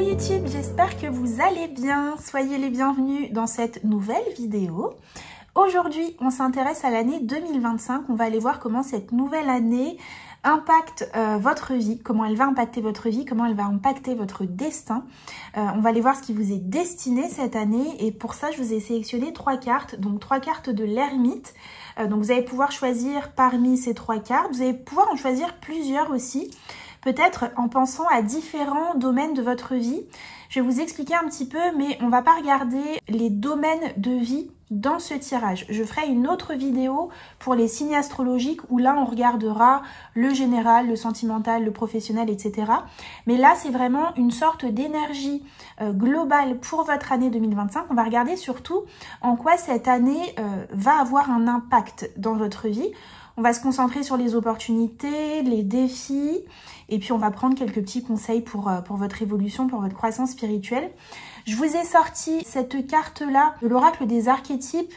YouTube, j'espère que vous allez bien. Soyez les bienvenus dans cette nouvelle vidéo. Aujourd'hui, on s'intéresse à l'année 2025. On va aller voir comment cette nouvelle année impacte votre vie, comment elle va impacter votre vie, comment elle va impacter votre destin. On va aller voir ce qui vous est destiné cette année et pour ça, je vous ai sélectionné 3 cartes, donc 3 cartes de l'ermite. Donc vous allez pouvoir choisir parmi ces 3 cartes, vous allez pouvoir en choisir plusieurs aussi, peut-être en pensant à différents domaines de votre vie. Je vais vous expliquer un petit peu, mais on va pas regarder les domaines de vie dans ce tirage. Je ferai une autre vidéo pour les signes astrologiques où là on regardera le général, le sentimental, le professionnel, etc. Mais là c'est vraiment une sorte d'énergie globale pour votre année 2025. On va regarder surtout en quoi cette année va avoir un impact dans votre vie. On va se concentrer sur les opportunités, les défis, et puis on va prendre quelques petits conseils pour votre évolution, pour votre croissance spirituelle. Je vous ai sorti cette carte-là de l'oracle des archétypes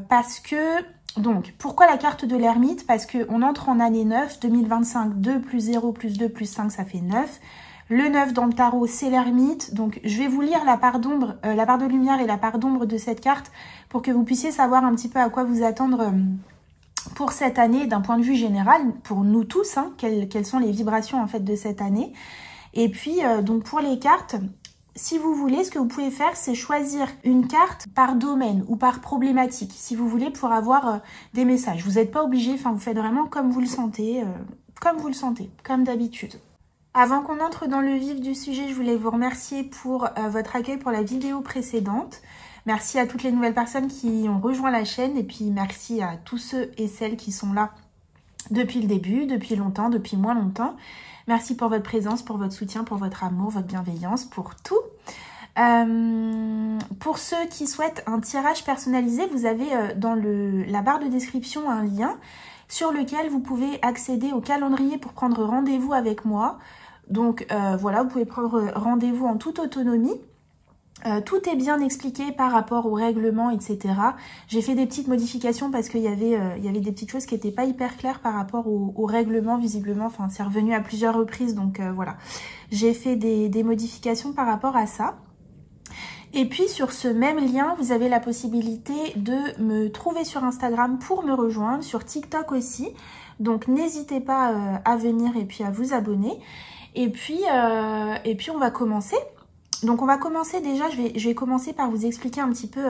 parce que, donc, pourquoi la carte de l'ermite? Parce qu'on entre en année 9, 2025, 2 plus 0 plus 2 plus 5, ça fait 9. Le 9 dans le tarot, c'est l'ermite. Donc, je vais vous lire la part d'ombre, la part de lumière et la part d'ombre de cette carte pour que vous puissiez savoir un petit peu à quoi vous attendre pour cette année d'un point de vue général, pour nous tous, hein, quelles sont les vibrations en fait de cette année. Et puis, donc pour les cartes, si vous voulez, ce que vous pouvez faire, c'est choisir une carte par domaine ou par problématique, si vous voulez, pour avoir des messages. Vous n'êtes pas obligé, enfin vous faites vraiment comme vous le sentez, comme d'habitude. Avant qu'on entre dans le vif du sujet, je voulais vous remercier pour votre accueil pour la vidéo précédente. Merci à toutes les nouvelles personnes qui ont rejoint la chaîne et puis merci à tous ceux et celles qui sont là depuis le début, depuis longtemps, depuis moins longtemps. Merci pour votre présence, pour votre soutien, pour votre amour, votre bienveillance, pour tout. Pour ceux qui souhaitent un tirage personnalisé, vous avez dans la barre de description un lien sur lequel vous pouvez accéder au calendrier pour prendre rendez-vous avec moi. Donc voilà, vous pouvez prendre rendez-vous en toute autonomie. Tout est bien expliqué par rapport au règlement, etc. J'ai fait des petites modifications parce qu'il y avait des petites choses qui n'étaient pas hyper claires par rapport au règlement, visiblement. Enfin, c'est revenu à plusieurs reprises, donc voilà. J'ai fait des modifications par rapport à ça. Et puis, sur ce même lien, vous avez la possibilité de me trouver sur Instagram pour me rejoindre, sur TikTok aussi. Donc, n'hésitez pas à venir et puis à vous abonner. Et puis on va commencer. Donc on va commencer déjà, je vais commencer par vous expliquer un petit peu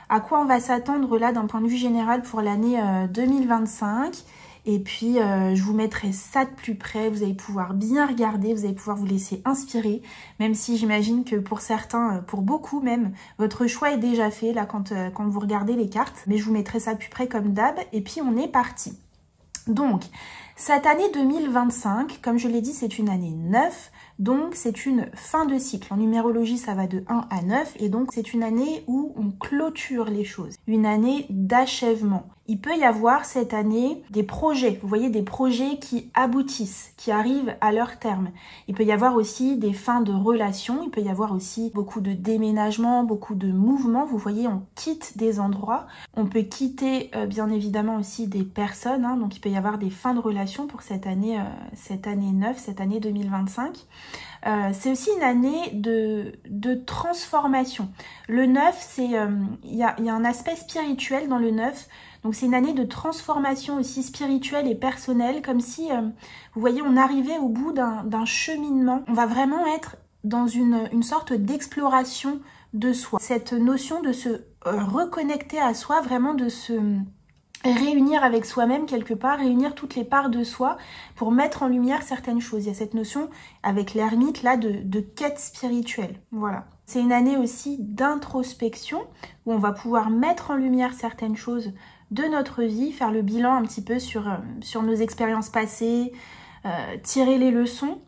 à quoi on va s'attendre là d'un point de vue général pour l'année 2025. Et puis je vous mettrai ça de plus près, vous allez pouvoir bien regarder, vous allez pouvoir vous laisser inspirer. Même si j'imagine que pour certains, pour beaucoup même, votre choix est déjà fait là quand vous regardez les cartes. Mais je vous mettrai ça de plus près comme d'hab et puis on est parti. Donc cette année 2025, comme je l'ai dit, c'est une année 9. Donc, c'est une fin de cycle. En numérologie, ça va de 1 à 9. Et donc, c'est une année où on clôture les choses. Une année d'achèvement. Il peut y avoir cette année des projets. Vous voyez, des projets qui aboutissent, qui arrivent à leur terme. Il peut y avoir aussi des fins de relations. Il peut y avoir aussi beaucoup de déménagements, beaucoup de mouvements. Vous voyez, on quitte des endroits. On peut quitter, bien évidemment, aussi des personnes. Hein. Donc, il peut y avoir des fins de relations pour cette année 9, cette année 2025. C'est aussi une année de transformation. Le 9, c'est il y a un aspect spirituel dans le 9. Donc c'est une année de transformation aussi spirituelle et personnelle, comme si, vous voyez, on arrivait au bout d'un cheminement. On va vraiment être dans une sorte d'exploration de soi. Cette notion de se reconnecter à soi, vraiment de se réunir avec soi-même quelque part, réunir toutes les parts de soi pour mettre en lumière certaines choses. Il y a cette notion avec l'ermite là de quête spirituelle. Voilà. C'est une année aussi d'introspection où on va pouvoir mettre en lumière certaines choses de notre vie, faire le bilan un petit peu sur nos expériences passées, tirer les leçons.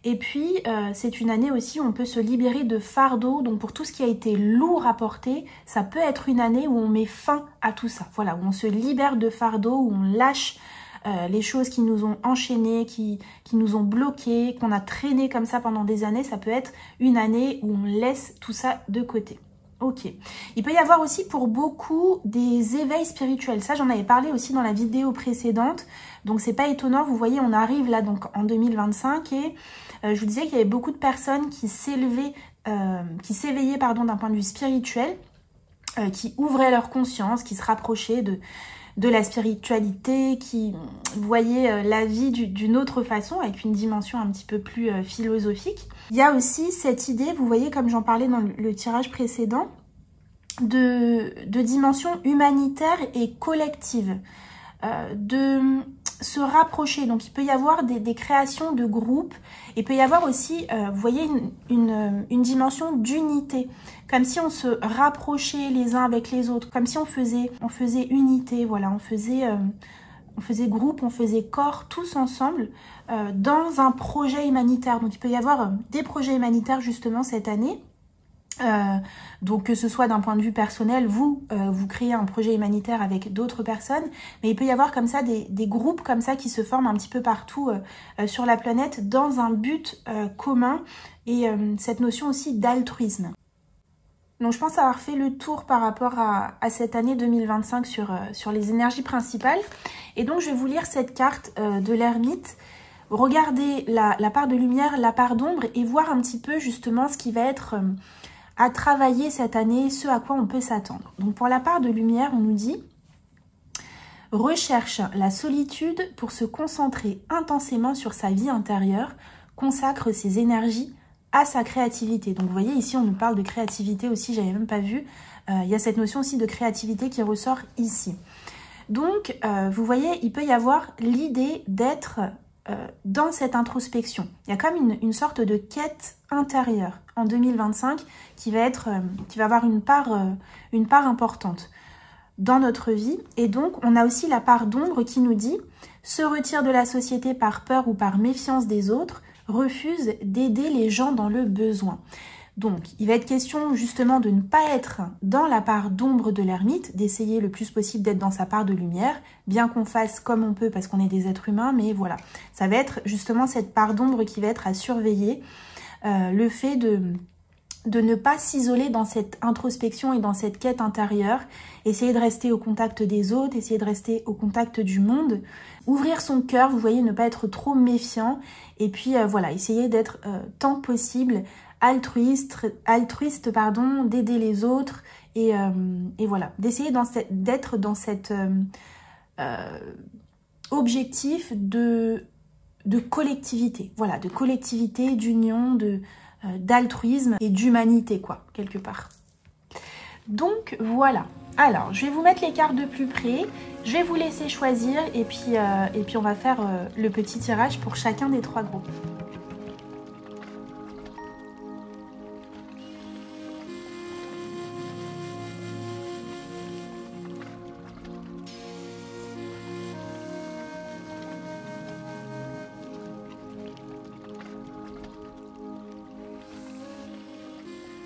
Et puis, c'est une année aussi où on peut se libérer de fardeaux. Donc, pour tout ce qui a été lourd à porter, ça peut être une année où on met fin à tout ça. Voilà, où on se libère de fardeaux, où on lâche les choses qui nous ont enchaînés, qui nous ont bloqués, qu'on a traîné comme ça pendant des années. Ça peut être une année où on laisse tout ça de côté. Ok. Il peut y avoir aussi pour beaucoup des éveils spirituels. Ça, j'en avais parlé aussi dans la vidéo précédente. Donc, c'est pas étonnant. Vous voyez, on arrive là donc en 2025 et Je vous disais qu'il y avait beaucoup de personnes qui s'éveillaient d'un point de vue spirituel, qui ouvraient leur conscience, qui se rapprochaient de la spiritualité, qui voyaient la vie d'une autre façon, avec une dimension un petit peu plus philosophique. Il y a aussi cette idée, vous voyez, comme j'en parlais dans le tirage précédent, de dimension humanitaire et collective, de se rapprocher. Donc il peut y avoir des créations de groupes, et il peut y avoir aussi, vous voyez, une dimension d'unité, comme si on se rapprochait les uns avec les autres, comme si on faisait unité, voilà, on faisait groupe, on faisait corps, tous ensemble, dans un projet humanitaire. Donc il peut y avoir des projets humanitaires justement cette année. Donc que ce soit d'un point de vue personnel, vous créez un projet humanitaire avec d'autres personnes, mais il peut y avoir comme ça des groupes comme ça qui se forment un petit peu partout sur la planète dans un but commun, et cette notion aussi d'altruisme. Donc je pense avoir fait le tour par rapport à cette année 2025 sur les énergies principales, et donc je vais vous lire cette carte de l'ermite. Regardez la part de lumière, la part d'ombre, et voir un petit peu justement ce qui va être à travailler cette année, ce à quoi on peut s'attendre. Donc pour la part de lumière, on nous dit « Recherche la solitude pour se concentrer intensément sur sa vie intérieure, consacre ses énergies à sa créativité. » Donc vous voyez, ici on nous parle de créativité aussi, j'avais même pas vu. Il y a cette notion aussi de créativité qui ressort ici. Donc vous voyez, il peut y avoir l'idée d'être dans cette introspection. Il y a comme une sorte de quête intérieure en 2025 qui va avoir une part importante dans notre vie. Et donc on a aussi la part d'ombre qui nous dit « Se retire de la société par peur ou par méfiance des autres, refuse d'aider les gens dans le besoin ». Donc, il va être question justement de ne pas être dans la part d'ombre de l'ermite, d'essayer le plus possible d'être dans sa part de lumière, bien qu'on fasse comme on peut parce qu'on est des êtres humains, mais voilà. Ça va être justement cette part d'ombre qui va être à surveiller, le fait de ne pas s'isoler dans cette introspection et dans cette quête intérieure, essayer de rester au contact des autres, essayer de rester au contact du monde, ouvrir son cœur, vous voyez, ne pas être trop méfiant, et puis voilà, essayer d'être tant que possible altruiste, d'aider les autres, et voilà, d'essayer d'être dans cet objectif de collectivité, voilà, de collectivité, d'union, d'altruisme et d'humanité, quoi, quelque part. Donc voilà. Alors, je vais vous mettre les cartes de plus près, je vais vous laisser choisir, et puis on va faire le petit tirage pour chacun des 3 groupes.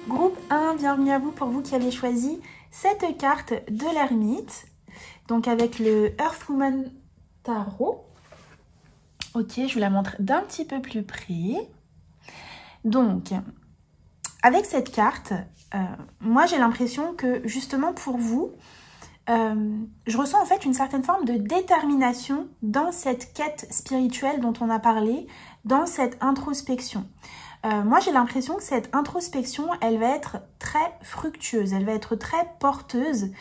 Groupe 1, bienvenue à vous, pour vous qui avez choisi cette carte de l'ermite, donc avec le Earthwoman Tarot. Ok, je vous la montre d'un petit peu plus près. Donc, avec cette carte, moi j'ai l'impression que justement pour vous, je ressens en fait une certaine forme de détermination dans cette quête spirituelle dont on a parlé, dans cette introspection. Moi, j'ai l'impression que cette introspection, elle va être très fructueuse, elle va être très porteuse.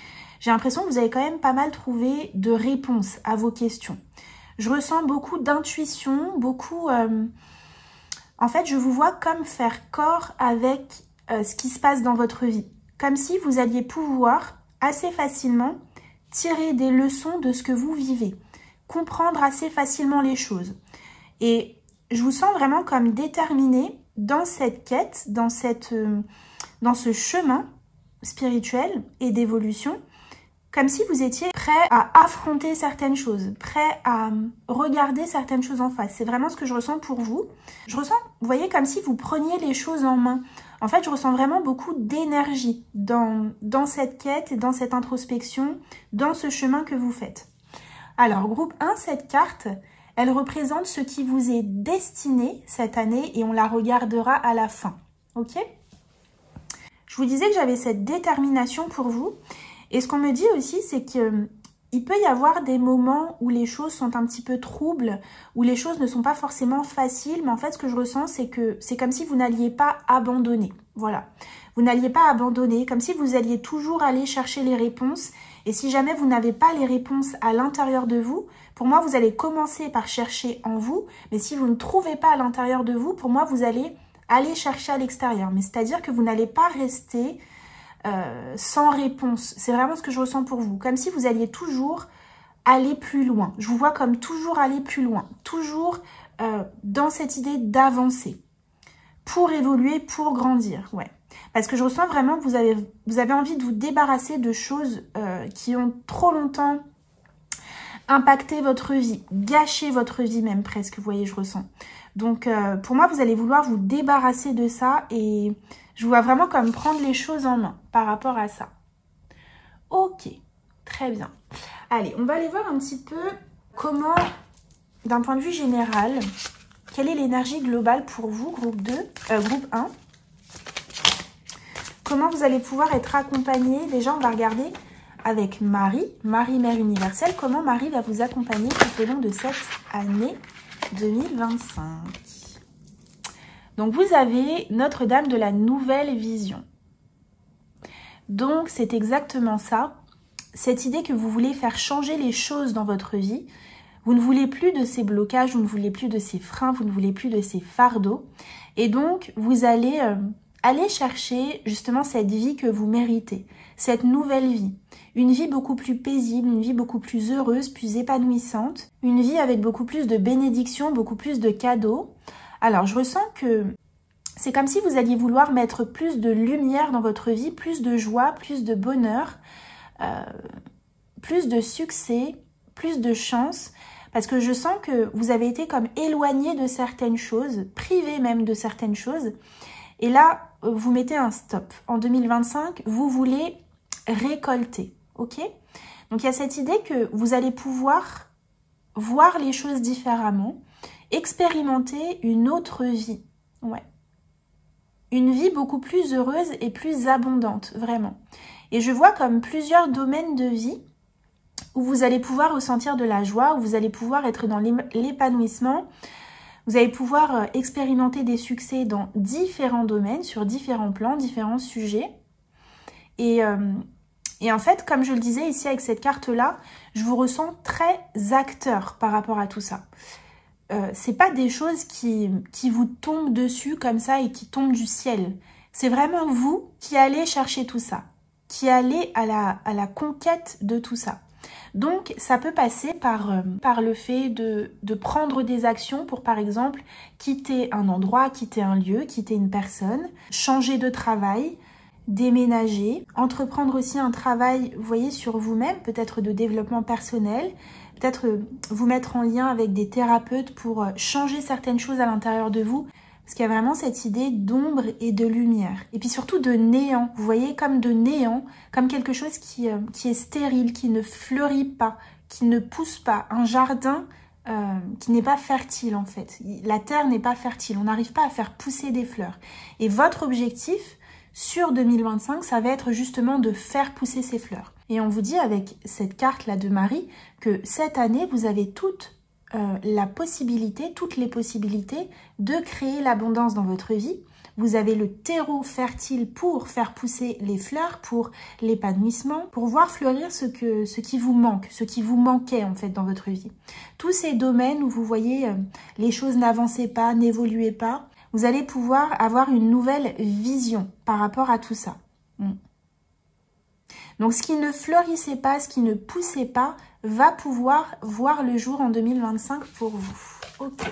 J'ai l'impression que vous avez quand même pas mal trouvé de réponses à vos questions. Je ressens beaucoup d'intuition, beaucoup... En fait, je vous vois comme faire corps avec ce qui se passe dans votre vie. Comme si vous alliez pouvoir assez facilement tirer des leçons de ce que vous vivez. Comprendre assez facilement les choses. Et je vous sens vraiment comme déterminé dans cette quête, dans ce chemin spirituel et d'évolution, comme si vous étiez prêt à affronter certaines choses, prêt à regarder certaines choses en face. C'est vraiment ce que je ressens pour vous. Je ressens, vous voyez, comme si vous preniez les choses en main. En fait, je ressens vraiment beaucoup d'énergie dans cette quête et dans cette introspection, dans ce chemin que vous faites. Alors, groupe 1, cette carte... elle représente ce qui vous est destiné cette année et on la regardera à la fin. Ok? Je vous disais que j'avais cette détermination pour vous. Et ce qu'on me dit aussi, c'est qu'il il peut y avoir des moments où les choses sont un petit peu troubles, où les choses ne sont pas forcément faciles, mais en fait, ce que je ressens, c'est que c'est comme si vous n'alliez pas abandonner. Voilà. Vous n'alliez pas abandonner, comme si vous alliez toujours aller chercher les réponses. Et si jamais vous n'avez pas les réponses à l'intérieur de vous, pour moi, vous allez commencer par chercher en vous. Mais si vous ne trouvez pas à l'intérieur de vous, pour moi, vous allez aller chercher à l'extérieur. Mais c'est-à-dire que vous n'allez pas rester sans réponse. C'est vraiment ce que je ressens pour vous. Comme si vous alliez toujours aller plus loin. Je vous vois comme toujours aller plus loin. Toujours dans cette idée d'avancer. Pour évoluer, pour grandir. Ouais. Parce que je ressens vraiment que vous avez envie de vous débarrasser de choses qui ont trop longtemps impacté votre vie. Gâché votre vie même presque, vous voyez, je ressens. Donc pour moi, vous allez vouloir vous débarrasser de ça et je vous vois vraiment comme prendre les choses en main par rapport à ça. Ok, très bien. Allez, on va aller voir un petit peu comment, d'un point de vue général, quelle est l'énergie globale pour vous, groupe 1. Comment vous allez pouvoir être accompagné. Déjà, on va regarder avec Marie, Mère universelle, comment Marie va vous accompagner tout au long de cette année 2025. Donc, vous avez Notre-Dame de la Nouvelle Vision. Donc, c'est exactement ça. Cette idée que vous voulez faire changer les choses dans votre vie. Vous ne voulez plus de ces blocages, vous ne voulez plus de ces freins, vous ne voulez plus de ces fardeaux. Et donc, vous allez aller chercher justement cette vie que vous méritez. Cette nouvelle vie. Une vie beaucoup plus paisible, une vie beaucoup plus heureuse, plus épanouissante. Une vie avec beaucoup plus de bénédictions, beaucoup plus de cadeaux. Alors, je ressens que c'est comme si vous alliez vouloir mettre plus de lumière dans votre vie, plus de joie, plus de bonheur, plus de succès, plus de chance. Parce que je sens que vous avez été comme éloigné de certaines choses, privé même de certaines choses. Et là, vous mettez un stop. En 2025, vous voulez récolter. Ok ? Donc, il y a cette idée que vous allez pouvoir voir les choses différemment, expérimenter une autre vie. Ouais. Une vie beaucoup plus heureuse et plus abondante, vraiment. Et je vois comme plusieurs domaines de vie où vous allez pouvoir ressentir de la joie, où vous allez pouvoir être dans l'épanouissement. Vous allez pouvoir expérimenter des succès dans différents domaines, sur différents plans, différents sujets. Et en fait, comme je le disais ici avec cette carte-là, je vous ressens très acteur par rapport à tout ça. C'est pas des choses qui vous tombent dessus comme ça et qui tombent du ciel. C'est vraiment vous qui allez chercher tout ça, qui allez à la conquête de tout ça. Donc, ça peut passer par le fait de prendre des actions pour, par exemple, quitter un endroit, quitter un lieu, quitter une personne, changer de travail, déménager, entreprendre aussi un travail, vous voyez, sur vous-même, peut-être de développement personnel, peut-être vous mettre en lien avec des thérapeutes pour changer certaines choses à l'intérieur de vous. Parce qu'il y a vraiment cette idée d'ombre et de lumière. Et puis surtout de néant. Vous voyez, comme de néant, comme quelque chose qui est stérile, qui ne fleurit pas, qui ne pousse pas. Un jardin qui n'est pas fertile en fait. La terre n'est pas fertile. On n'arrive pas à faire pousser des fleurs. Et votre objectif sur 2025, ça va être justement de faire pousser ces fleurs. Et on vous dit avec cette carte-là de Marie que cette année, vous avez toutes les possibilités de créer l'abondance dans votre vie. Vous avez le terreau fertile pour faire pousser les fleurs, pour l'épanouissement, pour voir fleurir ce qui vous manque, ce qui vous manquait en fait dans votre vie. Tous ces domaines où vous voyez les choses n'avançaient pas, n'évoluaient pas, vous allez pouvoir avoir une nouvelle vision par rapport à tout ça. Donc ce qui ne fleurissait pas, ce qui ne poussait pas, va pouvoir voir le jour en 2025 pour vous. Ok,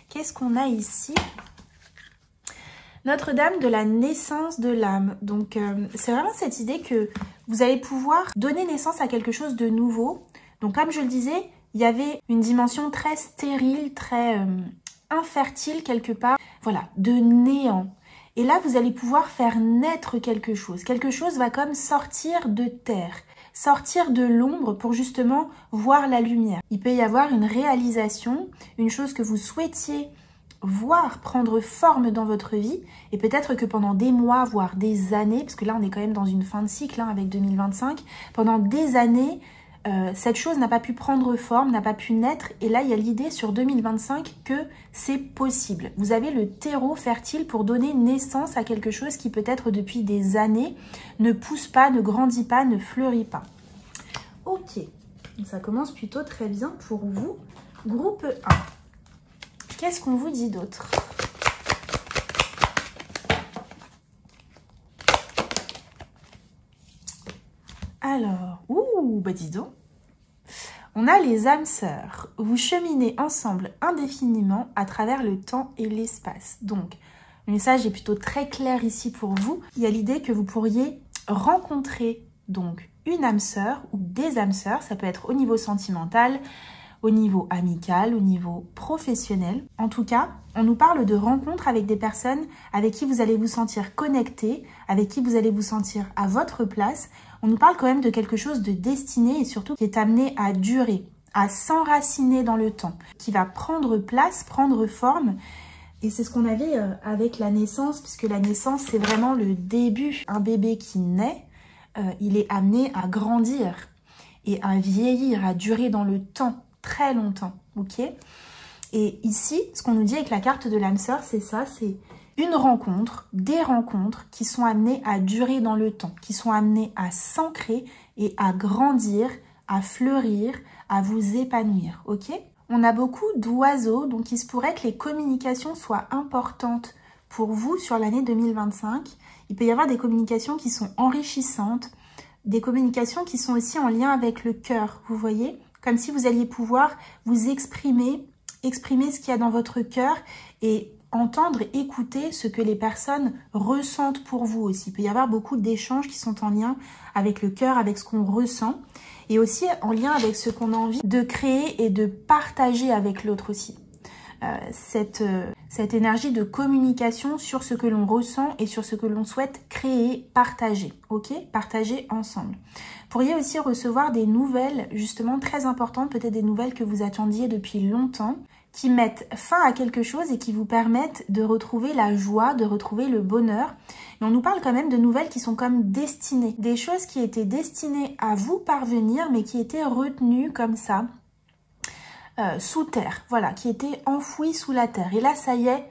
qu'est-ce qu'on a ici? Notre-Dame de la naissance de l'âme. Donc c'est vraiment cette idée que vous allez pouvoir donner naissance à quelque chose de nouveau. Donc comme je le disais, il y avait une dimension très stérile, très infertile quelque part. Voilà, de néant. Et là, vous allez pouvoir faire naître quelque chose. Quelque chose va comme sortir de terre, sortir de l'ombre pour justement voir la lumière. Il peut y avoir une réalisation, une chose que vous souhaitiez voir prendre forme dans votre vie. Et peut-être que pendant des mois, voire des années, parce que là, on est quand même dans une fin de cycle avec 2025, pendant des années, cette chose n'a pas pu prendre forme, n'a pas pu naître. Et là, il y a l'idée sur 2025 que c'est possible. Vous avez le terreau fertile pour donner naissance à quelque chose qui peut-être depuis des années ne pousse pas, ne grandit pas, ne fleurit pas. Ok, donc ça commence plutôt très bien pour vous. Groupe 1. Qu'est-ce qu'on vous dit d'autre? Alors, bah dis donc. On a les âmes sœurs. Vous cheminez ensemble indéfiniment à travers le temps et l'espace. Donc, le message est plutôt très clair ici pour vous. Il y a l'idée que vous pourriez rencontrer donc une âme sœur ou des âmes sœurs. Ça peut être au niveau sentimental, au niveau amical, au niveau professionnel. En tout cas, on nous parle de rencontres avec des personnes avec qui vous allez vous sentir connecté, avec qui vous allez vous sentir à votre place. On nous parle quand même de quelque chose de destiné et surtout qui est amené à durer, à s'enraciner dans le temps, qui va prendre place, prendre forme. Et c'est ce qu'on avait avec la naissance, puisque la naissance, c'est vraiment le début. Un bébé qui naît, il est amené à grandir et à vieillir, à durer dans le temps, très longtemps, ok? Et ici, ce qu'on nous dit avec la carte de l'âme sœur, c'est ça, c'est une rencontre, des rencontres qui sont amenées à durer dans le temps, qui sont amenées à s'ancrer et à grandir, à fleurir, à vous épanouir, ok? On a beaucoup d'oiseaux, donc il se pourrait que les communications soient importantes pour vous sur l'année 2025. Il peut y avoir des communications qui sont enrichissantes, des communications qui sont aussi en lien avec le cœur, vous voyez? Comme si vous alliez pouvoir vous exprimer ce qu'il y a dans votre cœur et entendre, écouter ce que les personnes ressentent pour vous aussi. Il peut y avoir beaucoup d'échanges qui sont en lien avec le cœur, avec ce qu'on ressent et aussi en lien avec ce qu'on a envie de créer et de partager avec l'autre aussi. Cette énergie de communication sur ce que l'on ressent et sur ce que l'on souhaite créer, partager, ok? Partager ensemble. Vous pourriez aussi recevoir des nouvelles justement très importantes, peut-être des nouvelles que vous attendiez depuis longtemps, qui mettent fin à quelque chose et qui vous permettent de retrouver la joie, de retrouver le bonheur. Et on nous parle quand même de nouvelles qui sont comme destinées, des choses qui étaient destinées à vous parvenir, mais qui étaient retenues comme ça, sous terre, voilà, qui étaient enfouies sous la terre. Et là, ça y est,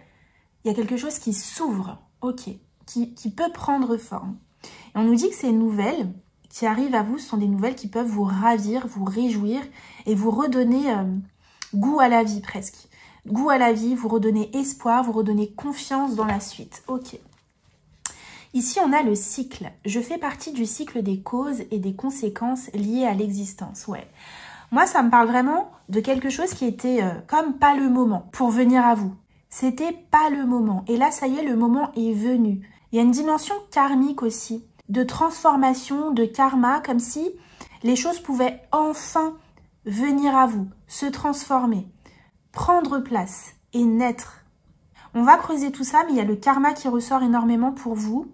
il y a quelque chose qui s'ouvre, ok, qui peut prendre forme. Et on nous dit que ces nouvelles qui arrivent à vous, ce sont des nouvelles qui peuvent vous ravir, vous réjouir et vous redonner goût à la vie presque. Goût à la vie, vous redonnez espoir, vous redonnez confiance dans la suite. Ok. Ici, on a le cycle. Je fais partie du cycle des causes et des conséquences liées à l'existence. Ouais. Moi, ça me parle vraiment de quelque chose qui était comme pas le moment pour venir à vous. C'était pas le moment. Et là, ça y est, le moment est venu. Il y a une dimension karmique aussi, de transformation, de karma, comme si les choses pouvaient enfin venir à vous, se transformer, prendre place et naître. On va creuser tout ça, mais il y a le karma qui ressort énormément pour vous.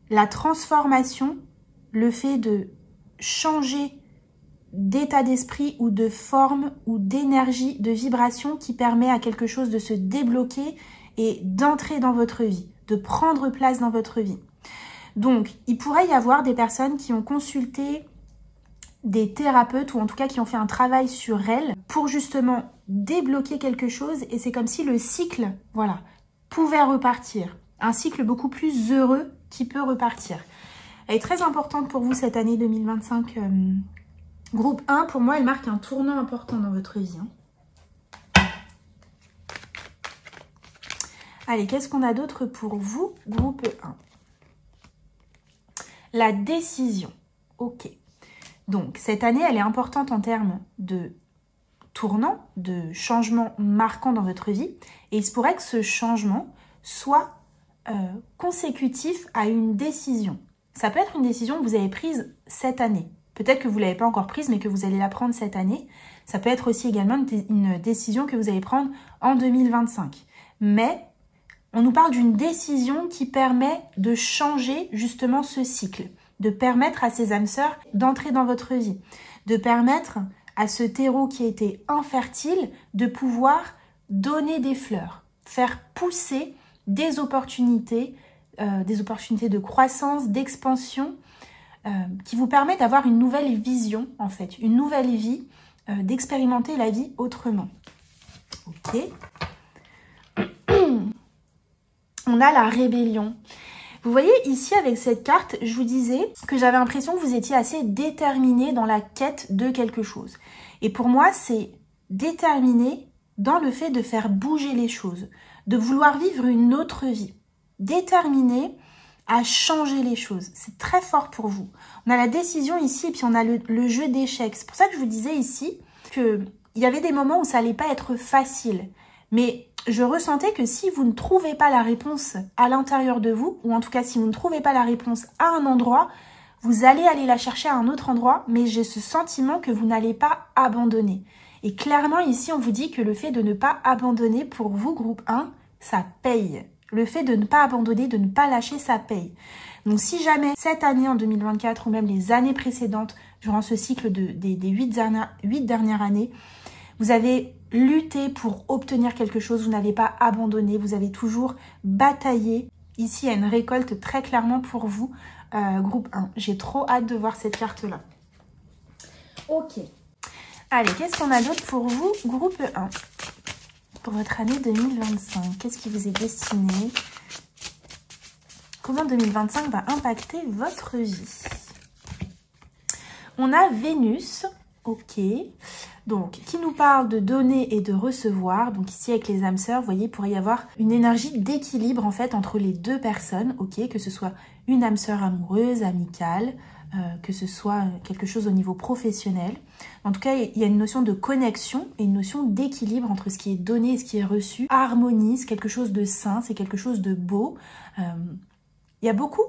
La transformation, le fait de changer d'état d'esprit ou de forme ou d'énergie, de vibration qui permet à quelque chose de se débloquer et d'entrer dans votre vie, de prendre place dans votre vie. Donc, il pourrait y avoir des personnes qui ont consulté des thérapeutes ou en tout cas qui ont fait un travail sur elles pour justement débloquer quelque chose et c'est comme si le cycle, voilà, pouvait repartir. Un cycle beaucoup plus heureux qui peut repartir. Elle est très importante pour vous cette année 2025. Groupe 1, pour moi, elle marque un tournant important dans votre vie. Allez, qu'est-ce qu'on a d'autre pour vous? Groupe 1. La décision. Ok. Donc, cette année, elle est importante en termes de tournant, de changement marquant dans votre vie. Et il se pourrait que ce changement soit consécutif à une décision. Ça peut être une décision que vous avez prise cette année. Peut-être que vous ne l'avez pas encore prise, mais que vous allez la prendre cette année. Ça peut être aussi également une décision que vous allez prendre en 2025. Mais on nous parle d'une décision qui permet de changer justement ce cycle, de permettre à ces âmes sœurs d'entrer dans votre vie, de permettre à ce terreau qui était infertile de pouvoir donner des fleurs, faire pousser des opportunités de croissance, d'expansion, qui vous permet d'avoir une nouvelle vision, en fait, une nouvelle vie, d'expérimenter la vie autrement. Ok. On a la rébellion. Vous voyez ici avec cette carte, je vous disais que j'avais l'impression que vous étiez assez déterminé dans la quête de quelque chose. Et pour moi, c'est déterminé dans le fait de faire bouger les choses, de vouloir vivre une autre vie. Déterminé à changer les choses. C'est très fort pour vous. On a la décision ici et puis on a le jeu d'échecs. C'est pour ça que je vous disais ici qu'il y avait des moments où ça allait pas être facile. Mais je ressentais que si vous ne trouvez pas la réponse à l'intérieur de vous, ou en tout cas si vous ne trouvez pas la réponse à un endroit, vous allez aller la chercher à un autre endroit, mais j'ai ce sentiment que vous n'allez pas abandonner. Et clairement ici, on vous dit que le fait de ne pas abandonner pour vous, groupe 1, ça paye. Le fait de ne pas abandonner, de ne pas lâcher, ça paye. Donc si jamais cette année en 2024 ou même les années précédentes, durant ce cycle des 8 dernières années, vous avez lutté pour obtenir quelque chose, vous n'avez pas abandonné, vous avez toujours bataillé. Ici, il y a une récolte très clairement pour vous, groupe 1. J'ai trop hâte de voir cette carte-là. Ok. Allez, qu'est-ce qu'on a d'autre pour vous, groupe 1 ? Pour votre année 2025, qu'est-ce qui vous est destiné? Comment 2025 va impacter votre vie? On a Vénus, ok, donc qui nous parle de donner et de recevoir. Donc ici avec les âmes sœurs, vous voyez, il pourrait y avoir une énergie d'équilibre en fait entre les deux personnes, ok, que ce soit une âme sœur amoureuse, amicale, que ce soit quelque chose au niveau professionnel. En tout cas, il y a une notion de connexion et une notion d'équilibre entre ce qui est donné et ce qui est reçu. Harmonie, c'est quelque chose de sain, c'est quelque chose de beau. Il y a beaucoup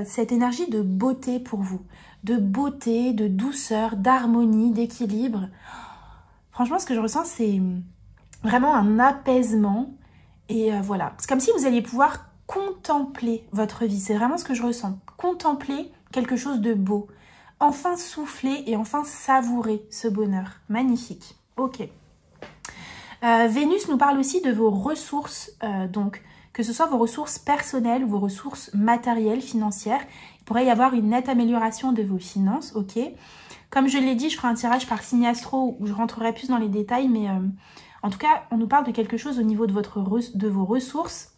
cette énergie de beauté pour vous, de beauté, de douceur, d'harmonie, d'équilibre. Franchement, ce que je ressens, c'est vraiment un apaisement. Et voilà, c'est comme si vous alliez pouvoir contempler votre vie. C'est vraiment ce que je ressens. Contempler quelque chose de beau. Enfin souffler et enfin savourer ce bonheur. Magnifique. Ok. Vénus nous parle aussi de vos ressources, donc que ce soit vos ressources personnelles, vos ressources matérielles, financières. Il pourrait y avoir une nette amélioration de vos finances, ok. Comme je l'ai dit, je ferai un tirage par signe astro où je rentrerai plus dans les détails, mais en tout cas, on nous parle de quelque chose au niveau de vos ressources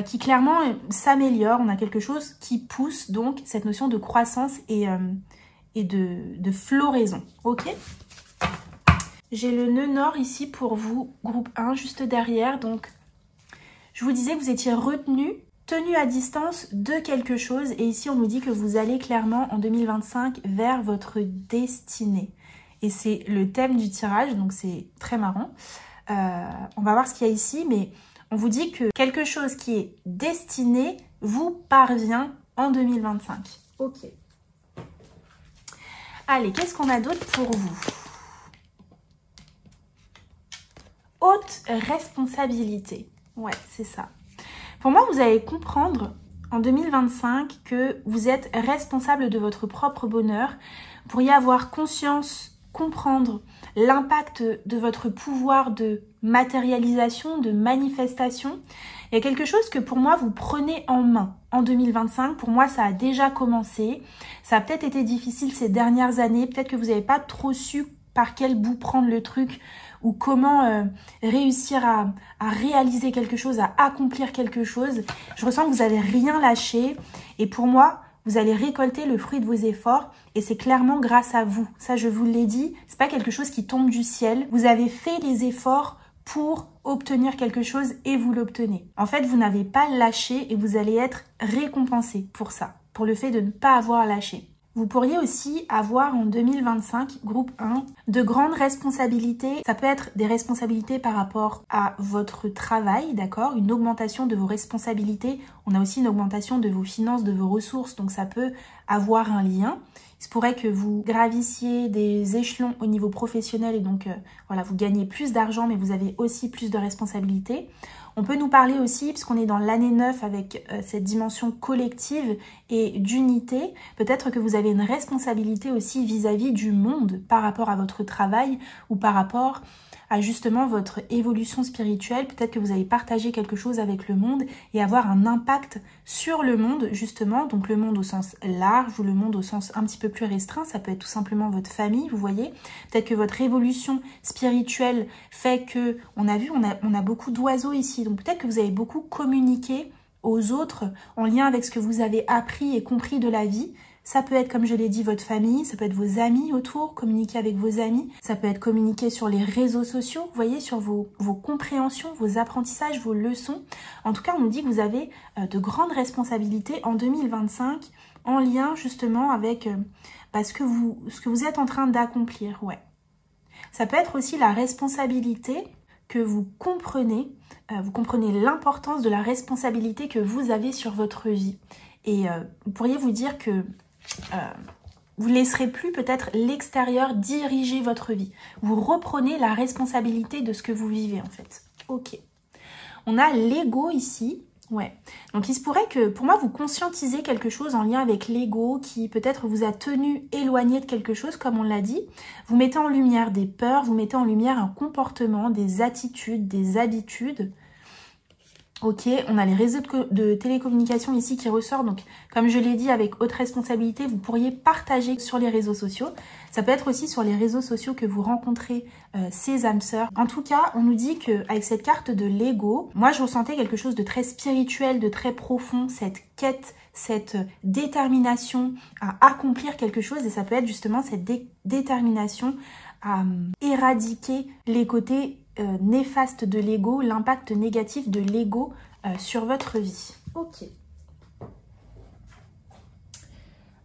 qui clairement s'améliore. On a quelque chose qui pousse donc cette notion de croissance et de floraison, ok. J'ai le nœud nord ici pour vous, groupe 1, juste derrière. Donc, je vous disais que vous étiez retenu, tenu à distance de quelque chose. Et ici, on nous dit que vous allez clairement en 2025 vers votre destinée. Et c'est le thème du tirage, donc c'est très marrant. On va voir ce qu'il y a ici, mais on vous dit que quelque chose qui est destiné vous parvient en 2025. Ok. Allez, qu'est-ce qu'on a d'autre pour vous ? Haute responsabilité. Ouais, c'est ça. Pour moi, vous allez comprendre en 2025 que vous êtes responsable de votre propre bonheur. Vous pourriez avoir conscience, comprendre l'impact de votre pouvoir de matérialisation, de manifestation. Il y a quelque chose que pour moi, vous prenez en main en 2025. Pour moi, ça a déjà commencé. Ça a peut-être été difficile ces dernières années. Peut-être que vous n'avez pas trop su par quel bout prendre le truc ou comment réussir à réaliser quelque chose, à accomplir quelque chose. Je ressens que vous n'avez rien lâché. Et pour moi, vous allez récolter le fruit de vos efforts et c'est clairement grâce à vous. Ça, je vous l'ai dit, c'est pas quelque chose qui tombe du ciel. Vous avez fait les efforts pour obtenir quelque chose et vous l'obtenez. En fait, vous n'avez pas lâché et vous allez être récompensé pour ça, pour le fait de ne pas avoir lâché. Vous pourriez aussi avoir en 2025, groupe 1, de grandes responsabilités. Ça peut être des responsabilités par rapport à votre travail, d'accord? Une augmentation de vos responsabilités. On a aussi une augmentation de vos finances, de vos ressources. Donc ça peut avoir un lien. Il se pourrait que vous gravissiez des échelons au niveau professionnel et donc voilà, vous gagnez plus d'argent mais vous avez aussi plus de responsabilités. On peut nous parler aussi, puisqu'on est dans l'année 9 avec cette dimension collective et d'unité, peut-être que vous avez une responsabilité aussi vis-à-vis du monde par rapport à votre travail ou par rapport à justement votre évolution spirituelle. Peut-être que vous allez partager quelque chose avec le monde et avoir un impact sur le monde justement. Donc le monde au sens large ou le monde au sens un petit peu plus restreint. Ça peut être tout simplement votre famille, vous voyez. Peut-être que votre évolution spirituelle fait que, on a vu, on a beaucoup d'oiseaux ici. Donc peut-être que vous avez beaucoup communiqué aux autres en lien avec ce que vous avez appris et compris de la vie. Ça peut être, comme je l'ai dit, votre famille, ça peut être vos amis autour, communiquer avec vos amis, ça peut être communiquer sur les réseaux sociaux, vous voyez, sur vos compréhensions, vos apprentissages, vos leçons. En tout cas, on nous dit que vous avez de grandes responsabilités en 2025 en lien justement avec ce que vous êtes en train d'accomplir. Ouais. Ça peut être aussi la responsabilité que vous comprenez l'importance de la responsabilité que vous avez sur votre vie. Et vous pourriez vous dire que vous ne laisserez plus peut-être l'extérieur diriger votre vie. Vous reprenez la responsabilité de ce que vous vivez en fait. Ok. On a l'ego ici. Ouais. Donc il se pourrait que pour moi vous conscientisez quelque chose en lien avec l'ego qui peut-être vous a tenu éloigné de quelque chose comme on l'a dit. Vous mettez en lumière des peurs, vous mettez en lumière un comportement, des attitudes, des habitudes. Ok, on a les réseaux de télécommunication ici qui ressortent. Donc, comme je l'ai dit, avec haute responsabilité, vous pourriez partager sur les réseaux sociaux. Ça peut être aussi sur les réseaux sociaux que vous rencontrez ces âmes sœurs. En tout cas, on nous dit qu'avec cette carte de l'ego, moi, je ressentais quelque chose de très spirituel, de très profond, cette quête, cette détermination à accomplir quelque chose. Et ça peut être justement cette détermination à éradiquer les côtés néfaste de l'ego, l'impact négatif de l'ego sur votre vie. Ok.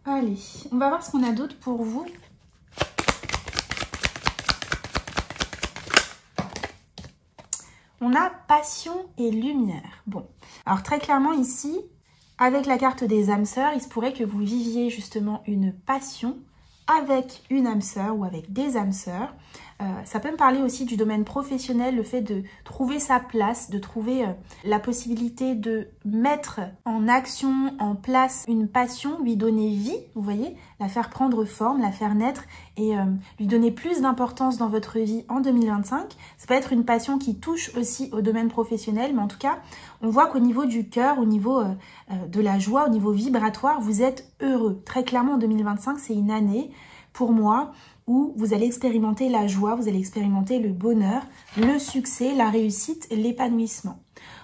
Allez, on va voir ce qu'on a d'autre pour vous. On a passion et lumière. Bon, alors très clairement ici, avec la carte des âmes sœurs, il se pourrait que vous viviez justement une passion avec une âme sœur ou avec des âmes sœurs. Ça peut me parler aussi du domaine professionnel, le fait de trouver sa place, de trouver la possibilité de mettre en action, en place une passion, lui donner vie, vous voyez, la faire prendre forme, la faire naître et lui donner plus d'importance dans votre vie en 2025. Ça peut être une passion qui touche aussi au domaine professionnel, mais en tout cas, on voit qu'au niveau du cœur, au niveau de la joie, au niveau vibratoire, vous êtes heureux. Très clairement, en 2025, c'est une année pour moi où vous allez expérimenter la joie, vous allez expérimenter le bonheur, le succès, la réussite et l'épanouissement.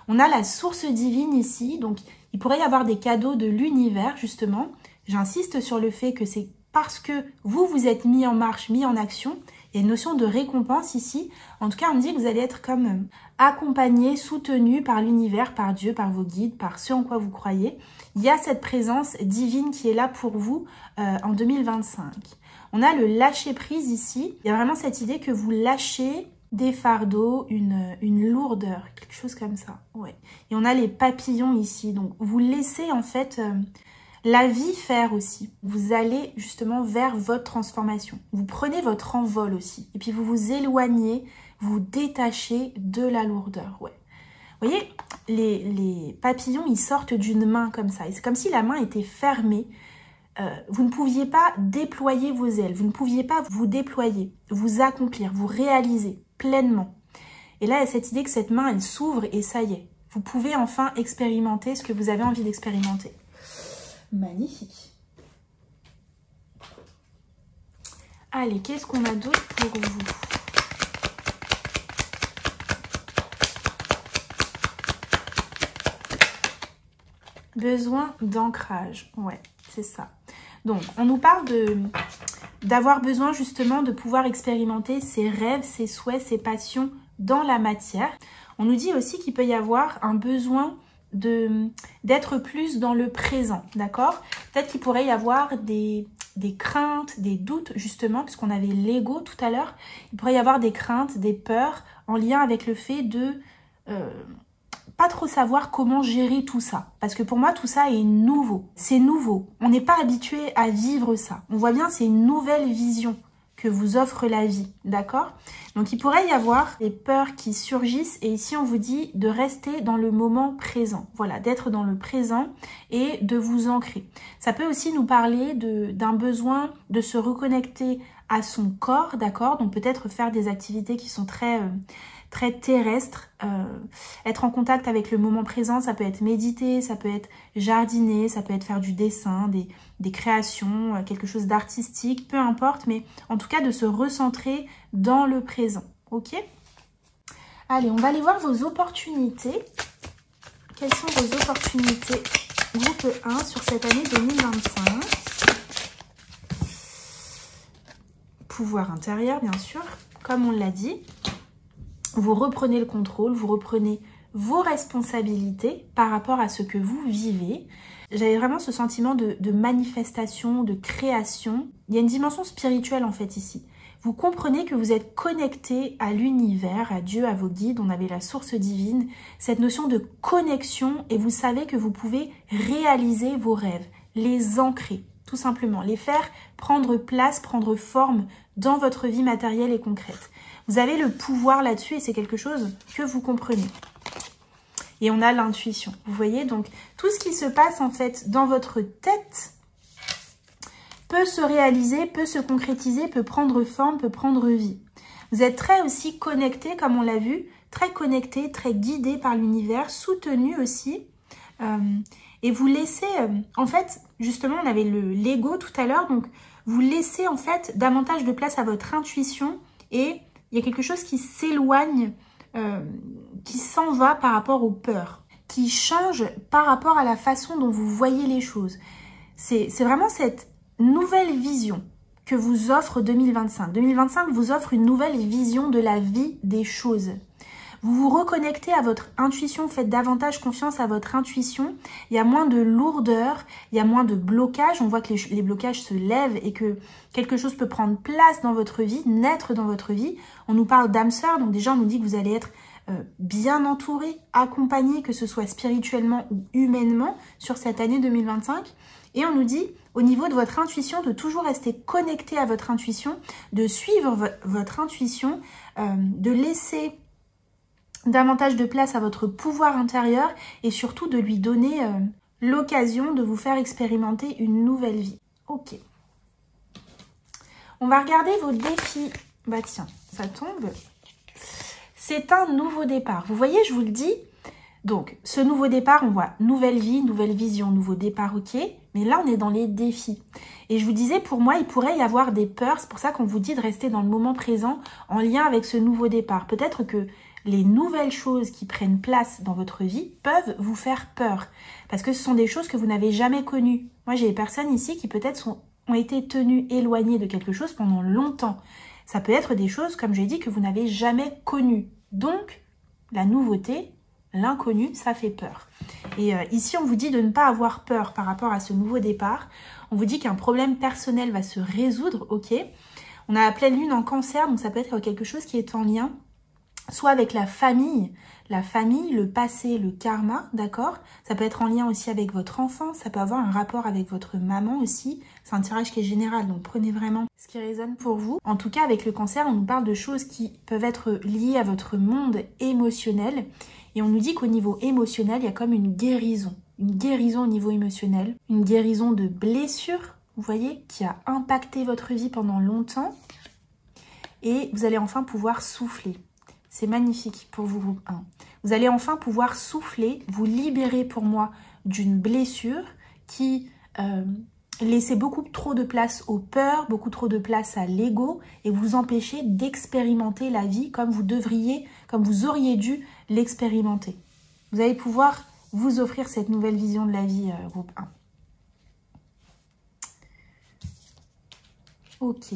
On a la source divine ici, donc il pourrait y avoir des cadeaux de l'univers justement. J'insiste sur le fait que c'est parce que vous êtes mis en marche, mis en action. Il y a une notion de récompense ici. En tout cas, on me dit que vous allez être comme accompagné, soutenu par l'univers, par Dieu, par vos guides, par ce en quoi vous croyez. Il y a cette présence divine qui est là pour vous en 2025. On a le lâcher prise ici. Il y a vraiment cette idée que vous lâchez des fardeaux, une lourdeur, quelque chose comme ça. Ouais. Et on a les papillons ici. Donc, vous laissez en fait la vie faire aussi. Vous allez justement vers votre transformation. Vous prenez votre envol aussi. Et puis, vous vous éloignez, vous détachez de la lourdeur. Ouais. Vous voyez, les papillons, ils sortent d'une main comme ça. Et c'est comme si la main était fermée. Vous ne pouviez pas déployer vos ailes, vous ne pouviez pas vous déployer, vous accomplir, vous réaliser pleinement. Et là, il y a cette idée que cette main, elle s'ouvre et ça y est. Vous pouvez enfin expérimenter ce que vous avez envie d'expérimenter. Magnifique. Allez, qu'est-ce qu'on a d'autre pour vous ? Besoin d'ancrage, ouais, c'est ça. Donc, on nous parle d'avoir besoin justement de pouvoir expérimenter ses rêves, ses souhaits, ses passions dans la matière. On nous dit aussi qu'il peut y avoir un besoin d'être plus dans le présent, d'accord? Peut-être qu'il pourrait y avoir des craintes, des doutes justement, puisqu'on avait l'ego tout à l'heure. Il pourrait y avoir des craintes, des peurs en lien avec le fait de pas trop savoir comment gérer tout ça. Parce que pour moi, tout ça est nouveau. C'est nouveau. On n'est pas habitué à vivre ça. On voit bien, c'est une nouvelle vision que vous offre la vie, d'accord? Donc il pourrait y avoir des peurs qui surgissent et ici on vous dit de rester dans le moment présent, voilà, d'être dans le présent et de vous ancrer. Ça peut aussi nous parler d'un besoin de se reconnecter à son corps, d'accord? Donc peut-être faire des activités qui sont très terrestre, être en contact avec le moment présent, ça peut être méditer, ça peut être jardiner, ça peut être faire du dessin, des créations, quelque chose d'artistique, peu importe, mais en tout cas de se recentrer dans le présent, ok? Allez, on va aller voir vos opportunités. Quelles sont vos opportunités groupe 1 sur cette année 2025? Pouvoir intérieur, bien sûr, comme on l'a dit. Vous reprenez le contrôle, vous reprenez vos responsabilités par rapport à ce que vous vivez. J'avais vraiment ce sentiment de manifestation, de création. Il y a une dimension spirituelle en fait ici. Vous comprenez que vous êtes connecté à l'univers, à Dieu, à vos guides. On avait la source divine, cette notion de connexion et vous savez que vous pouvez réaliser vos rêves, les ancrer, tout simplement, les faire prendre place, prendre forme dans votre vie matérielle et concrète. Vous avez le pouvoir là-dessus et c'est quelque chose que vous comprenez. Et on a l'intuition, vous voyez? Donc, tout ce qui se passe en fait dans votre tête peut se réaliser, peut se concrétiser, peut prendre forme, peut prendre vie. Vous êtes très aussi connecté, comme on l'a vu, très connecté, très guidé par l'univers, soutenu aussi. Et vous laissez, en fait, justement, on avait l'ego tout à l'heure, donc vous laissez en fait davantage de place à votre intuition et il y a quelque chose qui s'éloigne, qui s'en va par rapport aux peurs, qui change par rapport à la façon dont vous voyez les choses. C'est vraiment cette nouvelle vision que vous offre 2025. 2025 vous offre une nouvelle vision de la vie, des choses. Vous vous reconnectez à votre intuition, faites davantage confiance à votre intuition. Il y a moins de lourdeur, il y a moins de blocage. On voit que les blocages se lèvent et que quelque chose peut prendre place dans votre vie, naître dans votre vie. On nous parle d'âme sœur, donc déjà on nous dit que vous allez être bien entouré, accompagné, que ce soit spirituellement ou humainement sur cette année 2025. Et on nous dit, au niveau de votre intuition, de toujours rester connecté à votre intuition, de suivre votre intuition, de laisser davantage de place à votre pouvoir intérieur et surtout de lui donner l'occasion de vous faire expérimenter une nouvelle vie. Ok. On va regarder vos défis. Bah tiens, ça tombe. C'est un nouveau départ. Vous voyez, je vous le dis. Donc, ce nouveau départ, on voit nouvelle vie, nouvelle vision, nouveau départ, ok. Mais là, on est dans les défis. Et je vous disais, pour moi, il pourrait y avoir des peurs. C'est pour ça qu'on vous dit de rester dans le moment présent en lien avec ce nouveau départ. Peut-être que les nouvelles choses qui prennent place dans votre vie peuvent vous faire peur. Parce que ce sont des choses que vous n'avez jamais connues. Moi, j'ai des personnes ici qui peut-être ont été tenues éloignées de quelque chose pendant longtemps. Ça peut être des choses, comme j'ai dit, que vous n'avez jamais connues. Donc, la nouveauté, l'inconnu, ça fait peur. Et ici, on vous dit de ne pas avoir peur par rapport à ce nouveau départ. On vous dit qu'un problème personnel va se résoudre, ok. On a la pleine lune en cancer, donc ça peut être quelque chose qui est en lien soit avec la famille, le passé, le karma, d'accord? Ça peut être en lien aussi avec votre enfant, ça peut avoir un rapport avec votre maman aussi. C'est un tirage qui est général, donc prenez vraiment ce qui résonne pour vous. En tout cas, avec le cancer, on nous parle de choses qui peuvent être liées à votre monde émotionnel. Et on nous dit qu'au niveau émotionnel, il y a comme une guérison au niveau émotionnel, une guérison de blessures, vous voyez, qui a impacté votre vie pendant longtemps. Et vous allez enfin pouvoir souffler. C'est magnifique pour vous, groupe 1. Vous allez enfin pouvoir souffler, vous libérer pour moi d'une blessure qui laissait beaucoup trop de place aux peurs, beaucoup trop de place à l'ego et vous empêcher d'expérimenter la vie comme vous devriez, comme vous auriez dû l'expérimenter. Vous allez pouvoir vous offrir cette nouvelle vision de la vie, groupe 1. Ok.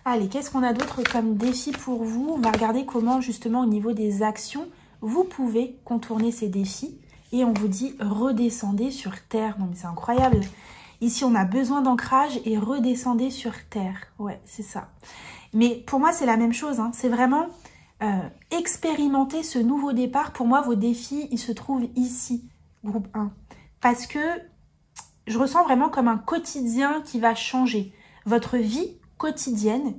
Allez, qu'est-ce qu'on a d'autre comme défi pour vous? On va regarder comment, justement, au niveau des actions, vous pouvez contourner ces défis. Et on vous dit, redescendez sur Terre. Non, mais c'est incroyable. Ici, on a besoin d'ancrage et redescendez sur Terre. Ouais, c'est ça. Mais pour moi, c'est la même chose. Hein. C'est vraiment expérimenter ce nouveau départ. Pour moi, vos défis, ils se trouvent ici, groupe 1. Parce que je ressens vraiment comme un quotidien qui va changer. Votre vie quotidienne,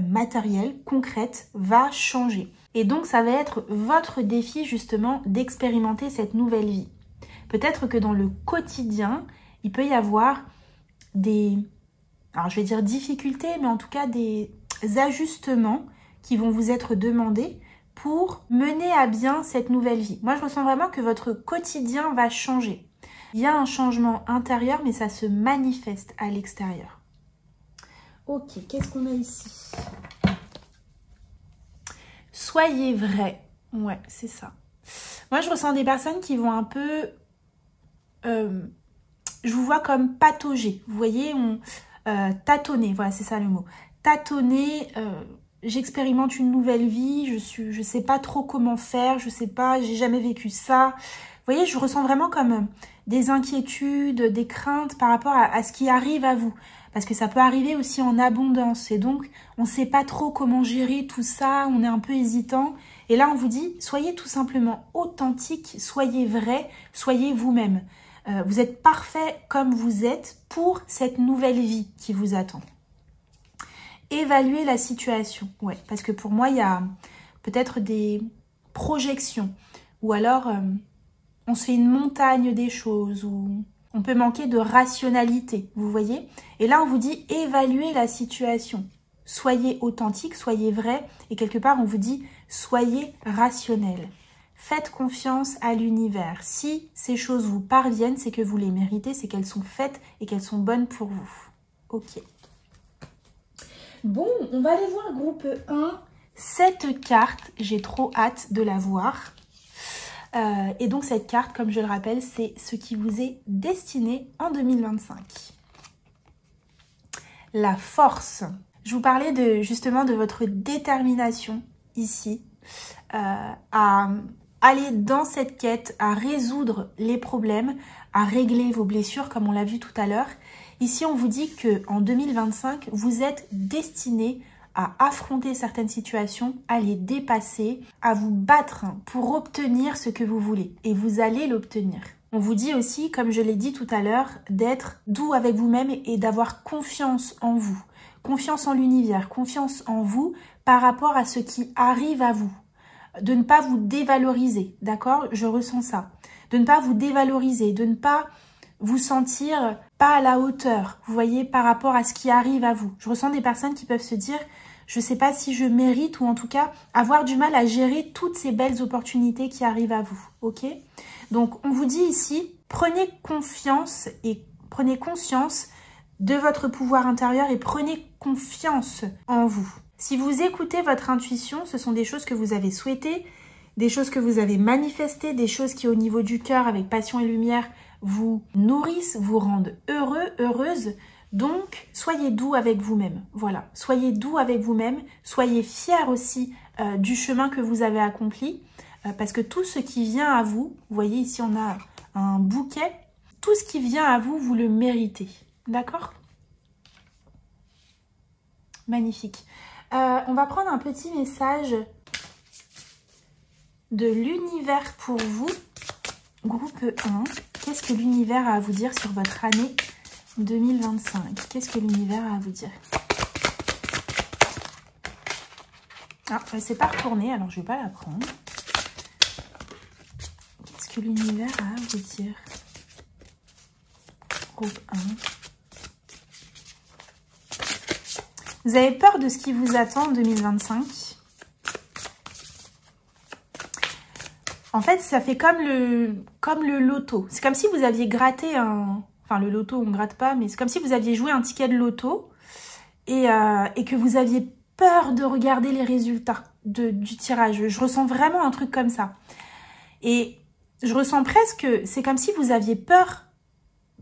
matérielle, concrète, va changer. Et donc, ça va être votre défi, justement, d'expérimenter cette nouvelle vie. Peut-être que dans le quotidien, il peut y avoir des, alors je vais dire difficultés, mais en tout cas des ajustements qui vont vous être demandés pour mener à bien cette nouvelle vie. Moi, je ressens vraiment que votre quotidien va changer. Il y a un changement intérieur, mais ça se manifeste à l'extérieur. Ok, qu'est-ce qu'on a ici? Soyez vrai. Ouais, c'est ça. Moi, je ressens des personnes qui vont un peu... je vous vois comme patauger. Vous voyez, tâtonner. Voilà, c'est ça le mot. Tâtonner... j'expérimente une nouvelle vie, je sais pas trop comment faire, je sais pas, j'ai jamais vécu ça. Vous voyez, je ressens vraiment comme des inquiétudes, des craintes par rapport à ce qui arrive à vous. Parce que ça peut arriver aussi en abondance. Et donc, on sait pas trop comment gérer tout ça, on est un peu hésitant. Et là, on vous dit, soyez tout simplement authentique, soyez vrai, soyez vous-même. Vous êtes parfait comme vous êtes pour cette nouvelle vie qui vous attend. Évaluer la situation, ouais, parce que pour moi, il y a peut-être des projections, ou alors on se fait une montagne des choses, ou on peut manquer de rationalité, vous voyez. Et là, on vous dit évaluer la situation. Soyez authentique, soyez vrai, et quelque part, on vous dit soyez rationnel. Faites confiance à l'univers. Si ces choses vous parviennent, c'est que vous les méritez, c'est qu'elles sont faites et qu'elles sont bonnes pour vous. Ok. Bon, on va aller voir groupe 1. Cette carte, j'ai trop hâte de la voir. Et donc cette carte, comme je le rappelle, c'est ce qui vous est destiné en 2025. La force. Je vous parlais justement de votre détermination ici à aller dans cette quête, à résoudre les problèmes, à régler vos blessures comme on l'a vu tout à l'heure. Ici, on vous dit qu'en 2025, vous êtes destiné à affronter certaines situations, à les dépasser, à vous battre pour obtenir ce que vous voulez. Et vous allez l'obtenir. On vous dit aussi, comme je l'ai dit tout à l'heure, d'être doux avec vous-même et d'avoir confiance en vous. Confiance en l'univers, confiance en vous par rapport à ce qui arrive à vous. De ne pas vous dévaloriser, d'accord? Je ressens ça. De ne pas vous dévaloriser, de ne pas vous sentir pas à la hauteur, vous voyez, par rapport à ce qui arrive à vous. Je ressens des personnes qui peuvent se dire, je sais pas si je mérite, ou en tout cas avoir du mal à gérer toutes ces belles opportunités qui arrivent à vous, ok? Donc on vous dit ici, prenez confiance et prenez conscience de votre pouvoir intérieur et prenez confiance en vous. Si vous écoutez votre intuition, ce sont des choses que vous avez souhaitées, des choses que vous avez manifestées, des choses qui au niveau du cœur, avec passion et lumière, vous nourrissent, vous rendent heureux, heureuse. Donc, soyez doux avec vous-même. Voilà, soyez doux avec vous-même. Soyez fiers aussi du chemin que vous avez accompli. Parce que tout ce qui vient à vous, vous voyez ici on a un bouquet. Tout ce qui vient à vous, vous le méritez. D'accord? Magnifique. On va prendre un petit message de l'univers pour vous. Groupe 1. Qu'est-ce que l'univers a à vous dire sur votre année 2025? Qu'est-ce que l'univers a à vous dire? Ah, elle s'est pas retournée, alors je vais pas la prendre. Qu'est-ce que l'univers a à vous dire? Groupe 1. Vous avez peur de ce qui vous attend en 2025? En fait, ça fait comme le loto. C'est comme si vous aviez gratté un... Enfin, le loto, on ne gratte pas, mais c'est comme si vous aviez joué un ticket de loto et que vous aviez peur de regarder les résultats du tirage. Je ressens vraiment un truc comme ça. Et je ressens presque... C'est comme si vous aviez peur,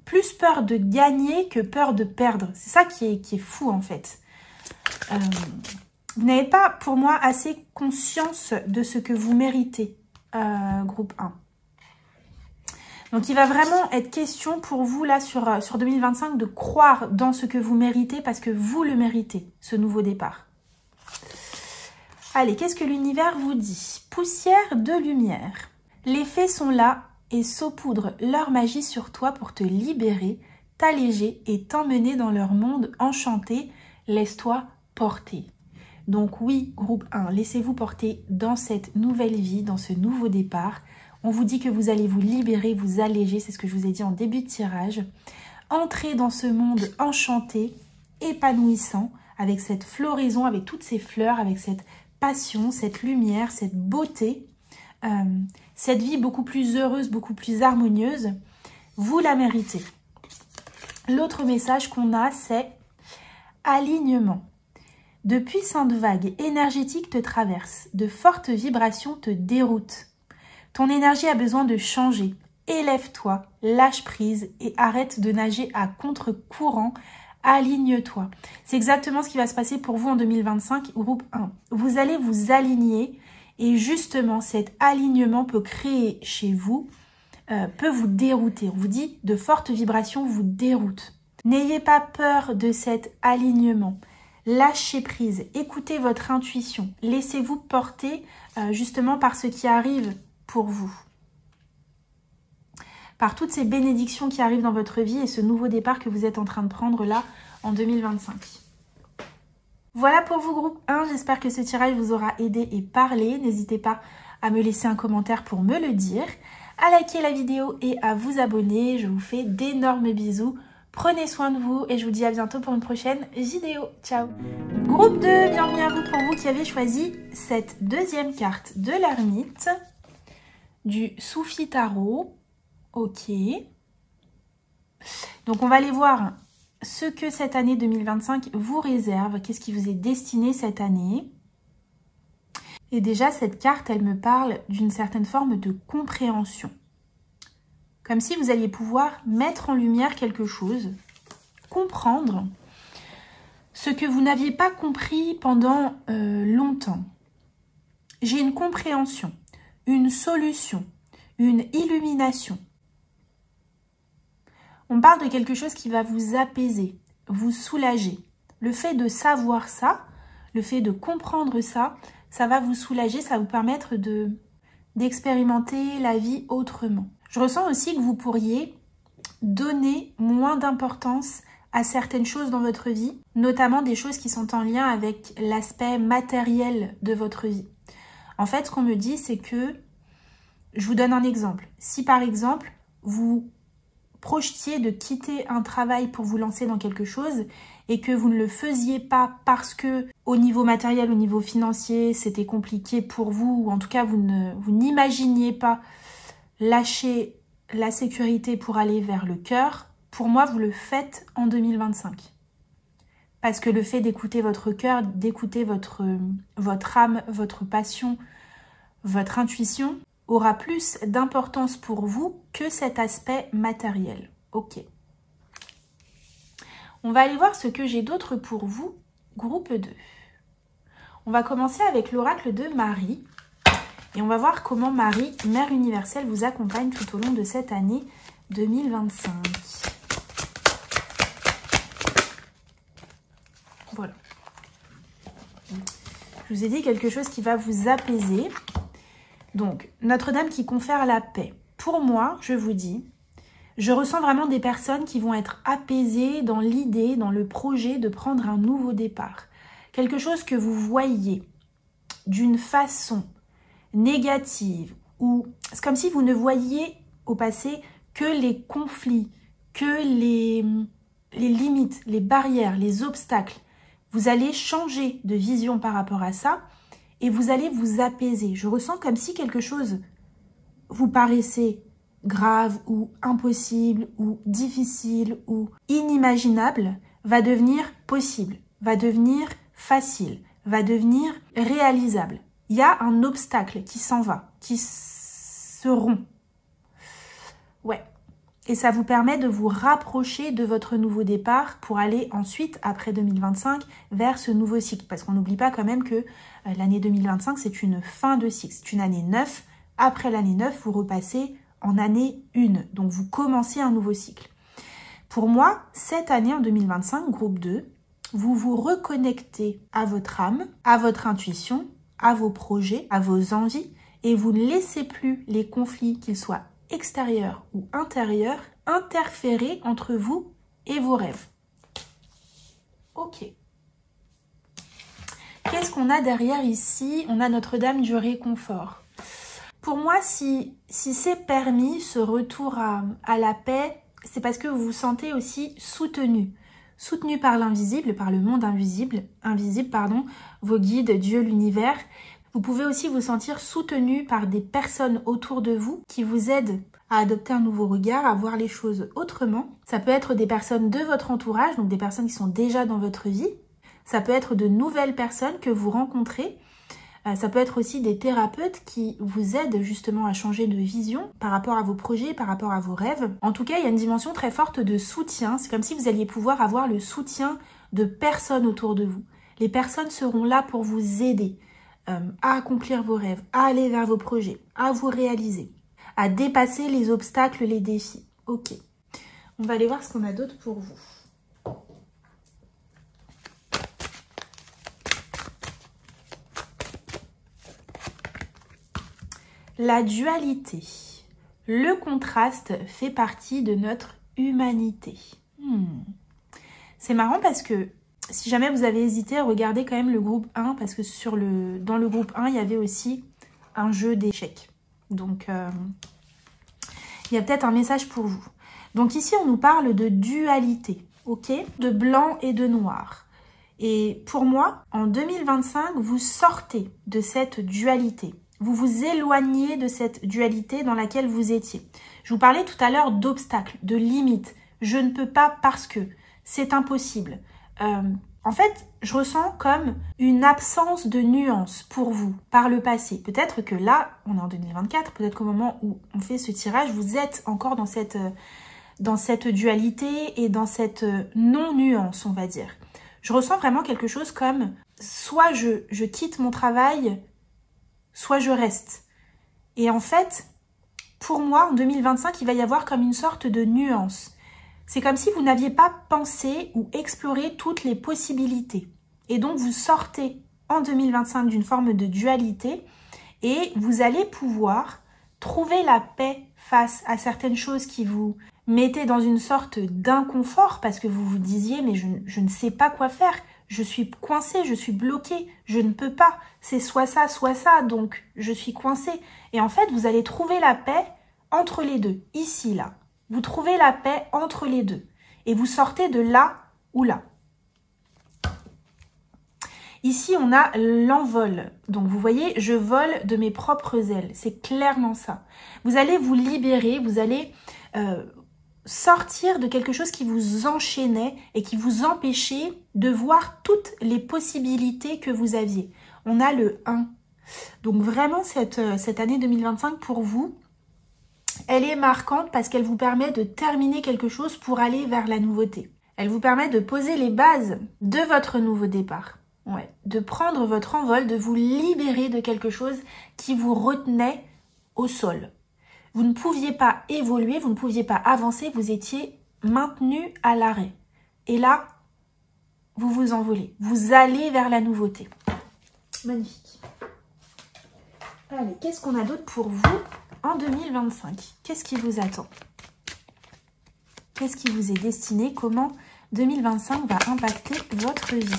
plus peur de gagner que peur de perdre. C'est ça qui est fou, en fait. Vous n'avez pas, pour moi, assez conscience de ce que vous méritez. Groupe 1. Donc il va vraiment être question pour vous là sur 2025 de croire dans ce que vous méritez parce que vous le méritez, ce nouveau départ. Allez, qu'est-ce que l'univers vous dit? Poussière de lumière. Les fées sont là et saupoudrent leur magie sur toi pour te libérer, t'alléger et t'emmener dans leur monde enchanté. Laisse-toi porter. Donc oui, groupe 1, laissez-vous porter dans cette nouvelle vie, dans ce nouveau départ. On vous dit que vous allez vous libérer, vous alléger, c'est ce que je vous ai dit en début de tirage. Entrez dans ce monde enchanté, épanouissant, avec cette floraison, avec toutes ces fleurs, avec cette passion, cette lumière, cette beauté, cette vie beaucoup plus heureuse, beaucoup plus harmonieuse. Vous la méritez. L'autre message qu'on a, c'est alignement. De puissantes vagues énergétiques te traversent, de fortes vibrations te déroutent. Ton énergie a besoin de changer. Élève-toi, lâche prise et arrête de nager à contre-courant. Aligne-toi. C'est exactement ce qui va se passer pour vous en 2025, groupe 1. Vous allez vous aligner et justement cet alignement peut créer chez vous, peut vous dérouter. On vous dit de fortes vibrations vous déroutent. N'ayez pas peur de cet alignement. Lâchez prise, écoutez votre intuition. Laissez-vous porter justement par ce qui arrive pour vous. Par toutes ces bénédictions qui arrivent dans votre vie et ce nouveau départ que vous êtes en train de prendre là en 2025. Voilà pour vous groupe 1, j'espère que ce tirage vous aura aidé et parlé. N'hésitez pas à me laisser un commentaire pour me le dire, à liker la vidéo et à vous abonner. Je vous fais d'énormes bisous. Prenez soin de vous et je vous dis à bientôt pour une prochaine vidéo. Ciao. Groupe 2, bienvenue à vous pour vous qui avez choisi cette deuxième carte de l'ermite, du Soufi Tarot. Ok. Donc on va aller voir ce que cette année 2025 vous réserve. Qu'est-ce qui vous est destiné cette année? Et déjà cette carte, elle me parle d'une certaine forme de compréhension. Comme si vous alliez pouvoir mettre en lumière quelque chose, comprendre ce que vous n'aviez pas compris pendant longtemps. J'ai une compréhension, une solution, une illumination. On parle de quelque chose qui va vous apaiser, vous soulager. Le fait de savoir ça, le fait de comprendre ça, ça va vous soulager, ça va vous permettre d'expérimenter la vie autrement. Je ressens aussi que vous pourriez donner moins d'importance à certaines choses dans votre vie, notamment des choses qui sont en lien avec l'aspect matériel de votre vie. En fait, ce qu'on me dit, c'est que, je vous donne un exemple. Si par exemple, vous projetiez de quitter un travail pour vous lancer dans quelque chose et que vous ne le faisiez pas parce que au niveau matériel, au niveau financier, c'était compliqué pour vous, ou en tout cas vous n'imaginiez pas lâcher la sécurité pour aller vers le cœur, pour moi, vous le faites en 2025. Parce que le fait d'écouter votre cœur, d'écouter votre âme, votre passion, votre intuition, aura plus d'importance pour vous que cet aspect matériel. Ok. On va aller voir ce que j'ai d'autre pour vous, groupe 2. On va commencer avec l'oracle de Marie. Et on va voir comment Marie, Mère universelle, vous accompagne tout au long de cette année 2025. Voilà. Je vous ai dit quelque chose qui va vous apaiser. Donc, Notre-Dame qui confère la paix. Pour moi, je vous dis, je ressens vraiment des personnes qui vont être apaisées dans l'idée, dans le projet de prendre un nouveau départ. Quelque chose que vous voyez d'une façon négative, ou c'est comme si vous ne voyiez au passé que les conflits, que les limites, les barrières, les obstacles. Vous allez changer de vision par rapport à ça et vous allez vous apaiser. Je ressens comme si quelque chose vous paraissait grave ou impossible ou difficile ou inimaginable va devenir possible, va devenir facile, va devenir réalisable. Il y a un obstacle qui s'en va, qui se rompt. Ouais. Et ça vous permet de vous rapprocher de votre nouveau départ pour aller ensuite, après 2025, vers ce nouveau cycle. Parce qu'on n'oublie pas quand même que l'année 2025, c'est une fin de cycle. C'est une année 9. Après l'année 9, vous repassez en année 1. Donc, vous commencez un nouveau cycle. Pour moi, cette année en 2025, groupe 2, vous vous reconnectez à votre âme, à votre intuition, à vos projets, à vos envies, et vous ne laissez plus les conflits, qu'ils soient extérieurs ou intérieurs, interférer entre vous et vos rêves. Ok. Qu'est-ce qu'on a derrière ici? On a Notre-Dame du réconfort. Pour moi, si c'est permis, ce retour à la paix, c'est parce que vous vous sentez aussi soutenu. Soutenu par l'invisible, par le monde invisible, vos guides, Dieu, l'univers. Vous pouvez aussi vous sentir soutenu par des personnes autour de vous qui vous aident à adopter un nouveau regard, à voir les choses autrement. Ça peut être des personnes de votre entourage, donc des personnes qui sont déjà dans votre vie. Ça peut être de nouvelles personnes que vous rencontrez. Ça peut être aussi des thérapeutes qui vous aident justement à changer de vision par rapport à vos projets, par rapport à vos rêves. En tout cas, il y a une dimension très forte de soutien. C'est comme si vous alliez pouvoir avoir le soutien de personnes autour de vous. Les personnes seront là pour vous aider à accomplir vos rêves, à aller vers vos projets, à vous réaliser, à dépasser les obstacles, les défis. Ok, on va aller voir ce qu'on a d'autre pour vous. La dualité, le contraste fait partie de notre humanité. C'est marrant parce que si jamais vous avez hésité, regardez quand même le groupe 1 parce que dans le groupe 1, il y avait aussi un jeu d'échecs. Donc, il y a peut-être un message pour vous. Donc ici, on nous parle de dualité, ok? De blanc et de noir. Et pour moi, en 2025, vous sortez de cette dualité. Vous vous éloignez de cette dualité dans laquelle vous étiez. Je vous parlais tout à l'heure d'obstacles, de limites. Je ne peux pas parce que c'est impossible. En fait, je ressens comme une absence de nuance pour vous par le passé. Peut-être que là, on est en 2024, peut-être qu'au moment où on fait ce tirage, vous êtes encore dans cette dualité et dans cette non-nuance, on va dire. Je ressens vraiment quelque chose comme soit je quitte mon travail, soit je reste. Et en fait, pour moi, en 2025, il va y avoir comme une sorte de nuance. C'est comme si vous n'aviez pas pensé ou exploré toutes les possibilités. Et donc, vous sortez en 2025 d'une forme de dualité et vous allez pouvoir trouver la paix face à certaines choses qui vous mettaient dans une sorte d'inconfort parce que vous vous disiez « mais je ne sais pas quoi faire ». Je suis coincée, je suis bloquée, je ne peux pas. C'est soit ça, donc je suis coincée. Et en fait, vous allez trouver la paix entre les deux, ici, là. Vous trouvez la paix entre les deux. Et vous sortez de là ou là. Ici, on a l'envol. Donc, vous voyez, je vole de mes propres ailes. C'est clairement ça. Vous allez vous libérer, vous allez sortir de quelque chose qui vous enchaînait et qui vous empêchait de voir toutes les possibilités que vous aviez. On a le 1. Donc vraiment, cette année 2025 pour vous, elle est marquante parce qu'elle vous permet de terminer quelque chose pour aller vers la nouveauté. Elle vous permet de poser les bases de votre nouveau départ. Ouais, de prendre votre envol, de vous libérer de quelque chose qui vous retenait au sol. Vous ne pouviez pas évoluer, vous ne pouviez pas avancer, vous étiez maintenu à l'arrêt. Et là, vous vous envolez. Vous allez vers la nouveauté. Magnifique. Allez, qu'est-ce qu'on a d'autre pour vous en 2025? Qu'est-ce qui vous attend? Qu'est-ce qui vous est destiné? Comment 2025 va impacter votre vie?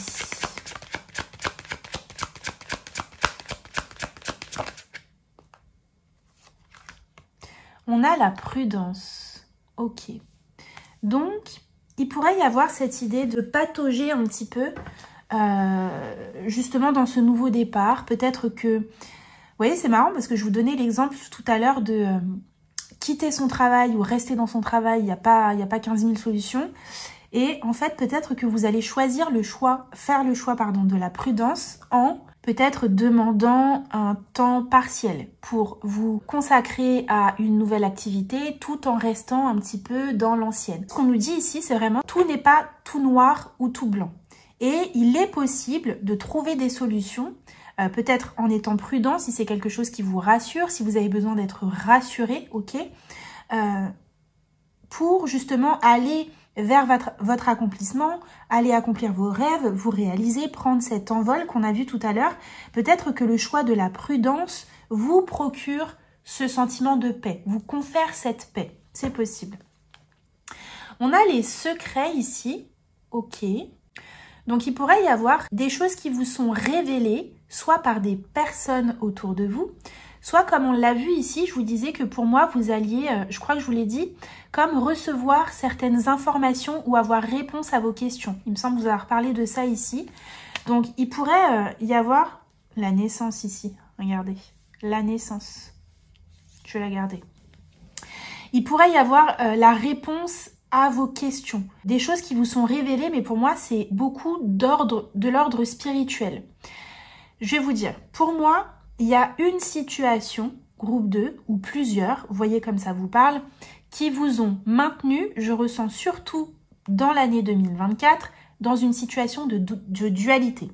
On a la prudence. Ok. Donc, il pourrait y avoir cette idée de patauger un petit peu, justement dans ce nouveau départ. Peut-être que... Vous voyez, c'est marrant parce que je vous donnais l'exemple tout à l'heure de quitter son travail ou rester dans son travail. Il n'y a pas 15 000 solutions. Et en fait, peut-être que vous allez faire le choix de la prudence en... peut-être demandant un temps partiel pour vous consacrer à une nouvelle activité tout en restant un petit peu dans l'ancienne. Ce qu'on nous dit ici, c'est vraiment tout n'est pas tout noir ou tout blanc. Et il est possible de trouver des solutions, peut-être en étant prudent si c'est quelque chose qui vous rassure, si vous avez besoin d'être rassuré, ok, pour justement aller vers votre accomplissement, aller accomplir vos rêves, vous réaliser, prendre cet envol qu'on a vu tout à l'heure. Peut-être que le choix de la prudence vous procure ce sentiment de paix, vous confère cette paix. C'est possible. On a les secrets ici. Ok. Donc, il pourrait y avoir des choses qui vous sont révélées, soit par des personnes autour de vous, soit comme on l'a vu ici, je vous disais que pour moi, vous alliez, je crois que je vous l'ai dit, comme recevoir certaines informations ou avoir réponse à vos questions. Il me semble vous avoir parlé de ça ici. Donc, il pourrait y avoir la naissance ici. Regardez, la naissance. Je vais la garder. Il pourrait y avoir la réponse à vos questions. Des choses qui vous sont révélées, mais pour moi, c'est beaucoup de l'ordre spirituel. Je vais vous dire, pour moi, il y a une situation, groupe 2, ou plusieurs, vous voyez comme ça vous parle, qui vous ont maintenu, je ressens surtout dans l'année 2024, dans une situation de dualité,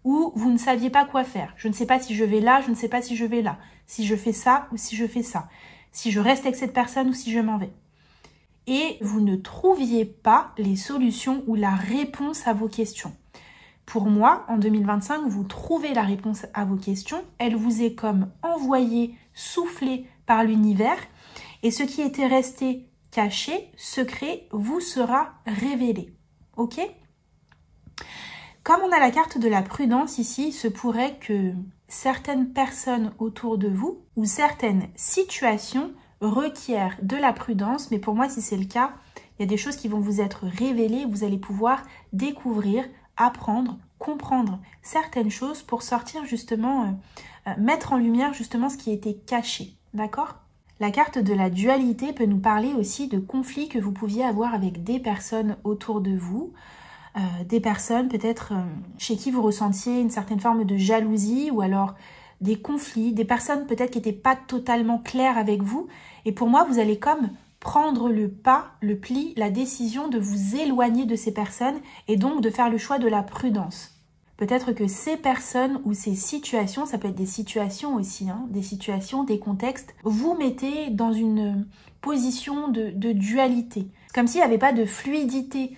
où vous ne saviez pas quoi faire. Je ne sais pas si je vais là, je ne sais pas si je vais là, si je fais ça ou si je fais ça, si je reste avec cette personne ou si je m'en vais. Et vous ne trouviez pas les solutions ou la réponse à vos questions. Pour moi, en 2025, vous trouvez la réponse à vos questions. Elle vous est comme envoyée, soufflée par l'univers. Et ce qui était resté caché, secret, vous sera révélé. Ok ? Comme on a la carte de la prudence ici, il se pourrait que certaines personnes autour de vous ou certaines situations requièrent de la prudence. Mais pour moi, si c'est le cas, il y a des choses qui vont vous être révélées. Vous allez pouvoir découvrir, apprendre, comprendre certaines choses pour sortir justement, mettre en lumière justement ce qui était caché, d'accord ? La carte de la dualité peut nous parler aussi de conflits que vous pouviez avoir avec des personnes autour de vous, des personnes peut-être chez qui vous ressentiez une certaine forme de jalousie ou alors des conflits, des personnes peut-être qui n'étaient pas totalement claires avec vous. Et pour moi, vous allez comme prendre le pas, le pli, la décision de vous éloigner de ces personnes et donc de faire le choix de la prudence. Peut-être que ces personnes ou ces situations, ça peut être des situations aussi, hein, des situations, des contextes, vous mettez dans une position de dualité. Comme s'il n'y avait pas de fluidité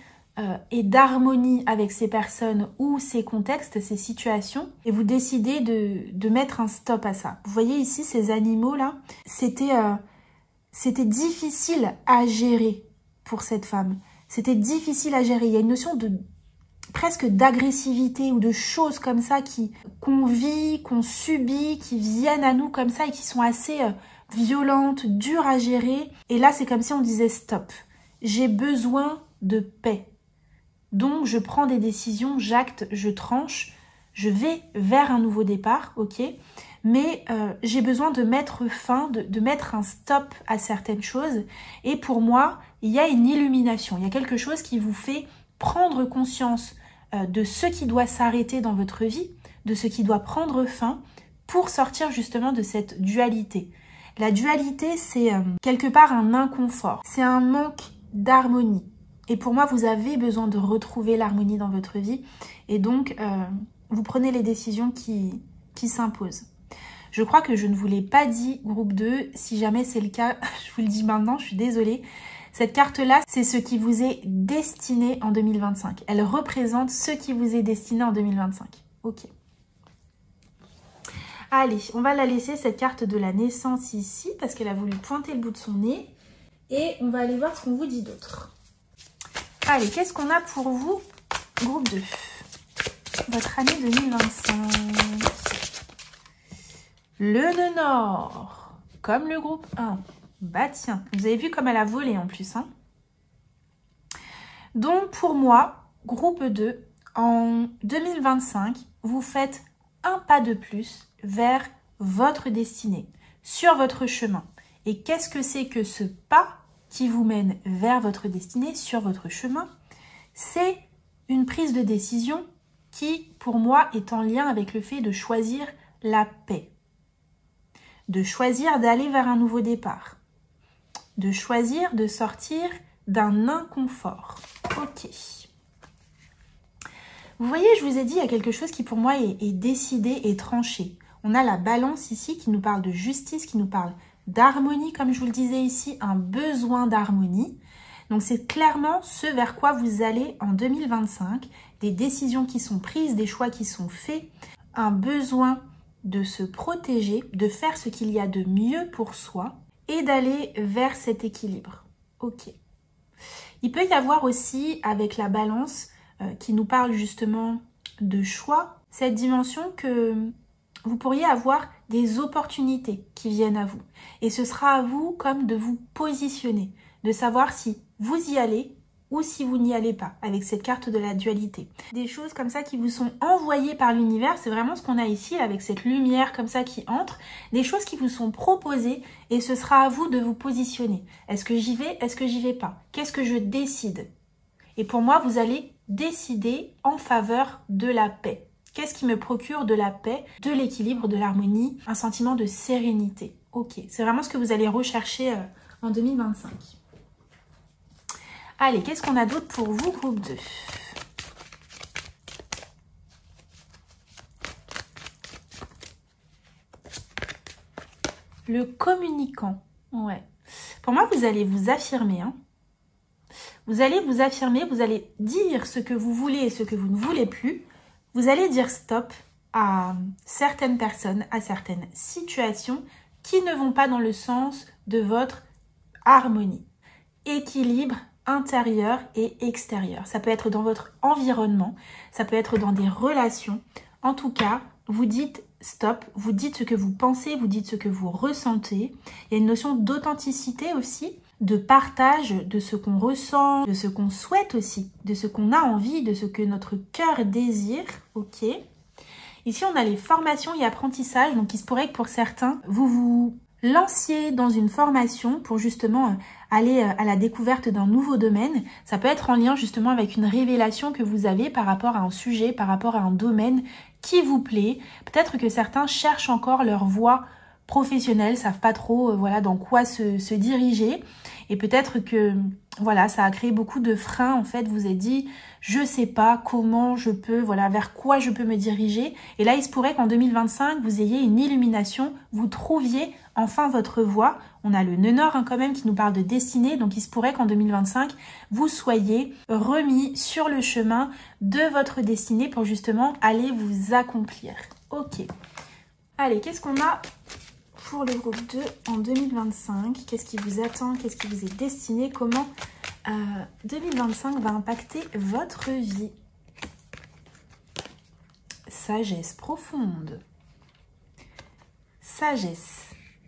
et d'harmonie avec ces personnes ou ces contextes, ces situations, et vous décidez de mettre un stop à ça. Vous voyez ici ces animaux-là, c'était difficile à gérer pour cette femme. C'était difficile à gérer. Il y a une notion de presque d'agressivité ou de choses comme ça qu'on vit, qu'on subit, qui viennent à nous comme ça et qui sont assez violentes, dures à gérer. Et là, c'est comme si on disait stop. J'ai besoin de paix. Donc, je prends des décisions, j'acte, je tranche, je vais vers un nouveau départ, ok ? Mais j'ai besoin de mettre fin, de mettre un stop à certaines choses. Et pour moi, il y a une illumination. Il y a quelque chose qui vous fait prendre conscience de ce qui doit s'arrêter dans votre vie, de ce qui doit prendre fin pour sortir justement de cette dualité. La dualité, c'est quelque part un inconfort. C'est un manque d'harmonie. Et pour moi, vous avez besoin de retrouver l'harmonie dans votre vie. Et donc, vous prenez les décisions qui s'imposent. Je crois que je ne vous l'ai pas dit, groupe 2. Si jamais c'est le cas, je vous le dis maintenant, je suis désolée. Cette carte-là, c'est ce qui vous est destiné en 2025. Elle représente ce qui vous est destiné en 2025. Ok. Allez, on va la laisser, cette carte de la naissance ici, parce qu'elle a voulu pointer le bout de son nez. Et on va aller voir ce qu'on vous dit d'autre. Allez, qu'est-ce qu'on a pour vous, groupe 2 ? Votre année 2025. Le nœud nord, comme le groupe 1. Bah tiens, vous avez vu comme elle a volé en plus. Hein. Donc pour moi, groupe 2, en 2025, vous faites un pas de plus vers votre destinée, sur votre chemin. Et qu'est-ce que c'est que ce pas qui vous mène vers votre destinée, sur votre chemin? C'est une prise de décision qui, pour moi, est en lien avec le fait de choisir la paix. De choisir d'aller vers un nouveau départ. De choisir de sortir d'un inconfort. Ok. Vous voyez, je vous ai dit, il y a quelque chose qui pour moi est décidé et tranché. On a la balance ici qui nous parle de justice, qui nous parle d'harmonie, comme je vous le disais ici, un besoin d'harmonie. Donc c'est clairement ce vers quoi vous allez en 2025, des décisions qui sont prises, des choix qui sont faits, un besoin de se protéger, de faire ce qu'il y a de mieux pour soi et d'aller vers cet équilibre. Ok. Il peut y avoir aussi, avec la balance, qui nous parle justement de choix, cette dimension que vous pourriez avoir des opportunités qui viennent à vous. Et ce sera à vous comme de vous positionner, de savoir si vous y allez ou si vous n'y allez pas, avec cette carte de la dualité. Des choses comme ça qui vous sont envoyées par l'univers, c'est vraiment ce qu'on a ici, avec cette lumière comme ça qui entre, des choses qui vous sont proposées, et ce sera à vous de vous positionner. Est-ce que j'y vais? Est-ce que j'y vais pas? Qu'est-ce que je décide? Et pour moi, vous allez décider en faveur de la paix. Qu'est-ce qui me procure de la paix, de l'équilibre, de l'harmonie, un sentiment de sérénité? Ok, c'est vraiment ce que vous allez rechercher en 2025. Allez, qu'est-ce qu'on a d'autre pour vous, groupe 2? Le communicant. Ouais. Pour moi, vous allez vous affirmer. Hein. Vous allez vous affirmer, vous allez dire ce que vous voulez et ce que vous ne voulez plus. Vous allez dire stop à certaines personnes, à certaines situations qui ne vont pas dans le sens de votre harmonie. Équilibre intérieur et extérieur. Ça peut être dans votre environnement, ça peut être dans des relations. En tout cas, vous dites stop, vous dites ce que vous pensez, vous dites ce que vous ressentez. Il y a une notion d'authenticité aussi, de partage de ce qu'on ressent, de ce qu'on souhaite aussi, de ce qu'on a envie, de ce que notre cœur désire. Ok. Ici, on a les formations et apprentissages. Donc, il se pourrait que pour certains, vous vous lanciez dans une formation pour justement aller à la découverte d'un nouveau domaine. Ça peut être en lien justement avec une révélation que vous avez par rapport à un sujet, par rapport à un domaine qui vous plaît. Peut-être que certains cherchent encore leur voie professionnelle, savent pas trop voilà, dans quoi se diriger. Et peut-être que voilà, ça a créé beaucoup de freins. En fait, vous êtes dit, je sais pas comment je peux, voilà, vers quoi je peux me diriger. Et là, il se pourrait qu'en 2025, vous ayez une illumination, vous trouviez enfin votre voie. On a le nœud nord quand même qui nous parle de destinée. Donc, il se pourrait qu'en 2025, vous soyez remis sur le chemin de votre destinée pour justement aller vous accomplir. Ok. Allez, qu'est-ce qu'on a pour le groupe 2 en 2025? Qu'est-ce qui vous attend? Qu'est-ce qui vous est destiné? Comment 2025 va impacter votre vie? Sagesse profonde. Sagesse,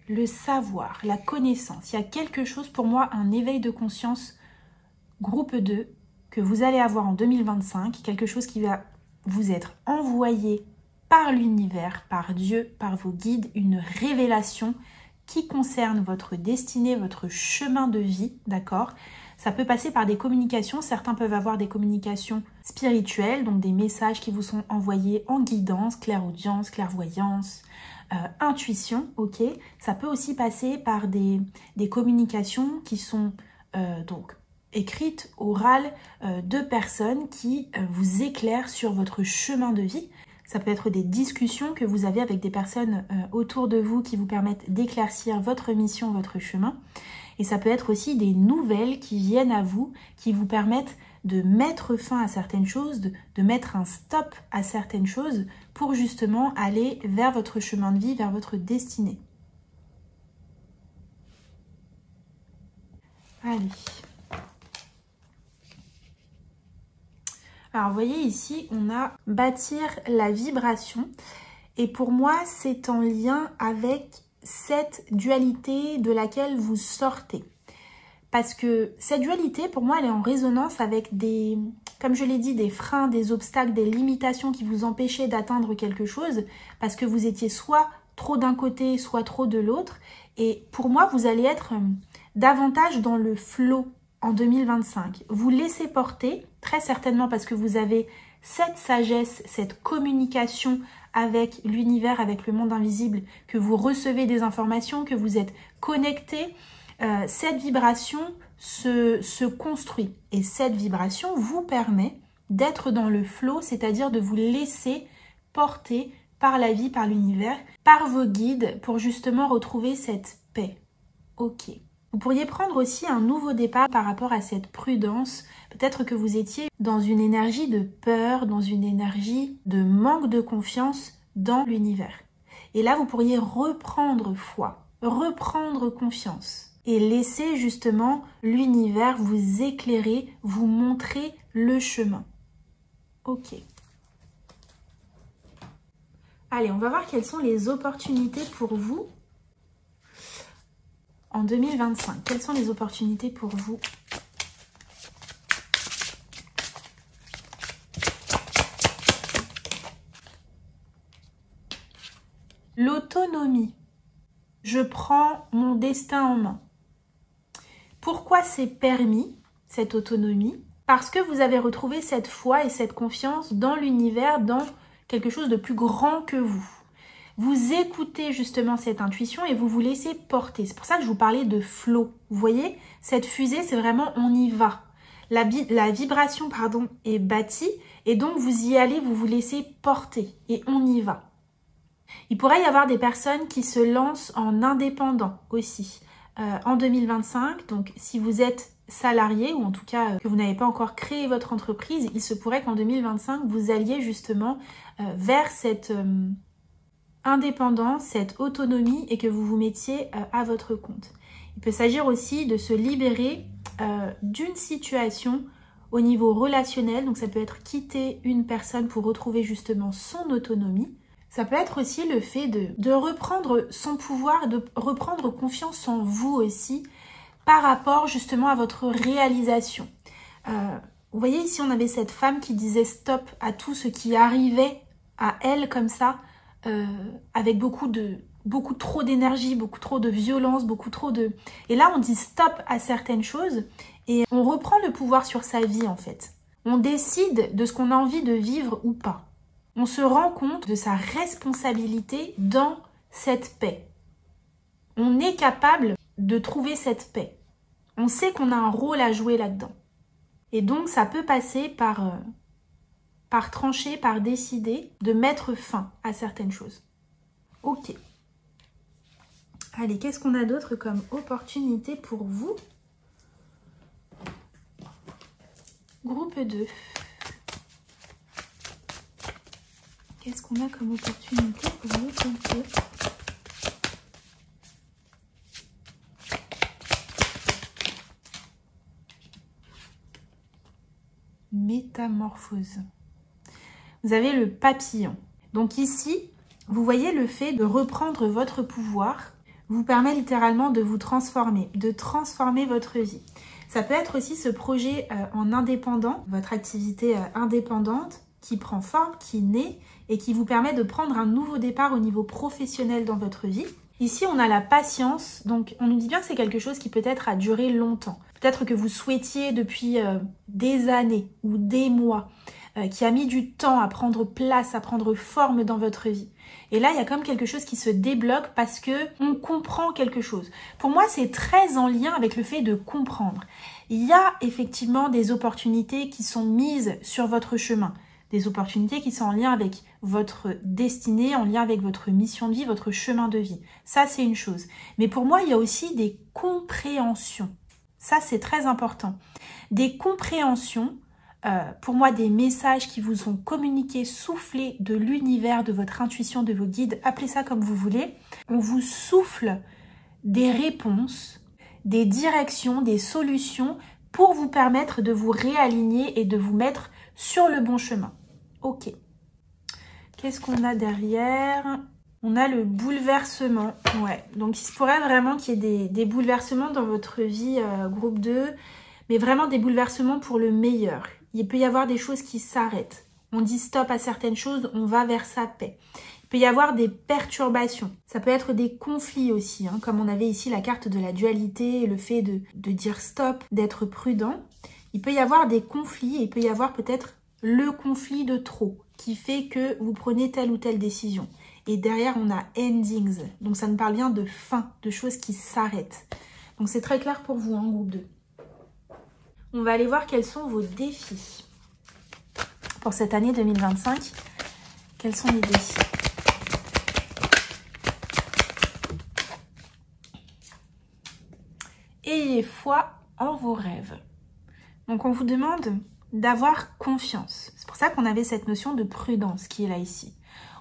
le savoir, la connaissance. Il y a quelque chose pour moi, un éveil de conscience groupe 2 que vous allez avoir en 2025. Quelque chose qui va vous être envoyé par l'univers, par Dieu, par vos guides, une révélation qui concerne votre destinée, votre chemin de vie, d'accord? Ça peut passer par des communications, certains peuvent avoir des communications spirituelles, donc des messages qui vous sont envoyés en guidance, clairaudience, clairvoyance, intuition, ok? Ça peut aussi passer par des communications qui sont donc écrites, orales, de personnes qui vous éclairent sur votre chemin de vie. Ça peut être des discussions que vous avez avec des personnes autour de vous qui vous permettent d'éclaircir votre mission, votre chemin. Et ça peut être aussi des nouvelles qui viennent à vous, qui vous permettent de mettre fin à certaines choses, de mettre un stop à certaines choses pour justement aller vers votre chemin de vie, vers votre destinée. Allez. Alors, vous voyez ici, on a bâtir la vibration. Et pour moi, c'est en lien avec cette dualité de laquelle vous sortez. Parce que cette dualité, pour moi, elle est en résonance avec des, comme je l'ai dit, des freins, des obstacles, des limitations qui vous empêchaient d'atteindre quelque chose. Parce que vous étiez soit trop d'un côté, soit trop de l'autre. Et pour moi, vous allez être davantage dans le flow en 2025. Vous laissez porter, très certainement parce que vous avez cette sagesse, cette communication avec l'univers, avec le monde invisible, que vous recevez des informations, que vous êtes connecté. Cette vibration se construit. Et cette vibration vous permet d'être dans le flow, c'est-à-dire de vous laisser porter par la vie, par l'univers, par vos guides, pour justement retrouver cette paix. Ok. Vous pourriez prendre aussi un nouveau départ par rapport à cette prudence. Peut-être que vous étiez dans une énergie de peur, dans une énergie de manque de confiance dans l'univers. Et là, vous pourriez reprendre foi, reprendre confiance. et laissez justement l'univers vous éclairer, vous montrer le chemin. Ok. Allez, on va voir quelles sont les opportunités pour vous en 2025. Quelles sont les opportunités pour vous? L'autonomie. Je prends mon destin en main. Pourquoi c'est permis, cette autonomie? Parce que vous avez retrouvé cette foi et cette confiance dans l'univers, dans quelque chose de plus grand que vous. Vous écoutez justement cette intuition et vous vous laissez porter. C'est pour ça que je vous parlais de flow. Vous voyez, cette fusée, c'est vraiment on y va. La vibration, pardon, est bâtie et donc vous y allez, vous vous laissez porter et on y va. Il pourrait y avoir des personnes qui se lancent en indépendant aussi en 2025. Donc, si vous êtes salarié ou en tout cas que vous n'avez pas encore créé votre entreprise, il se pourrait qu'en 2025, vous alliez justement vers cette indépendance, cette autonomie et que vous vous mettiez à votre compte. Il peut s'agir aussi de se libérer d'une situation au niveau relationnel. Donc, ça peut être quitter une personne pour retrouver justement son autonomie. Ça peut être aussi le fait de reprendre son pouvoir, de reprendre confiance en vous aussi par rapport justement à votre réalisation. Vous voyez ici, on avait cette femme qui disait stop à tout ce qui arrivait à elle comme ça, avec beaucoup trop d'énergie, beaucoup trop de violence, beaucoup trop de... Et là, on dit stop à certaines choses et on reprend le pouvoir sur sa vie en fait. On décide de ce qu'on a envie de vivre ou pas. On se rend compte de sa responsabilité dans cette paix. On est capable de trouver cette paix. On sait qu'on a un rôle à jouer là-dedans. Et donc, ça peut passer par trancher, par décider de mettre fin à certaines choses. Ok. Allez, qu'est-ce qu'on a d'autre comme opportunité pour vous? Groupe 2. Qu'est-ce qu'on a comme opportunité pour vous? Métamorphose. Vous avez le papillon. Donc ici, vous voyez le fait de reprendre votre pouvoir vous permet littéralement de vous transformer, de transformer votre vie. Ça peut être aussi ce projet en indépendant, votre activité indépendante qui prend forme, qui naît et qui vous permet de prendre un nouveau départ au niveau professionnel dans votre vie. Ici, on a la patience, donc on nous dit bien que c'est quelque chose qui peut-être a duré longtemps. Peut-être que vous souhaitiez depuis des années ou des mois, qui a mis du temps à prendre place, à prendre forme dans votre vie. Et là, il y a comme quelque chose qui se débloque parce que on comprend quelque chose. Pour moi, c'est très en lien avec le fait de comprendre. Il y a effectivement des opportunités qui sont mises sur votre chemin. Des opportunités qui sont en lien avec votre destinée, en lien avec votre mission de vie, votre chemin de vie. Ça, c'est une chose. Mais pour moi, il y a aussi des compréhensions. Ça, c'est très important. Des compréhensions, pour moi, des messages qui vous ont communiqué, soufflés de l'univers, de votre intuition, de vos guides, appelez ça comme vous voulez. On vous souffle des réponses, des directions, des solutions pour vous permettre de vous réaligner et de vous mettre sur le bon chemin. Ok. Qu'est-ce qu'on a derrière? On a le bouleversement. Ouais. Donc, il se pourrait vraiment qu'il y ait des bouleversements dans votre vie, groupe 2, mais vraiment des bouleversements pour le meilleur. Il peut y avoir des choses qui s'arrêtent. On dit stop à certaines choses, on va vers sa paix. Il peut y avoir des perturbations. Ça peut être des conflits aussi, hein, comme on avait ici la carte de la dualité, le fait de dire stop, d'être prudent. Il peut y avoir des conflits et il peut y avoir peut-être le conflit de trop qui fait que vous prenez telle ou telle décision. Et derrière, on a endings. Donc, ça nous parle bien de fin, de choses qui s'arrêtent. Donc, c'est très clair pour vous, hein, groupe 2. On va aller voir quels sont vos défis pour cette année 2025. Quels sont les défis? Ayez foi en vos rêves. Donc, on vous demande d'avoir confiance. C'est pour ça qu'on avait cette notion de prudence qui est là ici.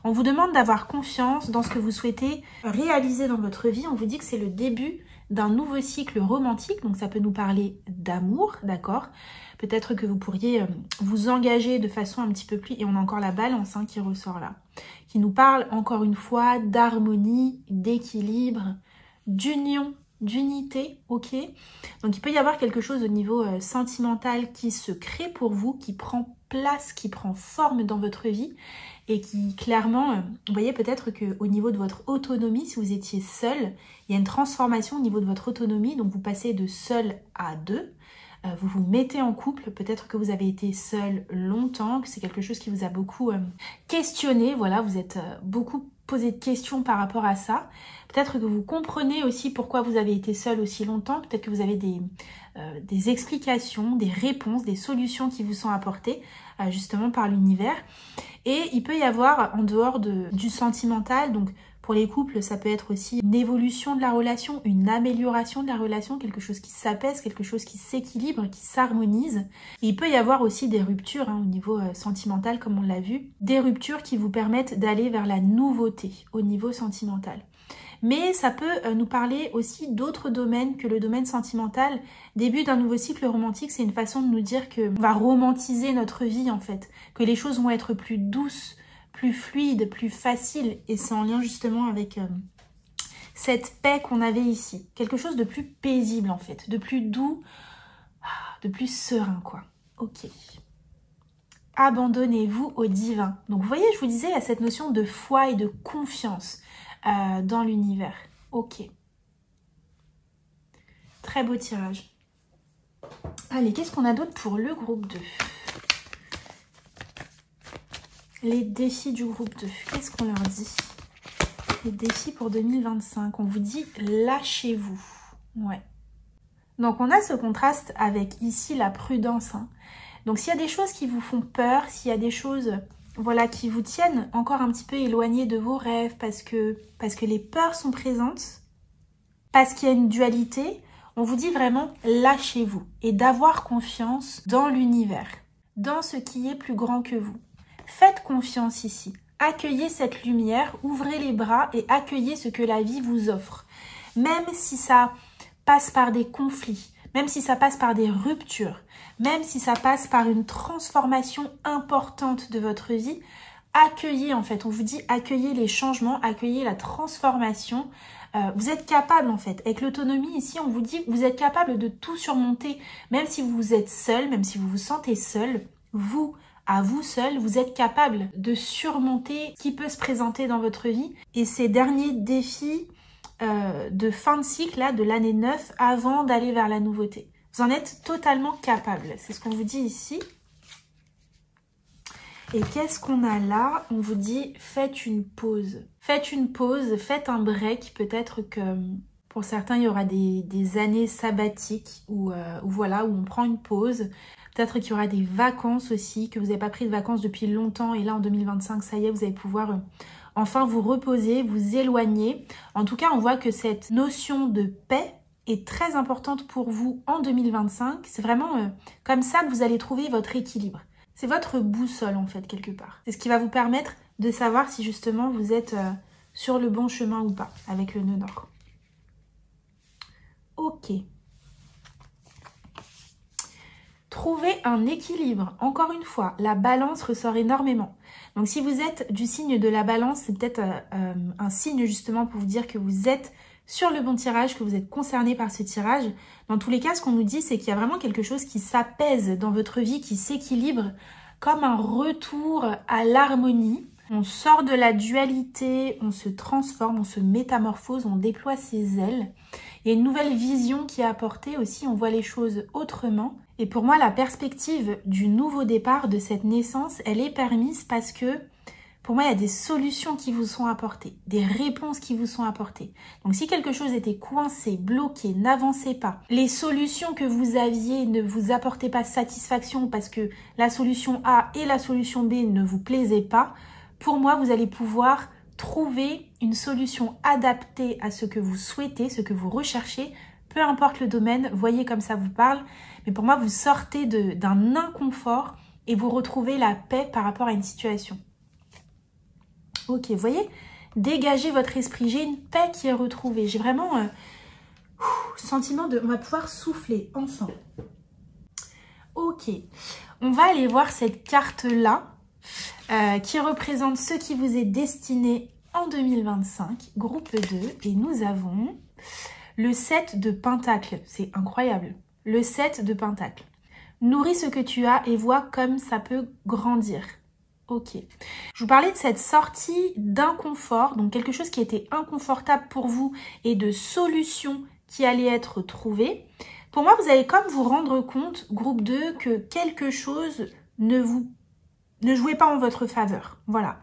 On vous demande d'avoir confiance dans ce que vous souhaitez réaliser dans votre vie. On vous dit que c'est le début d'un nouveau cycle romantique. Donc ça peut nous parler d'amour, d'accord? Peut-être que vous pourriez vous engager de façon un petit peu plus... Et on a encore la balance qui ressort là. Qui nous parle encore une fois d'harmonie, d'équilibre, d'union, d'unité, ok? Donc il peut y avoir quelque chose au niveau sentimental qui se crée pour vous, qui prend place, qui prend forme dans votre vie et qui clairement, vous voyez peut-être qu'au niveau de votre autonomie, si vous étiez seul, il y a une transformation au niveau de votre autonomie, donc vous passez de seul à deux. Vous vous mettez en couple, peut-être que vous avez été seul longtemps, que c'est quelque chose qui vous a beaucoup questionné, voilà, vous êtes beaucoup posé de questions par rapport à ça. Peut-être que vous comprenez aussi pourquoi vous avez été seul aussi longtemps, peut-être que vous avez des explications, des réponses, des solutions qui vous sont apportées justement par l'univers. Et il peut y avoir en dehors du sentimental, donc pour les couples, ça peut être aussi une évolution de la relation, une amélioration de la relation, quelque chose qui s'apaise, quelque chose qui s'équilibre, qui s'harmonise. Il peut y avoir aussi des ruptures au niveau sentimental, comme on l'a vu. Des ruptures qui vous permettent d'aller vers la nouveauté au niveau sentimental. Mais ça peut nous parler aussi d'autres domaines que le domaine sentimental. Début d'un nouveau cycle romantique, c'est une façon de nous dire qu'on va romantiser notre vie en fait, que les choses vont être plus douces, plus fluide, plus facile, et c'est en lien justement avec cette paix qu'on avait ici. Quelque chose de plus paisible en fait, de plus doux, de plus serein quoi. Ok. Abandonnez-vous au divin. Donc vous voyez, je vous disais, il y a cette notion de foi et de confiance dans l'univers. Ok. Très beau tirage. Allez, qu'est-ce qu'on a d'autre pour le groupe 2 ? Les défis du groupe 2, qu'est-ce qu'on leur dit? Les défis pour 2025, on vous dit lâchez-vous. Ouais. Donc on a ce contraste avec ici la prudence. Donc s'il y a des choses qui vous font peur, s'il y a des choses voilà, qui vous tiennent encore un petit peu éloignés de vos rêves parce que les peurs sont présentes, parce qu'il y a une dualité, on vous dit vraiment lâchez-vous et d'avoir confiance dans l'univers, dans ce qui est plus grand que vous. Faites confiance ici. Accueillez cette lumière, ouvrez les bras et accueillez ce que la vie vous offre. Même si ça passe par des conflits, même si ça passe par des ruptures, même si ça passe par une transformation importante de votre vie, accueillez en fait. On vous dit accueillez les changements, accueillez la transformation. Vous êtes capable en fait. Avec l'autonomie ici, on vous dit vous êtes capable de tout surmonter. Même si vous êtes seul, même si vous vous sentez seul, à vous seul, vous êtes capable de surmonter ce qui peut se présenter dans votre vie. Et ces derniers défis de fin de cycle, là, de l'année 9, avant d'aller vers la nouveauté. Vous en êtes totalement capable. C'est ce qu'on vous dit ici. Et qu'est-ce qu'on a là? On vous dit, faites une pause. Faites une pause, faites un break. Peut-être que pour certains, il y aura des années sabbatiques où voilà, où on prend une pause. Peut-être qu'il y aura des vacances aussi, que vous n'avez pas pris de vacances depuis longtemps. Et là, en 2025, ça y est, vous allez pouvoir enfin vous reposer, vous éloigner. En tout cas, on voit que cette notion de paix est très importante pour vous en 2025. C'est vraiment comme ça que vous allez trouver votre équilibre. C'est votre boussole, en fait, quelque part. C'est ce qui va vous permettre de savoir si, justement, vous êtes sur le bon chemin ou pas, avec le nœud nord. Ok. Trouvez un équilibre. Encore une fois, la balance ressort énormément. Donc si vous êtes du signe de la balance, c'est peut-être un signe justement pour vous dire que vous êtes sur le bon tirage, que vous êtes concerné par ce tirage. Dans tous les cas, ce qu'on nous dit, c'est qu'il y a vraiment quelque chose qui s'apaise dans votre vie, qui s'équilibre, comme un retour à l'harmonie. On sort de la dualité, on se transforme, on se métamorphose, on déploie ses ailes. Il y a une nouvelle vision qui est apportée aussi, on voit les choses autrement. Et pour moi, la perspective du nouveau départ, de cette naissance, elle est permise parce que, pour moi, il y a des solutions qui vous sont apportées, des réponses qui vous sont apportées. Donc si quelque chose était coincé, bloqué, n'avancez pas, les solutions que vous aviez ne vous apportaient pas satisfaction parce que la solution A et la solution B ne vous plaisaient pas, pour moi, vous allez pouvoir trouver une solution adaptée à ce que vous souhaitez, ce que vous recherchez, peu importe le domaine, voyez comme ça vous parle. Mais pour moi, vous sortez d'un inconfort et vous retrouvez la paix par rapport à une situation. Ok, vous voyez, dégagez votre esprit. J'ai une paix qui est retrouvée. J'ai vraiment sentiment de... On va pouvoir souffler enfin. Ok, on va aller voir cette carte-là qui représente ce qui vous est destiné en 2025, groupe 2. Et nous avons le 7 de Pentacles. C'est incroyable. Le 7 de Pentacles. Nourris ce que tu as et vois comme ça peut grandir. Ok. Je vous parlais de cette sortie d'inconfort, donc quelque chose qui était inconfortable pour vous et de solutions qui allaient être trouvées. Pour moi, vous allez comme vous rendre compte, groupe 2, que quelque chose ne jouait pas en votre faveur. Voilà.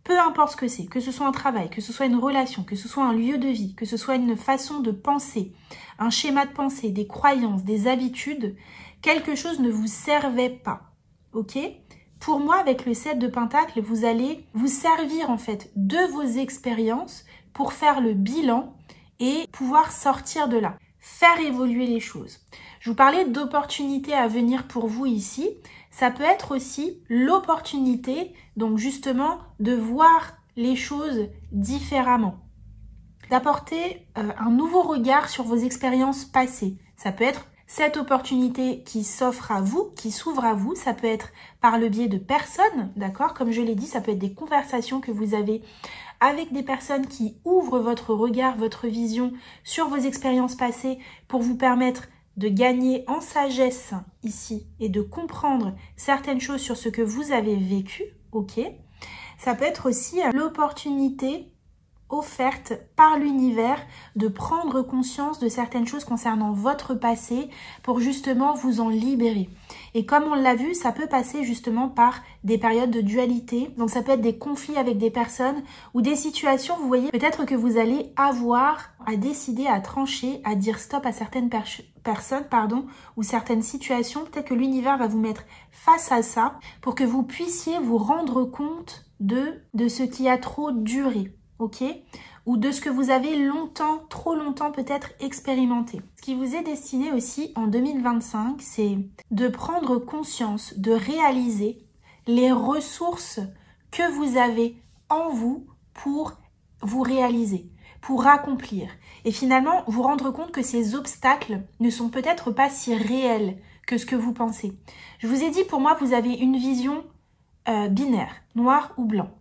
Peu importe ce que ce soit un travail, que ce soit une relation, que ce soit un lieu de vie, que ce soit une façon de penser, un schéma de pensée, des croyances, des habitudes, quelque chose ne vous servait pas. Ok ? Pour moi, avec le 7 de Pentacles, vous allez vous servir en fait de vos expériences pour faire le bilan et pouvoir sortir de là, faire évoluer les choses. Je vous parlais d'opportunités à venir pour vous ici. Ça peut être aussi l'opportunité, donc justement, de voir les choses différemment, d'apporter un nouveau regard sur vos expériences passées. Ça peut être cette opportunité qui s'offre à vous, qui s'ouvre à vous, ça peut être par le biais de personnes, d'accord? Comme je l'ai dit, ça peut être des conversations que vous avez avec des personnes qui ouvrent votre regard, votre vision sur vos expériences passées pour vous permettre de gagner en sagesse ici et de comprendre certaines choses sur ce que vous avez vécu, ok? Ça peut être aussi l'opportunité offerte par l'univers de prendre conscience de certaines choses concernant votre passé pour justement vous en libérer. Et comme on l'a vu, ça peut passer justement par des périodes de dualité. Donc ça peut être des conflits avec des personnes ou des situations, vous voyez, peut-être que vous allez avoir à décider, à trancher, à dire stop à certaines personnes, ou certaines situations. Peut-être que l'univers va vous mettre face à ça pour que vous puissiez vous rendre compte de ce qui a trop duré. Ok, ou de ce que vous avez longtemps, trop longtemps peut-être expérimenté. Ce qui vous est destiné aussi en 2025, c'est de prendre conscience, de réaliser les ressources que vous avez en vous pour vous réaliser, pour accomplir. Et finalement, vous rendre compte que ces obstacles ne sont peut-être pas si réels que ce que vous pensez. Je vous ai dit, pour moi, vous avez une vision binaire, noir ou blanc.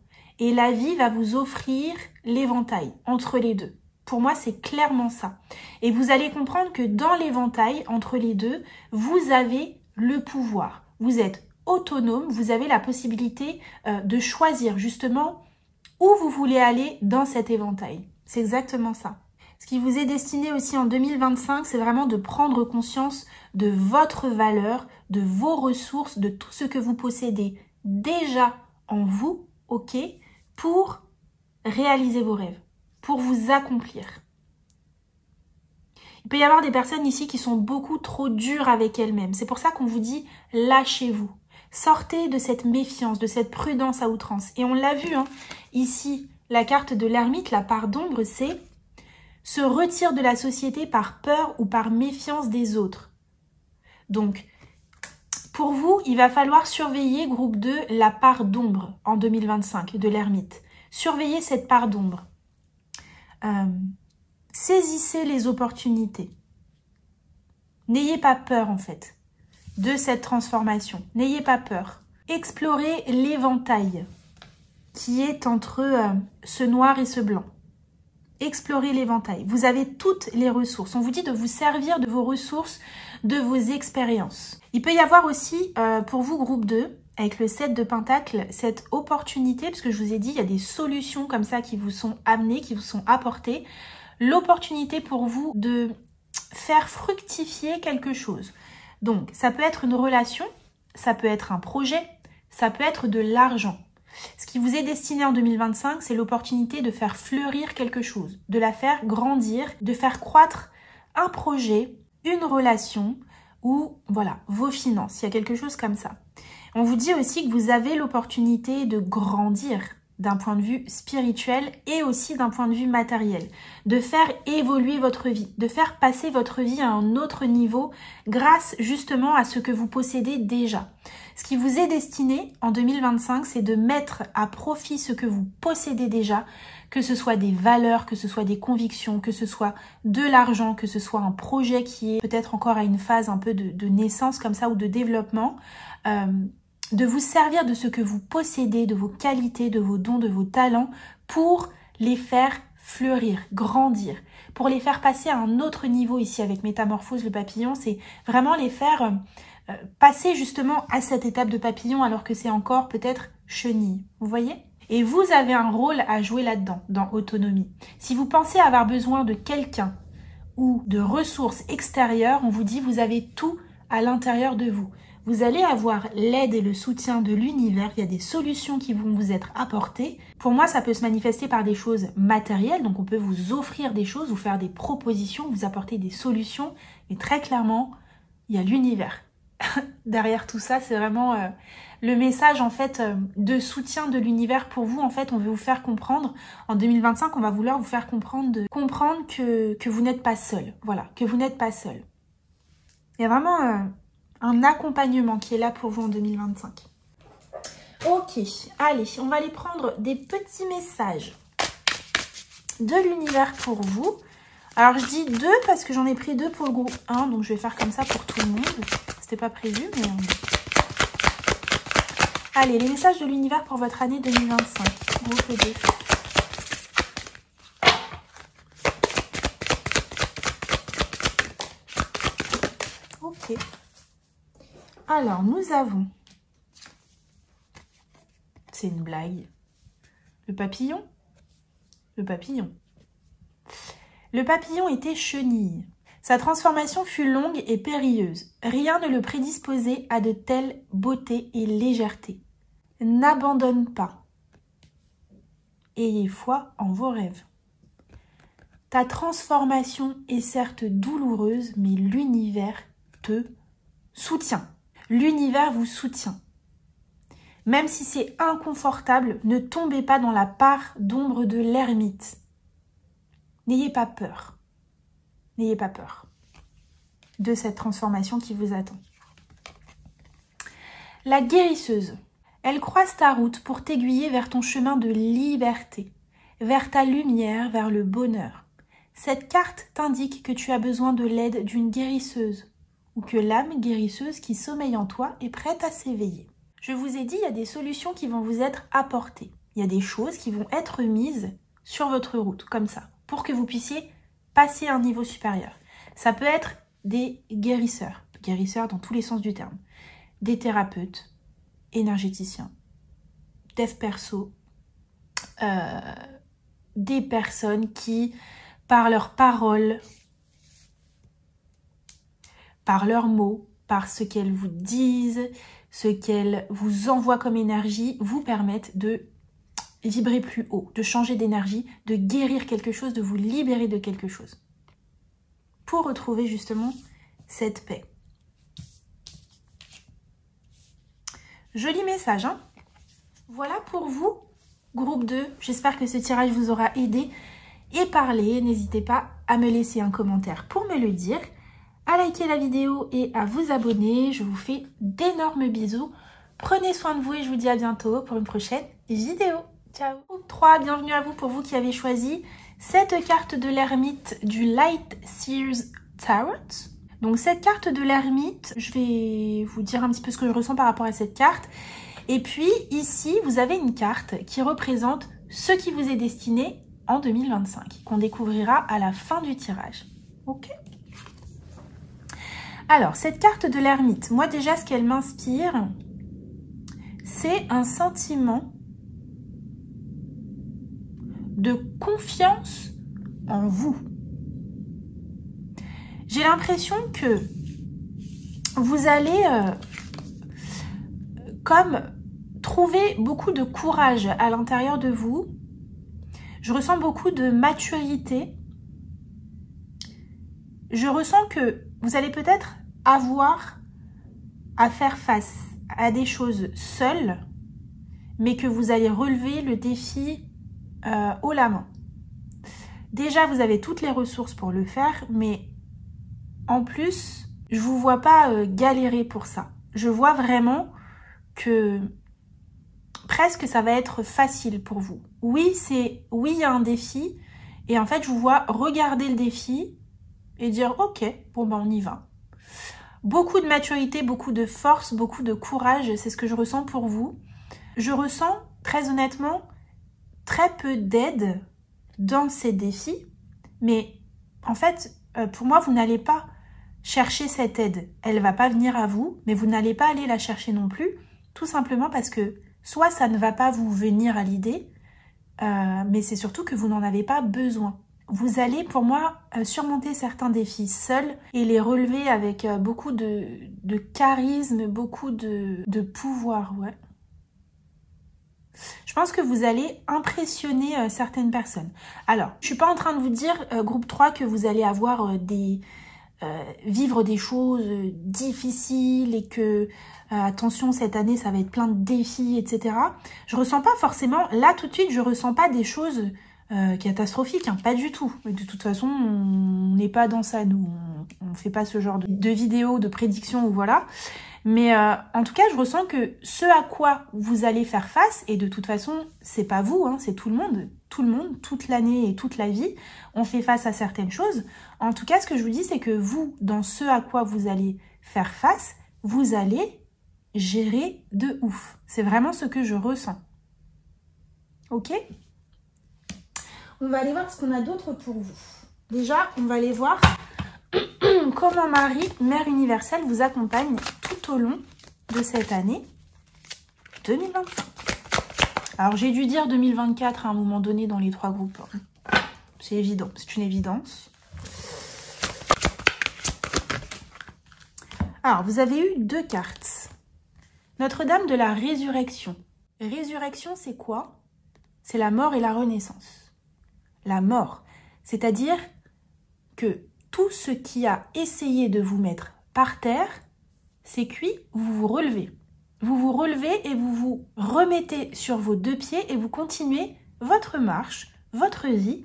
Et la vie va vous offrir l'éventail entre les deux. Pour moi, c'est clairement ça. Et vous allez comprendre que dans l'éventail, entre les deux, vous avez le pouvoir. Vous êtes autonome, vous avez la possibilité de choisir justement où vous voulez aller dans cet éventail. C'est exactement ça. Ce qui vous est destiné aussi en 2025, c'est vraiment de prendre conscience de votre valeur, de vos ressources, de tout ce que vous possédez déjà en vous, ok, pour réaliser vos rêves, pour vous accomplir. Il peut y avoir des personnes ici qui sont beaucoup trop dures avec elles-mêmes. C'est pour ça qu'on vous dit lâchez-vous. Sortez de cette méfiance, de cette prudence à outrance. Et on l'a vu, hein, ici, la carte de l'ermite, la part d'ombre, c'est se retire de la société par peur ou par méfiance des autres. Donc, pour vous, il va falloir surveiller, groupe 2, la part d'ombre en 2025 de l'ermite. Surveillez cette part d'ombre. Saisissez les opportunités. N'ayez pas peur, en fait, de cette transformation. N'ayez pas peur. Explorez l'éventail qui est entre ce noir et ce blanc. Explorez l'éventail. Vous avez toutes les ressources. On vous dit de vous servir de vos ressources, de vos expériences. Il peut y avoir aussi, pour vous, groupe 2, avec le 7 de Pentacles, cette opportunité, parce que je vous ai dit, il y a des solutions comme ça qui vous sont amenées, qui vous sont apportées. L'opportunité pour vous de faire fructifier quelque chose. Donc, ça peut être une relation, ça peut être un projet, ça peut être de l'argent. Ce qui vous est destiné en 2025, c'est l'opportunité de faire fleurir quelque chose, de la faire grandir, de faire croître un projet, une relation ou voilà, vos finances. Il y a quelque chose comme ça. On vous dit aussi que vous avez l'opportunité de grandir. d'un point de vue spirituel et aussi d'un point de vue matériel, de faire évoluer votre vie, de faire passer votre vie à un autre niveau grâce justement à ce que vous possédez déjà. Ce qui vous est destiné en 2025, c'est de mettre à profit ce que vous possédez déjà, que ce soit des valeurs, que ce soit des convictions, que ce soit de l'argent, que ce soit un projet qui est peut-être encore à une phase un peu de naissance comme ça ou de développement, de vous servir de ce que vous possédez, de vos qualités, de vos dons, de vos talents pour les faire fleurir, grandir, pour les faire passer à un autre niveau ici avec Métamorphose, le papillon, c'est vraiment les faire passer justement à cette étape de papillon alors que c'est encore peut-être chenille, vous voyez? Et vous avez un rôle à jouer là-dedans, dans autonomie. Si vous pensez avoir besoin de quelqu'un ou de ressources extérieures, on vous dit vous avez tout à l'intérieur de vous. Vous allez avoir l'aide et le soutien de l'univers, il y a des solutions qui vont vous être apportées. Pour moi, ça peut se manifester par des choses matérielles, donc on peut vous offrir des choses, vous faire des propositions, vous apporter des solutions, mais très clairement, il y a l'univers. Derrière tout ça, c'est vraiment le message en fait de soutien de l'univers pour vous. En fait, on veut vous faire comprendre, en 2025, on va vouloir vous faire comprendre, que vous n'êtes pas seul. Voilà, que vous n'êtes pas seul. Il y a vraiment un accompagnement qui est là pour vous en 2025. Ok, allez, on va aller prendre des petits messages de l'univers pour vous. Alors, je dis 2 parce que j'en ai pris 2 pour le groupe 1, donc je vais faire comme ça pour tout le monde. C'était pas prévu, mais... Allez, les messages de l'univers pour votre année 2025. Groupe 2. Ok. Alors, nous avons... C'est une blague. Le papillon. Le papillon. Le papillon était chenille. Sa transformation fut longue et périlleuse. Rien ne le prédisposait à de telles beauté et légèreté. N'abandonne pas. Ayez foi en vos rêves. Ta transformation est certes douloureuse, mais l'univers te soutient. L'univers vous soutient. Même si c'est inconfortable, ne tombez pas dans la part d'ombre de l'ermite. N'ayez pas peur. N'ayez pas peur de cette transformation qui vous attend. La guérisseuse. Elle croise ta route pour t'aiguiller vers ton chemin de liberté, vers ta lumière, vers le bonheur. Cette carte t'indique que tu as besoin de l'aide d'une guérisseuse ou que l'âme guérisseuse qui sommeille en toi est prête à s'éveiller. Je vous ai dit, il y a des solutions qui vont vous être apportées. Il y a des choses qui vont être mises sur votre route, comme ça, pour que vous puissiez passer à un niveau supérieur. Ça peut être des guérisseurs dans tous les sens du terme, des thérapeutes, énergéticiens, dev perso, des personnes qui, par leurs paroles, par leurs mots, par ce qu'elles vous disent, ce qu'elles vous envoient comme énergie, vous permettent de vibrer plus haut, de changer d'énergie, de guérir quelque chose, de vous libérer de quelque chose. Pour retrouver justement cette paix. Joli message, hein? Voilà pour vous, groupe 2. J'espère que ce tirage vous aura aidé et parlé. N'hésitez pas à me laisser un commentaire pour me le dire, à liker la vidéo et à vous abonner. Je vous fais d'énormes bisous. Prenez soin de vous et je vous dis à bientôt pour une prochaine vidéo. Ciao. Groupe 3, bienvenue à vous pour vous qui avez choisi cette carte de l'ermite du Light Seers Tarot. Donc cette carte de l'ermite, je vais vous dire un petit peu ce que je ressens par rapport à cette carte. Et puis ici, vous avez une carte qui représente ce qui vous est destiné en 2025, qu'on découvrira à la fin du tirage. Ok? Alors, cette carte de l'ermite, moi déjà, ce qu'elle m'inspire, c'est un sentiment de confiance en vous. J'ai l'impression que vous allez comme trouver beaucoup de courage à l'intérieur de vous. Je ressens beaucoup de maturité. Je ressens que vous allez peut-être avoir à faire face à des choses seules, mais que vous allez relever le défi haut la main. Déjà, vous avez toutes les ressources pour le faire, mais en plus, je vous vois pas galérer pour ça. Je vois vraiment que presque ça va être facile pour vous. Oui, il y a un défi, et en fait, je vous vois regarder le défi et dire « Ok, bon ben on y va ». Beaucoup de maturité, beaucoup de force, beaucoup de courage, c'est ce que je ressens pour vous. Je ressens, très honnêtement, très peu d'aide dans ces défis, mais en fait, pour moi, vous n'allez pas chercher cette aide. Elle ne va pas venir à vous, mais vous n'allez pas aller la chercher non plus, tout simplement parce que soit ça ne va pas vous venir à l'idée, mais c'est surtout que vous n'en avez pas besoin. Vous allez, pour moi, surmonter certains défis seuls et les relever avec beaucoup de charisme, beaucoup de pouvoir, ouais. Je pense que vous allez impressionner certaines personnes. Alors, je suis pas en train de vous dire, groupe 3, que vous allez avoir vivre des choses difficiles et que, attention, cette année, ça va être plein de défis, etc. Je ressens pas forcément, là, tout de suite, je ressens pas des choses catastrophiques, hein, pas du tout. De toute façon, on n'est pas dans ça, nous. On fait pas ce genre de vidéos, de prédictions, ou voilà. Mais en tout cas, je ressens que ce à quoi vous allez faire face, et de toute façon, c'est pas vous, hein, c'est tout le monde, toute l'année et toute la vie, on fait face à certaines choses. En tout cas, ce que je vous dis, c'est que vous, dans ce à quoi vous allez faire face, vous allez gérer de ouf. C'est vraiment ce que je ressens. Ok ? On va aller voir ce qu'on a d'autre pour vous. Déjà, on va aller voir comment Marie, Mère Universelle, vous accompagne tout au long de cette année 2025. Alors, j'ai dû dire 2024 à un moment donné dans les 3 groupes. C'est évident, c'est une évidence. Alors, vous avez eu 2 cartes. Notre-Dame de la Résurrection. Résurrection, c'est quoi? C'est la mort et la renaissance. La mort, c'est-à-dire que tout ce qui a essayé de vous mettre par terre, c'est cuit, vous vous relevez. Vous vous relevez et vous vous remettez sur vos 2 pieds et vous continuez votre marche, votre vie,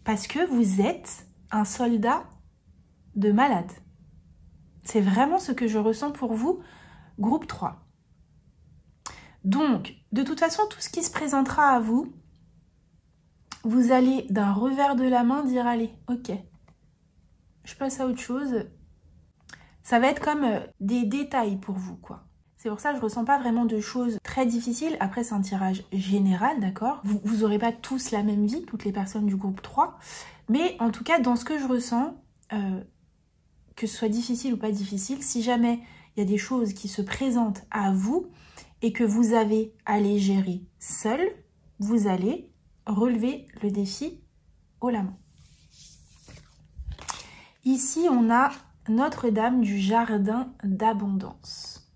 parce que vous êtes un soldat de malade. C'est vraiment ce que je ressens pour vous, groupe 3. Donc, de toute façon, tout ce qui se présentera à vous, vous allez d'un revers de la main dire « Allez, ok, je passe à autre chose ». Ça va être comme des détails pour vous, quoi. C'est pour ça que je ne ressens pas vraiment de choses très difficiles. Après, c'est un tirage général, d'accord? Vous n'aurez pas tous la même vie, toutes les personnes du groupe 3. Mais en tout cas, dans ce que je ressens, que ce soit difficile ou pas difficile, si jamais il y a des choses qui se présentent à vous et que vous avez à les gérer seul, vous allez relever le défi haut la main. Ici, on a Notre-Dame du Jardin d'Abondance.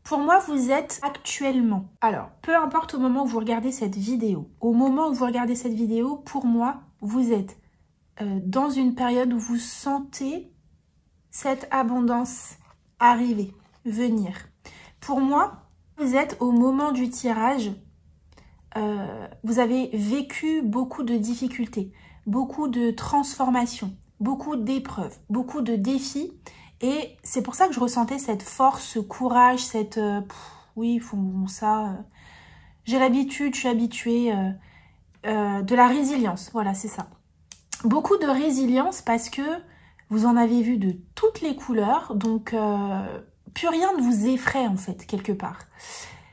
Pour moi, vous êtes actuellement, alors, peu importe au moment où vous regardez cette vidéo, au moment où vous regardez cette vidéo, pour moi, vous êtes dans une période où vous sentez cette abondance arriver, venir. Pour moi, vous êtes au moment du tirage, vous avez vécu beaucoup de difficultés, beaucoup de transformations, beaucoup d'épreuves, beaucoup de défis. Et c'est pour ça que je ressentais cette force, ce courage, cette... oui, ils font ça. J'ai l'habitude, je suis habituée. De la résilience, voilà, c'est ça. Beaucoup de résilience parce que vous en avez vu de toutes les couleurs. Donc, plus rien ne vous effraie, en fait, quelque part.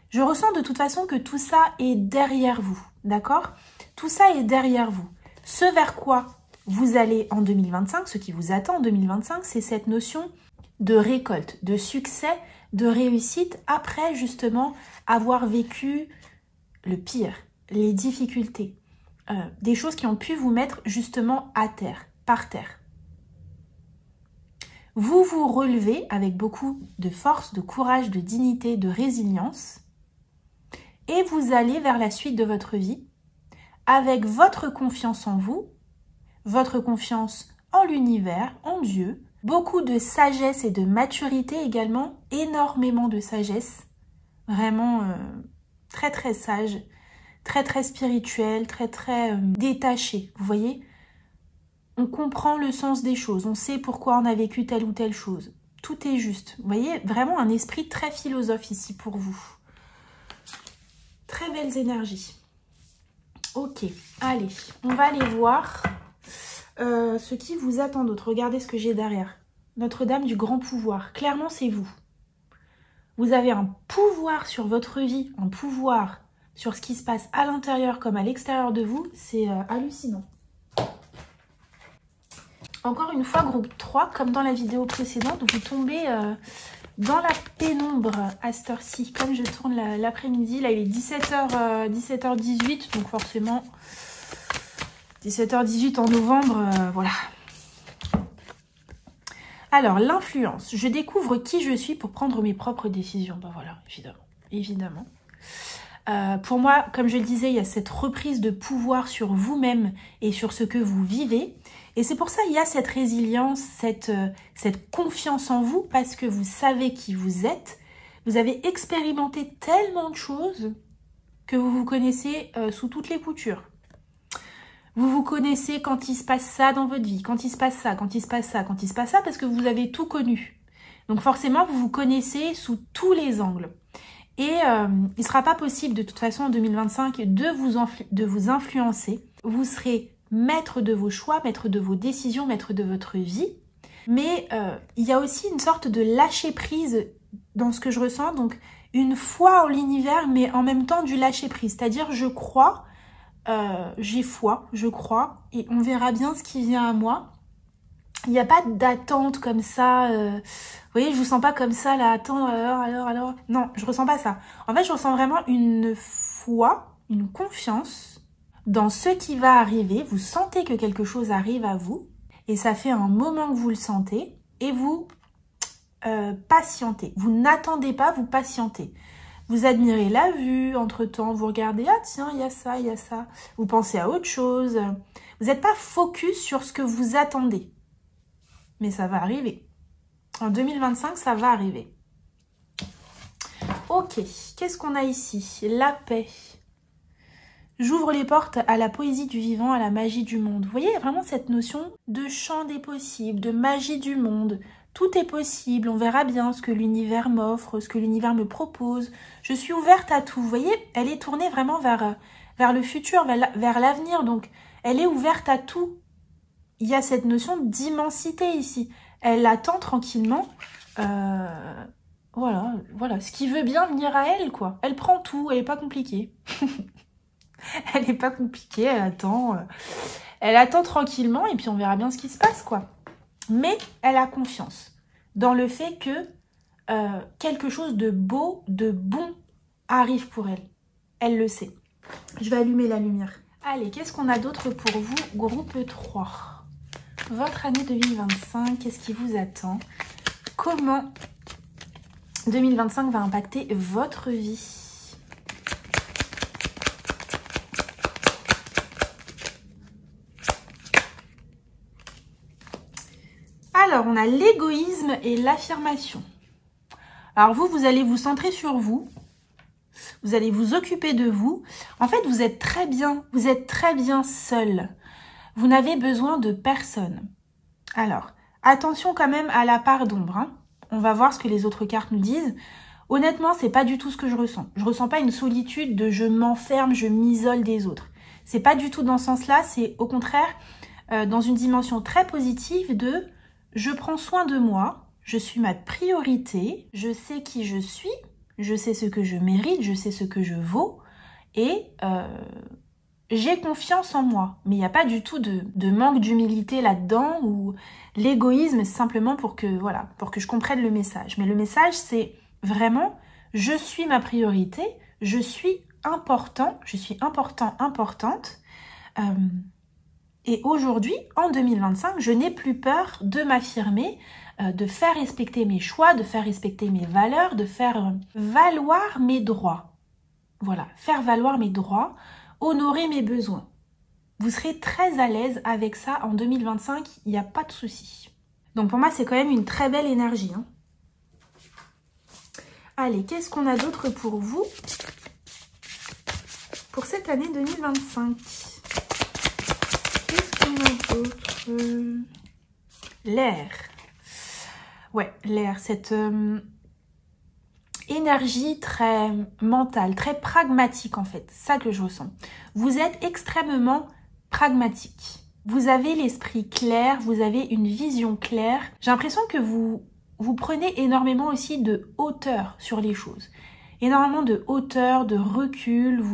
Je ressens de toute façon que tout ça est derrière vous, d'accord? Tout ça est derrière vous. Ce vers quoi vous allez en 2025, ce qui vous attend en 2025, c'est cette notion de récolte, de succès, de réussite, après justement avoir vécu le pire, les difficultés, des choses qui ont pu vous mettre justement à terre, par terre. Vous vous relevez avec beaucoup de force, de courage, de dignité, de résilience, et vous allez vers la suite de votre vie avec votre confiance en vous, votre confiance en l'univers, en Dieu, beaucoup de sagesse et de maturité également, énormément de sagesse. Vraiment, très très sage, très très spirituel, très très détaché, vous voyez? On comprend le sens des choses, on sait pourquoi on a vécu telle ou telle chose. Tout est juste. Vous voyez, vraiment un esprit très philosophe ici pour vous. Très belles énergies. Ok, allez, on va aller voir ce qui vous attend d'autre. Regardez ce que j'ai derrière. Notre-Dame du grand pouvoir. Clairement, c'est vous. Vous avez un pouvoir sur votre vie, un pouvoir sur ce qui se passe à l'intérieur comme à l'extérieur de vous. C'est hallucinant. Encore une fois, groupe 3, comme dans la vidéo précédente, vous tombez dans la pénombre à cette heure-ci. Comme je tourne l'après-midi, là il est 17h18, donc forcément 17h18 en novembre, voilà. Alors, l'influence. Je découvre qui je suis pour prendre mes propres décisions. Ben voilà, évidemment. Pour moi, comme je le disais, il y a cette reprise de pouvoir sur vous-même et sur ce que vous vivez. Et c'est pour ça qu'il y a cette résilience, cette confiance en vous, parce que vous savez qui vous êtes. Vous avez expérimenté tellement de choses que vous vous connaissez sous toutes les coutures. Vous vous connaissez quand il se passe ça dans votre vie, quand il se passe ça, quand il se passe ça, quand il se passe ça, parce que vous avez tout connu. Donc forcément, vous vous connaissez sous tous les angles. Et il ne sera pas possible de toute façon en 2025 de vous influencer. Vous serez maître de vos choix, maître de vos décisions, maître de votre vie. Mais il y a aussi une sorte de lâcher prise dans ce que je ressens. Donc une foi en l'univers, mais en même temps du lâcher prise. C'est-à-dire je crois, j'ai foi, je crois, et on verra bien ce qui vient à moi. Il n'y a pas d'attente comme ça. Vous voyez, je vous sens pas comme ça, là, attends, alors. Non, je ressens pas ça. En fait, je ressens vraiment une foi, une confiance dans ce qui va arriver. Vous sentez que quelque chose arrive à vous. Et ça fait un moment que vous le sentez. Et vous patientez. Vous n'attendez pas, vous patientez. Vous admirez la vue, entre-temps, vous regardez, ah tiens, il y a ça, il y a ça. Vous pensez à autre chose. Vous n'êtes pas focus sur ce que vous attendez. Mais ça va arriver. En 2025, ça va arriver. Ok, qu'est-ce qu'on a ici? La paix. J'ouvre les portes à la poésie du vivant, à la magie du monde. Vous voyez vraiment cette notion de champ des possibles, de magie du monde. Tout est possible, on verra bien ce que l'univers m'offre, ce que l'univers me propose. Je suis ouverte à tout. Vous voyez, elle est tournée vraiment vers le futur, vers l'avenir. Donc, elle est ouverte à tout. Il y a cette notion d'immensité ici. Elle attend tranquillement, voilà, ce qui veut bien venir à elle, quoi. Elle prend tout, elle n'est pas compliquée. Elle n'est pas compliquée, elle attend tranquillement et puis on verra bien ce qui se passe, quoi. Mais elle a confiance dans le fait que quelque chose de beau, de bon arrive pour elle. Elle le sait. Je vais allumer la lumière. Allez, qu'est-ce qu'on a d'autre pour vous, groupe 3 ? Votre année 2025, qu'est-ce qui vous attend? Comment 2025 va impacter votre vie? Alors, on a l'égoïsme et l'affirmation. Alors vous allez vous centrer sur vous. Vous allez vous occuper de vous. En fait, vous êtes très bien seul. Vous n'avez besoin de personne. Alors, attention quand même à la part d'ombre. Hein. On va voir ce que les autres cartes nous disent. Honnêtement, c'est pas du tout ce que je ressens. Je ressens pas une solitude de je m'enferme, je m'isole des autres. C'est pas du tout dans ce sens-là. C'est au contraire dans une dimension très positive de je prends soin de moi, je suis ma priorité, je sais qui je suis, je sais ce que je mérite, je sais ce que je vaux et j'ai confiance en moi, mais il n'y a pas du tout de manque d'humilité là-dedans ou l'égoïsme, c'est simplement pour que je comprenne le message. Mais le message, c'est vraiment, je suis ma priorité, je suis important, importante. Et aujourd'hui, en 2025, je n'ai plus peur de m'affirmer, de faire respecter mes choix, de faire respecter mes valeurs, de faire valoir mes droits. Voilà, faire valoir mes droits, honorer mes besoins. Vous serez très à l'aise avec ça en 2025, il n'y a pas de souci. Donc pour moi, c'est quand même une très belle énergie. Hein. Allez, qu'est-ce qu'on a d'autre pour vous? pour cette année 2025. Qu'est-ce qu'on a d'autre? L'air. Ouais, l'air, cette énergie très mentale, très pragmatique en fait, ça que je ressens. Vous êtes extrêmement pragmatique. Vous avez l'esprit clair, vous avez une vision claire. J'ai l'impression que vous prenez énormément aussi de hauteur sur les choses. Énormément de hauteur, de recul,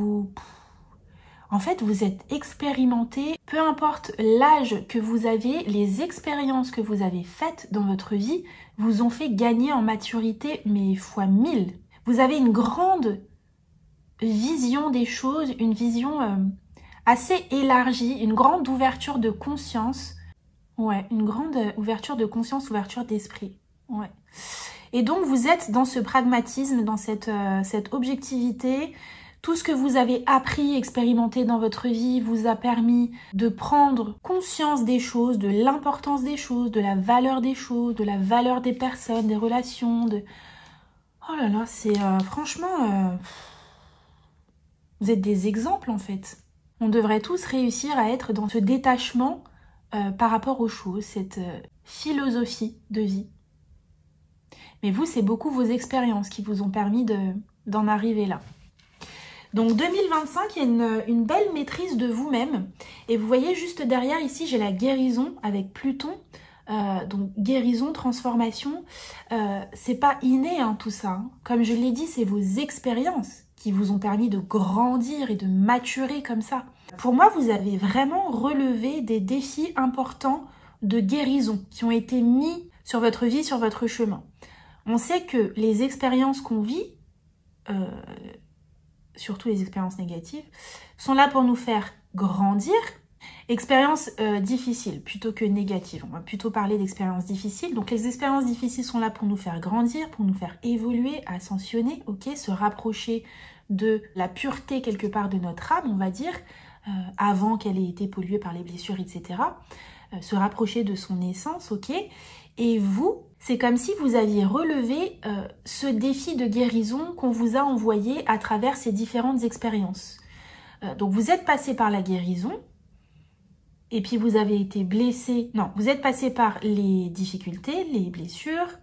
En fait, vous êtes expérimenté, peu importe l'âge que vous avez, les expériences que vous avez faites dans votre vie vous ont fait gagner en maturité, mais fois 1000. Vous avez une grande vision des choses, une vision assez élargie, une grande ouverture de conscience. Ouais, une grande ouverture de conscience, ouverture d'esprit. Ouais. Et donc, vous êtes dans ce pragmatisme, dans cette objectivité. Tout ce que vous avez appris, expérimenté dans votre vie vous a permis de prendre conscience des choses, de l'importance des choses, de la valeur des choses, de la valeur des personnes, des relations. Oh là là, c'est franchement... Vous êtes des exemples en fait. On devrait tous réussir à être dans ce détachement par rapport aux choses, cette philosophie de vie. Mais vous, c'est beaucoup vos expériences qui vous ont permis d'en arriver là. Donc 2025, il y a une belle maîtrise de vous-même. Et vous voyez juste derrière ici, j'ai la guérison avec Pluton. Donc guérison, transformation, c'est pas inné hein, tout ça. Hein. Comme je l'ai dit, c'est vos expériences qui vous ont permis de grandir et de maturer comme ça. Pour moi, vous avez vraiment relevé des défis importants de guérison qui ont été mis sur votre vie, sur votre chemin. On sait que les expériences qu'on vit, surtout les expériences négatives, sont là pour nous faire grandir. Expériences difficiles plutôt que négatives. On va plutôt parler d'expériences difficiles. Donc les expériences difficiles sont là pour nous faire grandir, pour nous faire évoluer, ascensionner, ok, se rapprocher de la pureté quelque part de notre âme, on va dire, avant qu'elle ait été polluée par les blessures, etc. Se rapprocher de son essence, ok. Et vous, c'est comme si vous aviez relevé ce défi de guérison qu'on vous a envoyé à travers ces différentes expériences. Donc vous êtes passé par la guérison, et puis vous avez été blessé. Non, vous êtes passé par les difficultés, les blessures,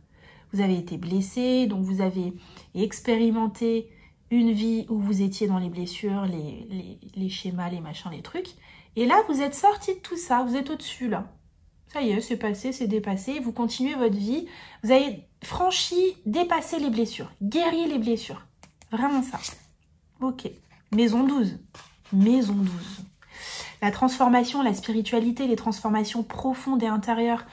vous avez été blessé, donc vous avez expérimenté une vie où vous étiez dans les blessures, les schémas, les machins, les trucs. Et là, vous êtes sorti de tout ça, vous êtes au-dessus là. Ça y est, c'est passé, c'est dépassé, vous continuez votre vie. Vous avez franchi, dépassé les blessures, guéri les blessures. Vraiment ça. Ok. Maison 12. Maison 12. La transformation, la spiritualité, les transformations profondes et intérieures.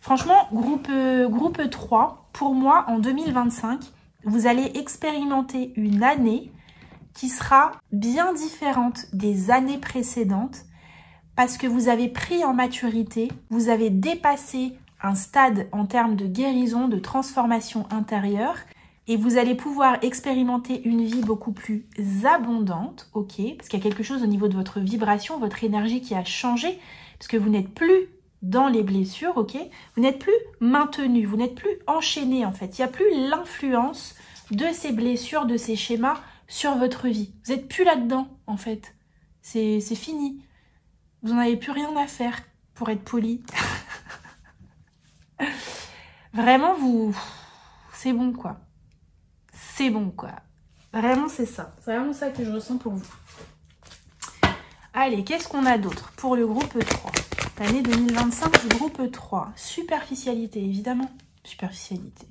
Franchement, groupe 3, pour moi, en 2025, vous allez expérimenter une année qui sera bien différente des années précédentes parce que vous avez pris en maturité, vous avez dépassé un stade en termes de guérison, de transformation intérieure et vous allez pouvoir expérimenter une vie beaucoup plus abondante, ok, parce qu'il y a quelque chose au niveau de votre vibration, votre énergie qui a changé, parce que vous n'êtes plus dans les blessures, ok, vous n'êtes plus maintenu, vous n'êtes plus enchaîné en fait, il n'y a plus l'influence de ces blessures, de ces schémas sur votre vie. Vous n'êtes plus là-dedans en fait, c'est fini, vous n'en avez plus rien à faire pour être poli. Vraiment, c'est bon quoi. C'est bon quoi. Vraiment c'est ça. C'est vraiment ça que je ressens pour vous. Allez, qu'est-ce qu'on a d'autre pour le groupe 3? L'année 2025 du groupe 3. Superficialité, évidemment. Superficialité.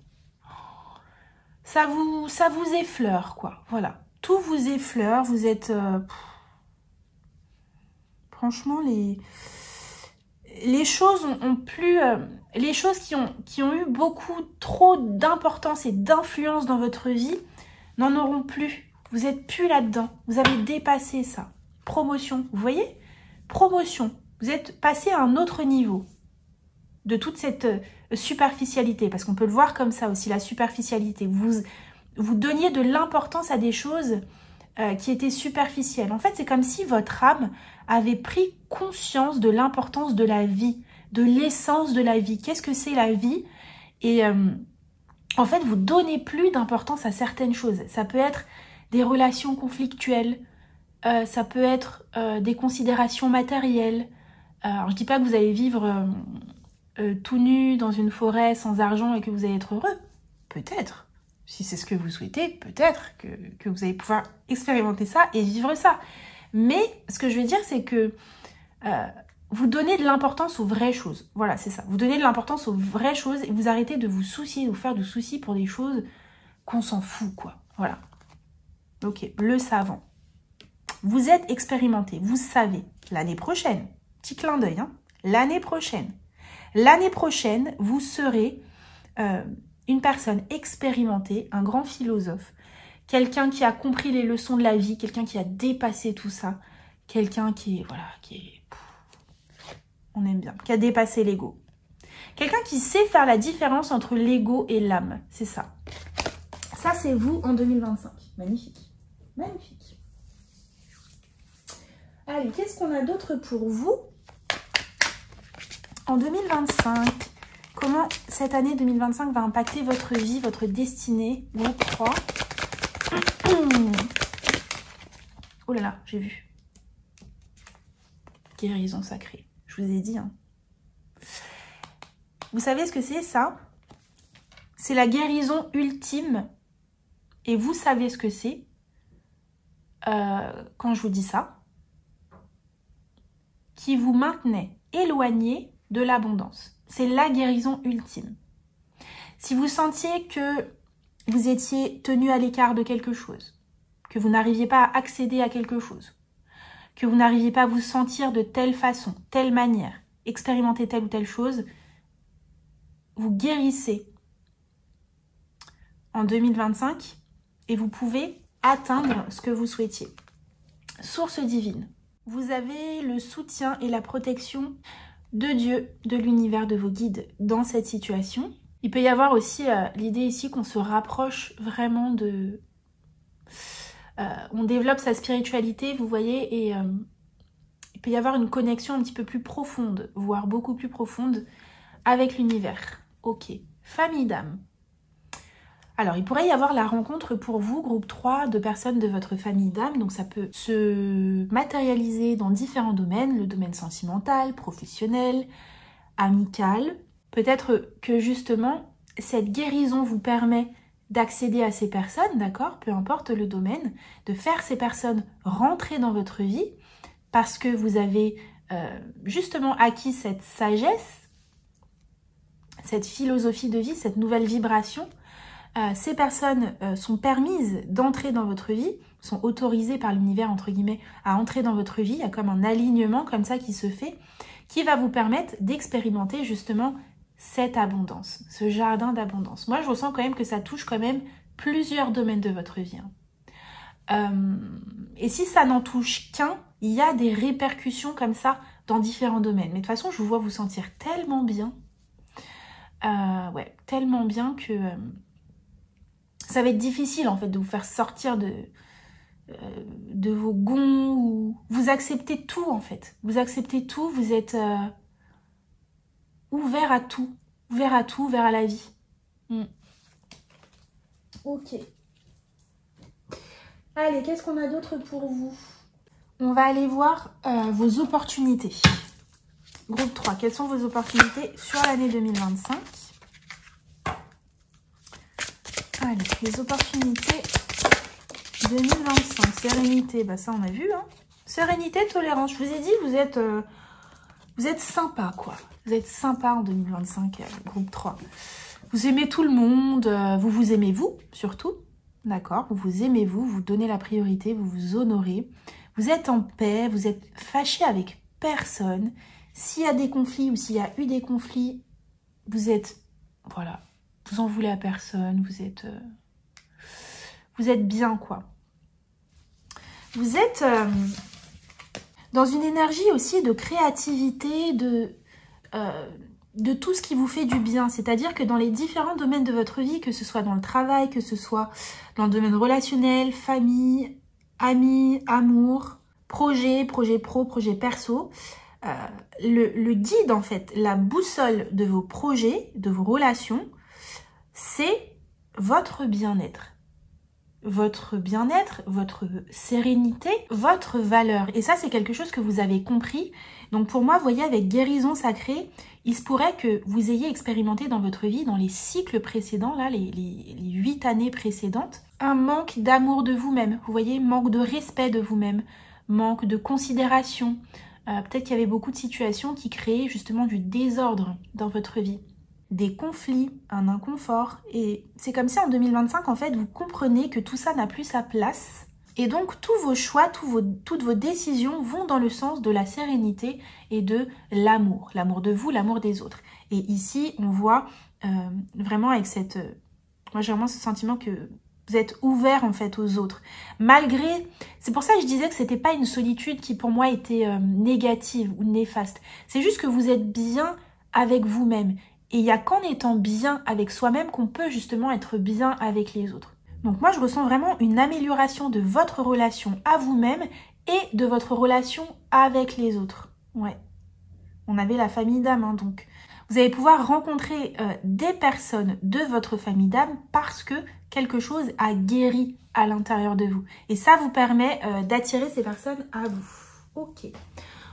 Ça vous effleure quoi. Voilà. Tout vous effleure. Vous êtes... Franchement, les choses ont plus... les choses qui ont eu beaucoup trop d'importance et d'influence dans votre vie n'en auront plus. Vous n'êtes plus là-dedans. Vous avez dépassé ça. Promotion. Vous voyez? Promotion. Vous êtes passé à un autre niveau de toute cette superficialité. Parce qu'on peut le voir comme ça aussi, la superficialité. Vous donniez de l'importance à des choses qui étaient superficielles. En fait, c'est comme si votre âme avait pris conscience de l'importance de la vie, de l'essence de la vie. Qu'est-ce que c'est la vie? Et en fait, vous donnez plus d'importance à certaines choses. Ça peut être des relations conflictuelles, ça peut être des considérations matérielles. Alors je dis pas que vous allez vivre tout nu dans une forêt sans argent et que vous allez être heureux. Peut-être. Si c'est ce que vous souhaitez, peut-être que vous allez pouvoir expérimenter ça et vivre ça. Mais ce que je veux dire, c'est que vous donnez de l'importance aux vraies choses. Voilà, c'est ça. Vous donnez de l'importance aux vraies choses et vous arrêtez de vous soucier, de vous faire de soucis pour des choses qu'on s'en fout, quoi. Voilà. Ok, le savant. Vous êtes expérimenté, vous savez. L'année prochaine, petit clin d'œil, hein, l'année prochaine, vous serez une personne expérimentée, un grand philosophe, quelqu'un qui a compris les leçons de la vie, quelqu'un qui a dépassé tout ça, quelqu'un qui est, voilà, on aime bien, qui a dépassé l'ego. Quelqu'un qui sait faire la différence entre l'ego et l'âme, c'est ça. Ça, c'est vous en 2025. Magnifique, magnifique. Allez, qu'est-ce qu'on a d'autre pour vous en 2025? Comment cette année 2025 va impacter votre vie, votre destinée? Groupe 3. Oh là là, j'ai vu. Guérison sacrée. Je vous ai dit. Hein. Vous savez ce que c'est ça? C'est la guérison ultime. Et vous savez ce que c'est quand je vous dis ça. Qui vous maintenait éloigné de l'abondance. C'est la guérison ultime. Si vous sentiez que vous étiez tenu à l'écart de quelque chose, que vous n'arriviez pas à accéder à quelque chose, que vous n'arriviez pas à vous sentir de telle façon, telle manière, expérimenter telle ou telle chose, vous guérissez en 2025 et vous pouvez atteindre ce que vous souhaitiez. Source divine. Vous avez le soutien et la protection de Dieu, de l'univers, de vos guides dans cette situation. Il peut y avoir aussi l'idée ici qu'on se rapproche vraiment de... on développe sa spiritualité, vous voyez, et il peut y avoir une connexion un petit peu plus profonde, voire beaucoup plus profonde avec l'univers. Ok, famille d'âme. Alors, il pourrait y avoir la rencontre pour vous, groupe 3, de personnes de votre famille d'âme. Donc, ça peut se matérialiser dans différents domaines. Le domaine sentimental, professionnel, amical. Peut-être que justement, cette guérison vous permet d'accéder à ces personnes, d'accord? Peu importe le domaine. De faire ces personnes rentrer dans votre vie parce que vous avez justement acquis cette sagesse, cette philosophie de vie, cette nouvelle vibration. Ces personnes sont permises d'entrer dans votre vie, sont autorisées par l'univers, entre guillemets, à entrer dans votre vie. Il y a comme un alignement comme ça qui se fait, qui va vous permettre d'expérimenter justement cette abondance, ce jardin d'abondance. Moi, je ressens quand même que ça touche quand même plusieurs domaines de votre vie. Et si ça n'en touche qu'un, il y a des répercussions comme ça dans différents domaines. Mais de toute façon, je vous vois vous sentir tellement bien. Ouais, tellement bien que... ça va être difficile en fait de vous faire sortir de vos gonds. Ou... vous acceptez tout en fait. Vous acceptez tout, vous êtes ouvert à tout. Ouvert à tout, ouvert à la vie. Ok. Allez, qu'est-ce qu'on a d'autre pour vous? On va aller voir vos opportunités. Groupe 3, quelles sont vos opportunités sur l'année 2025? Allez, les opportunités 2025. Sérénité, bah ça on a vu. Hein. Sérénité, tolérance. Je vous ai dit, vous êtes sympa quoi. Vous êtes sympa en 2025, groupe 3. Vous aimez tout le monde, vous vous aimez vous surtout. D'accord, vous vous aimez vous, vous donnez la priorité, vous vous honorez. Vous êtes en paix, vous êtes fâché avec personne. S'il y a des conflits ou s'il y a eu des conflits, vous êtes... voilà. Vous en voulez à personne, vous êtes bien, quoi. Vous êtes dans une énergie aussi de créativité, de tout ce qui vous fait du bien. C'est-à-dire que dans les différents domaines de votre vie, que ce soit dans le travail, que ce soit dans le domaine relationnel, famille, amis, amour, projet pro, projet perso, le guide, en fait, la boussole de vos projets, de vos relations, c'est votre bien-être. votre bien-être, votre sérénité, votre valeur. Et ça, c'est quelque chose que vous avez compris. Donc pour moi, vous voyez, avec guérison sacrée, il se pourrait que vous ayez expérimenté dans votre vie, dans les cycles précédents, là, les 8 années précédentes, un manque d'amour de vous-même. Vous voyez, manque de respect de vous-même, manque de considération. Peut-être qu'il y avait beaucoup de situations qui créaient justement du désordre dans votre vie. Des conflits, un inconfort. Et c'est comme si en 2025, en fait, vous comprenez que tout ça n'a plus sa place. Et donc, tous vos choix, toutes vos décisions vont dans le sens de la sérénité et de l'amour. L'amour de vous, l'amour des autres. Et ici, on voit vraiment avec cette... moi, j'ai vraiment ce sentiment que vous êtes ouvert, en fait, aux autres. Malgré... C'est pour ça que je disais que c'était pas une solitude qui, pour moi, était négative ou néfaste. C'est juste que vous êtes bien avec vous-même. Et il n'y a qu'en étant bien avec soi-même qu'on peut justement être bien avec les autres. Donc moi, je ressens vraiment une amélioration de votre relation à vous-même et de votre relation avec les autres. Ouais. On avait la famille d'âme, hein, donc vous allez pouvoir rencontrer des personnes de votre famille d'âme parce que quelque chose a guéri à l'intérieur de vous. Et ça vous permet d'attirer ces personnes à vous. Ok.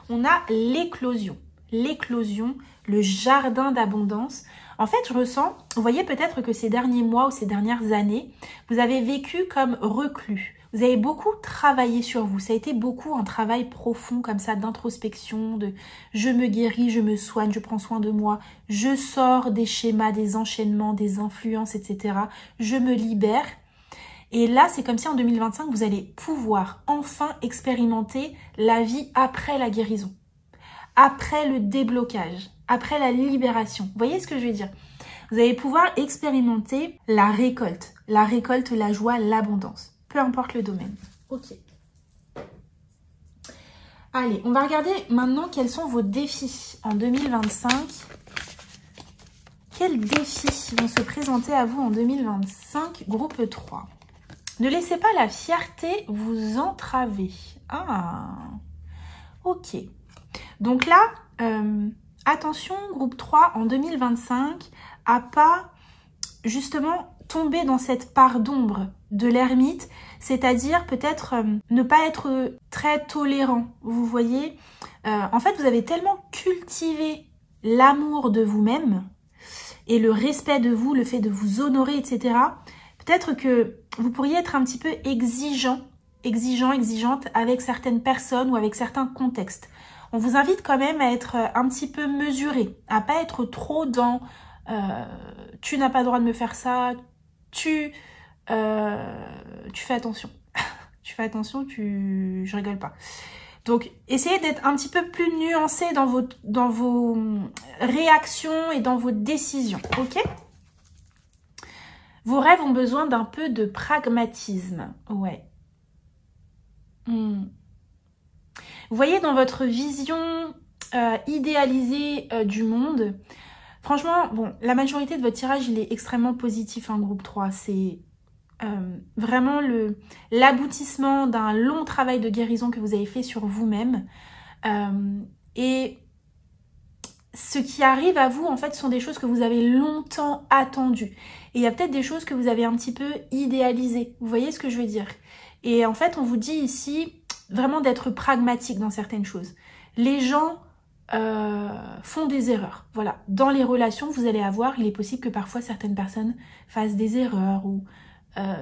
On a l'éclosion. L'éclosion, le jardin d'abondance. En fait, je ressens, vous voyez peut-être que ces derniers mois ou ces dernières années, vous avez vécu comme reclus. Vous avez beaucoup travaillé sur vous. Ça a été beaucoup un travail profond comme ça d'introspection, de je me guéris, je me soigne, je prends soin de moi, je sors des schémas, des enchaînements, des influences, etc. Je me libère. Et là, c'est comme si en 2025, vous allez pouvoir enfin expérimenter la vie après la guérison. Après le déblocage, après la libération. Vous voyez ce que je veux dire? Vous allez pouvoir expérimenter la récolte, la joie, l'abondance. Peu importe le domaine. Ok. Allez, on va regarder maintenant quels sont vos défis en 2025. Quels défis vont se présenter à vous en 2025, groupe 3? Ne laissez pas la fierté vous entraver. Ah, ok. Donc là, attention, groupe 3, en 2025, à pas justement tomber dans cette part d'ombre de l'ermite, c'est-à-dire peut-être ne pas être très tolérant, vous voyez. En fait, vous avez tellement cultivé l'amour de vous-même et le respect de vous, le fait de vous honorer, etc. Peut-être que vous pourriez être un petit peu exigeante avec certaines personnes ou avec certains contextes. On vous invite quand même à être un petit peu mesuré, à pas être trop dans tu n'as pas le droit de me faire ça, tu fais attention. Tu fais attention, je rigole pas. Donc, essayez d'être un petit peu plus nuancé dans vos réactions et dans vos décisions, ok? Vos rêves ont besoin d'un peu de pragmatisme, ouais. Vous voyez, dans votre vision idéalisée du monde, franchement, bon, la majorité de votre tirage, il est extrêmement positif en groupe 3. C'est vraiment l'aboutissement d'un long travail de guérison que vous avez fait sur vous-même. Et ce qui arrive à vous, en fait, sont des choses que vous avez longtemps attendues. Et il y a peut-être des choses que vous avez un petit peu idéalisées. Vous voyez ce que je veux dire? Et en fait, on vous dit ici vraiment d'être pragmatique dans certaines choses. Les gens font des erreurs. Voilà. Dans les relations que vous allez avoir, il est possible que parfois certaines personnes fassent des erreurs ou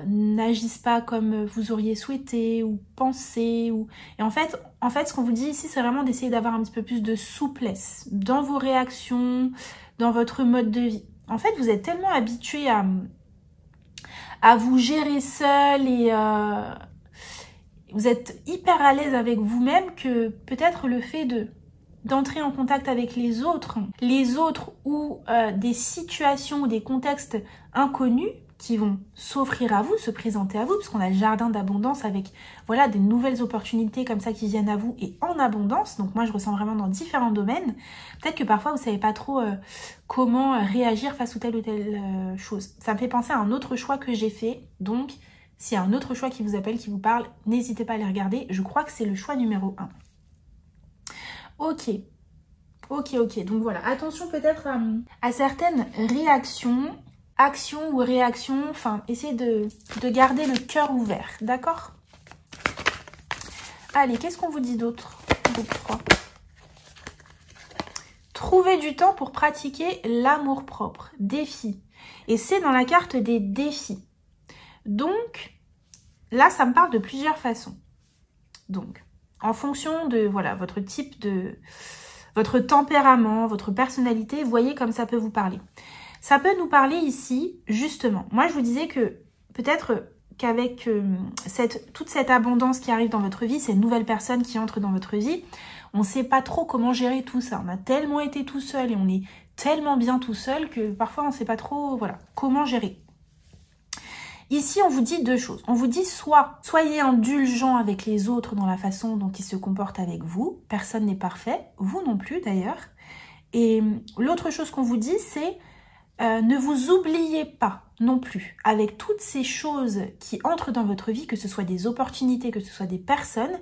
n'agissent pas comme vous auriez souhaité ou pensé. Et en fait, ce qu'on vous dit ici, c'est vraiment d'essayer d'avoir un petit peu plus de souplesse dans vos réactions, dans votre mode de vie. En fait, vous êtes tellement habitué à vous gérer seul et vous êtes hyper à l'aise avec vous-même que peut-être le fait d'entrer en contact avec les autres ou des situations ou des contextes inconnus qui vont s'offrir à vous, se présenter à vous, parce qu'on a le jardin d'abondance avec voilà des nouvelles opportunités comme ça qui viennent à vous et en abondance. Donc moi je ressens vraiment dans différents domaines. Peut-être que parfois vous savez pas trop comment réagir face à telle ou telle chose. Ça me fait penser à un autre choix que j'ai fait. Donc s'il y a un autre choix qui vous appelle, qui vous parle, n'hésitez pas à les regarder. Je crois que c'est le choix numéro 1. Ok. Donc voilà, attention peut-être à certaines réactions, action ou réaction. Enfin, essayez de garder le cœur ouvert, d'accord? Allez, qu'est-ce qu'on vous dit d'autre? Groupe 3. Trouvez du temps pour pratiquer l'amour-propre. Défi. Et c'est dans la carte des défis. Donc, là, ça me parle de plusieurs façons. Donc, en fonction de voilà votre type de... votre tempérament, votre personnalité, voyez comme ça peut vous parler. Ça peut nous parler ici, justement. Moi, je vous disais que peut-être qu'avec toute cette abondance qui arrive dans votre vie, ces nouvelles personnes qui entrent dans votre vie, on ne sait pas trop comment gérer tout ça. On a tellement été tout seul et on est tellement bien tout seul que parfois on ne sait pas trop voilà, comment gérer. Ici, on vous dit deux choses. On vous dit soit soyez indulgent avec les autres dans la façon dont ils se comportent avec vous. Personne n'est parfait, vous non plus d'ailleurs. Et l'autre chose qu'on vous dit, c'est ne vous oubliez pas non plus avec toutes ces choses qui entrent dans votre vie, que ce soit des opportunités, que ce soit des personnes,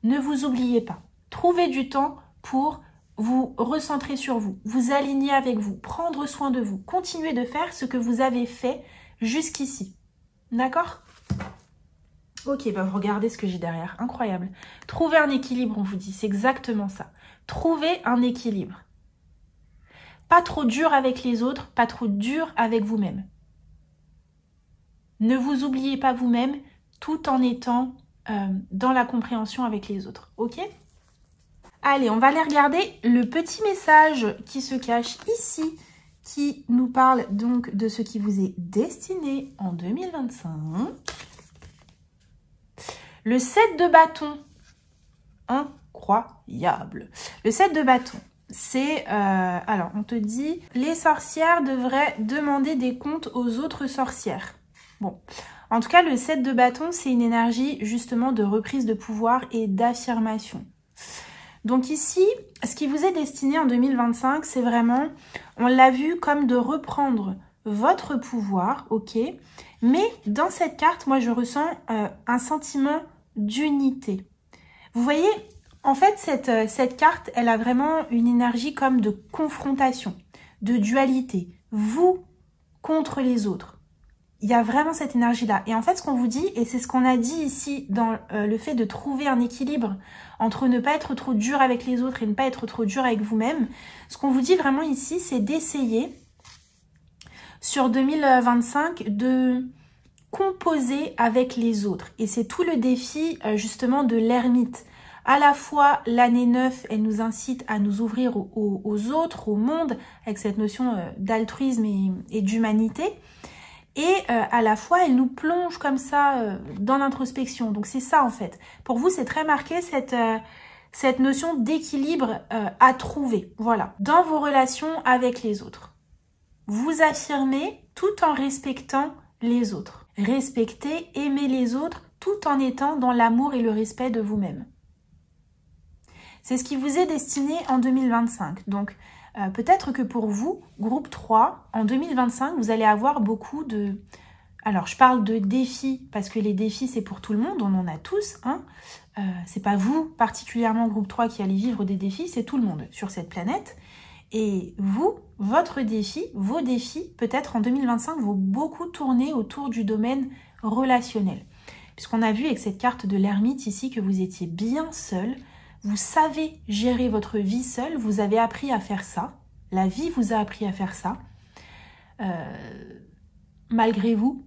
ne vous oubliez pas. Trouvez du temps pour vous recentrer sur vous, vous aligner avec vous, prendre soin de vous, continuer de faire ce que vous avez fait jusqu'ici. D'accord? Ok, bah vous regardez ce que j'ai derrière. Incroyable. Trouvez un équilibre, on vous dit. C'est exactement ça. Trouvez un équilibre. Pas trop dur avec les autres, pas trop dur avec vous-même. Ne vous oubliez pas vous-même tout en étant dans la compréhension avec les autres. Ok? Allez, on va aller regarder le petit message qui se cache ici, qui nous parle donc de ce qui vous est destiné en 2025. Le 7 de bâton. Incroyable. Le 7 de bâton, c'est... alors, on te dit, les sorcières devraient demander des comptes aux autres sorcières. Bon, en tout cas, le 7 de bâton, c'est une énergie justement de reprise de pouvoir et d'affirmation. Donc ici, ce qui vous est destiné en 2025, c'est vraiment, on l'a vu, comme de reprendre votre pouvoir, ok? Mais dans cette carte, moi, je ressens un sentiment d'unité. Vous voyez, en fait, cette carte, elle a vraiment une énergie comme de confrontation, de dualité. Vous contre les autres. Il y a vraiment cette énergie-là. Et en fait, ce qu'on vous dit, et c'est ce qu'on a dit ici dans le fait de trouver un équilibre entre ne pas être trop dur avec les autres et ne pas être trop dur avec vous-même, ce qu'on vous dit vraiment ici, c'est d'essayer sur 2025 de composer avec les autres. Et c'est tout le défi justement de l'ermite. À la fois, l'année 9, elle nous incite à nous ouvrir aux autres, au monde, avec cette notion d'altruisme et d'humanité. Et à la fois, elle nous plonge comme ça dans l'introspection. Donc c'est ça en fait. Pour vous, c'est très marqué cette notion d'équilibre à trouver. Voilà. Dans vos relations avec les autres. Vous affirmez tout en respectant les autres. Respectez, aimez les autres tout en étant dans l'amour et le respect de vous-même. C'est ce qui vous est destiné en 2025. Donc, peut-être que pour vous, groupe 3, en 2025, vous allez avoir beaucoup de... Alors, je parle de défis, parce que les défis, c'est pour tout le monde, on en a tous. Hein. C'est pas vous, particulièrement groupe 3, qui allez vivre des défis, c'est tout le monde sur cette planète. Et vous, votre défi, vos défis, peut-être en 2025, vont beaucoup tourner autour du domaine relationnel. Puisqu'on a vu avec cette carte de l'ermite ici que vous étiez bien seul. Vous savez gérer votre vie seul, vous avez appris à faire ça. La vie vous a appris à faire ça. Malgré vous.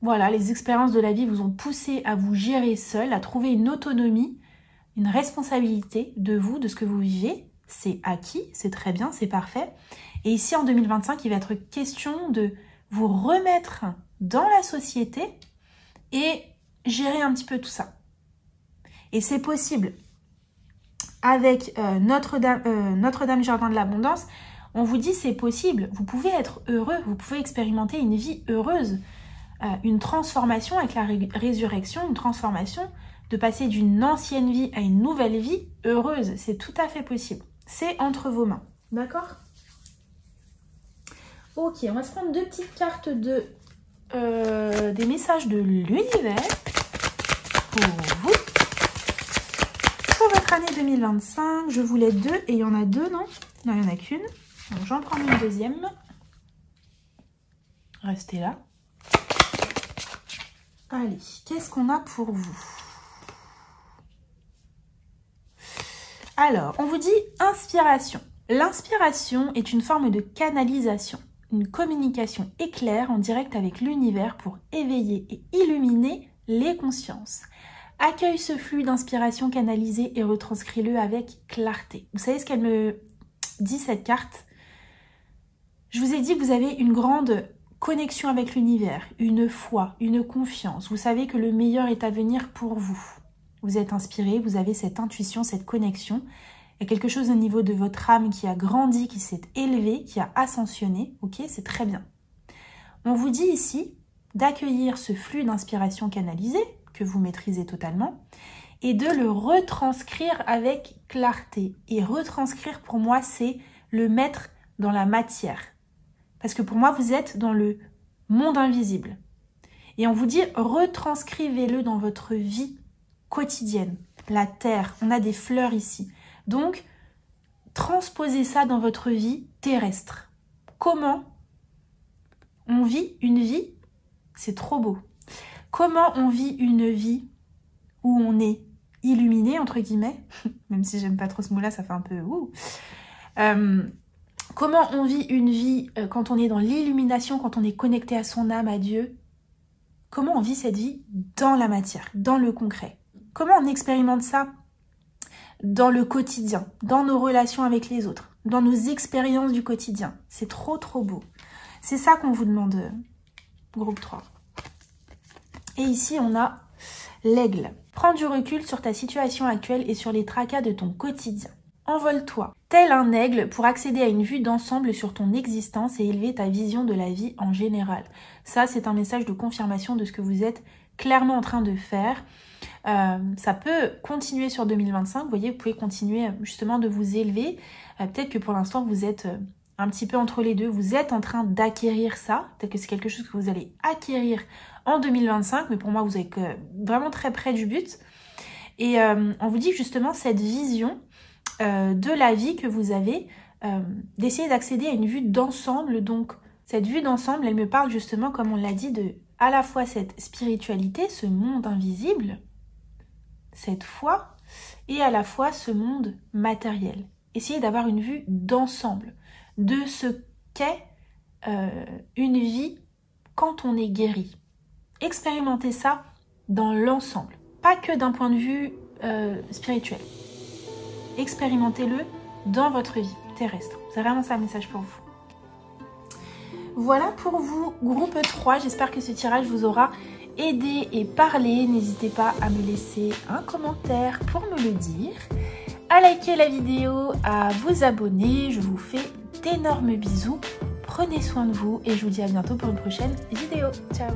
Voilà, les expériences de la vie vous ont poussé à vous gérer seul, à trouver une autonomie, une responsabilité de vous, de ce que vous vivez. C'est acquis, c'est très bien, c'est parfait. Et ici, en 2025, il va être question de vous remettre dans la société et gérer un petit peu tout ça. Et c'est possible. Avec Notre-Dame Jardin de l'Abondance, on vous dit c'est possible, vous pouvez être heureux, vous pouvez expérimenter une vie heureuse, une transformation avec la résurrection, une transformation de passer d'une ancienne vie à une nouvelle vie heureuse, c'est tout à fait possible. C'est entre vos mains, d'accord? Ok, on va se prendre deux petites cartes des messages de l'univers pour vous. Pour votre année 2025, je voulais deux et il y en a deux, non? Non, il n'y en a qu'une. Donc j'en prends une deuxième. Restez là. Allez, qu'est-ce qu'on a pour vous? Alors, on vous dit inspiration. L'inspiration est une forme de canalisation, une communication éclair en direct avec l'univers pour éveiller et illuminer les consciences. Accueille ce flux d'inspiration canalisé et retranscris-le avec clarté. Vous savez ce qu'elle me dit, cette carte? Je vous ai dit que vous avez une grande connexion avec l'univers, une foi, une confiance. Vous savez que le meilleur est à venir pour vous. Vous êtes inspiré, vous avez cette intuition, cette connexion. Il y a quelque chose au niveau de votre âme qui a grandi, qui s'est élevé, qui a ascensionné. Ok, c'est très bien. On vous dit ici d'accueillir ce flux d'inspiration canalisé, que vous maîtrisez totalement, et de le retranscrire avec clarté. Et retranscrire, pour moi, c'est le mettre dans la matière. Parce que pour moi, vous êtes dans le monde invisible. Et on vous dit, retranscrivez-le dans votre vie quotidienne. La terre, on a des fleurs ici. Donc, transposez ça dans votre vie terrestre. Comment on vit une vie? C'est trop beau. Comment on vit une vie où on est illuminé, entre guillemets, même si j'aime pas trop ce mot-là, ça fait un peu ouh. Comment on vit une vie quand on est dans l'illumination, quand on est connecté à son âme, à Dieu? Comment on vit cette vie dans la matière, dans le concret? Comment on expérimente ça dans le quotidien, dans nos relations avec les autres, dans nos expériences du quotidien? C'est trop trop beau. C'est ça qu'on vous demande, groupe 3. Et ici, on a l'aigle. Prends du recul sur ta situation actuelle et sur les tracas de ton quotidien. Envole-toi, tel un aigle, pour accéder à une vue d'ensemble sur ton existence et élever ta vision de la vie en général. Ça, c'est un message de confirmation de ce que vous êtes clairement en train de faire. Ça peut continuer sur 2025. Vous voyez, vous pouvez continuer justement de vous élever. Peut-être que pour l'instant, vous êtes un petit peu entre les deux. Vous êtes en train d'acquérir ça. Peut-être que c'est quelque chose que vous allez acquérir en 2025. Mais pour moi, vous êtes vraiment très près du but. Et on vous dit que justement, cette vision de la vie que vous avez, d'essayer d'accéder à une vue d'ensemble. Donc, cette vue d'ensemble, elle me parle justement, comme on l'a dit, de à la fois cette spiritualité, ce monde invisible, cette foi, et à la fois ce monde matériel. Essayez d'avoir une vue d'ensemble, de ce qu'est une vie quand on est guéri. Expérimentez ça dans l'ensemble, pas que d'un point de vue spirituel. Expérimentez-le dans votre vie terrestre. C'est vraiment ça le message pour vous. Voilà pour vous, groupe 3. J'espère que ce tirage vous aura aidé et parlé. N'hésitez pas à me laisser un commentaire pour me le dire, à liker la vidéo, à vous abonner. Je vous fais d'énormes bisous. Prenez soin de vous et je vous dis à bientôt pour une prochaine vidéo. Ciao!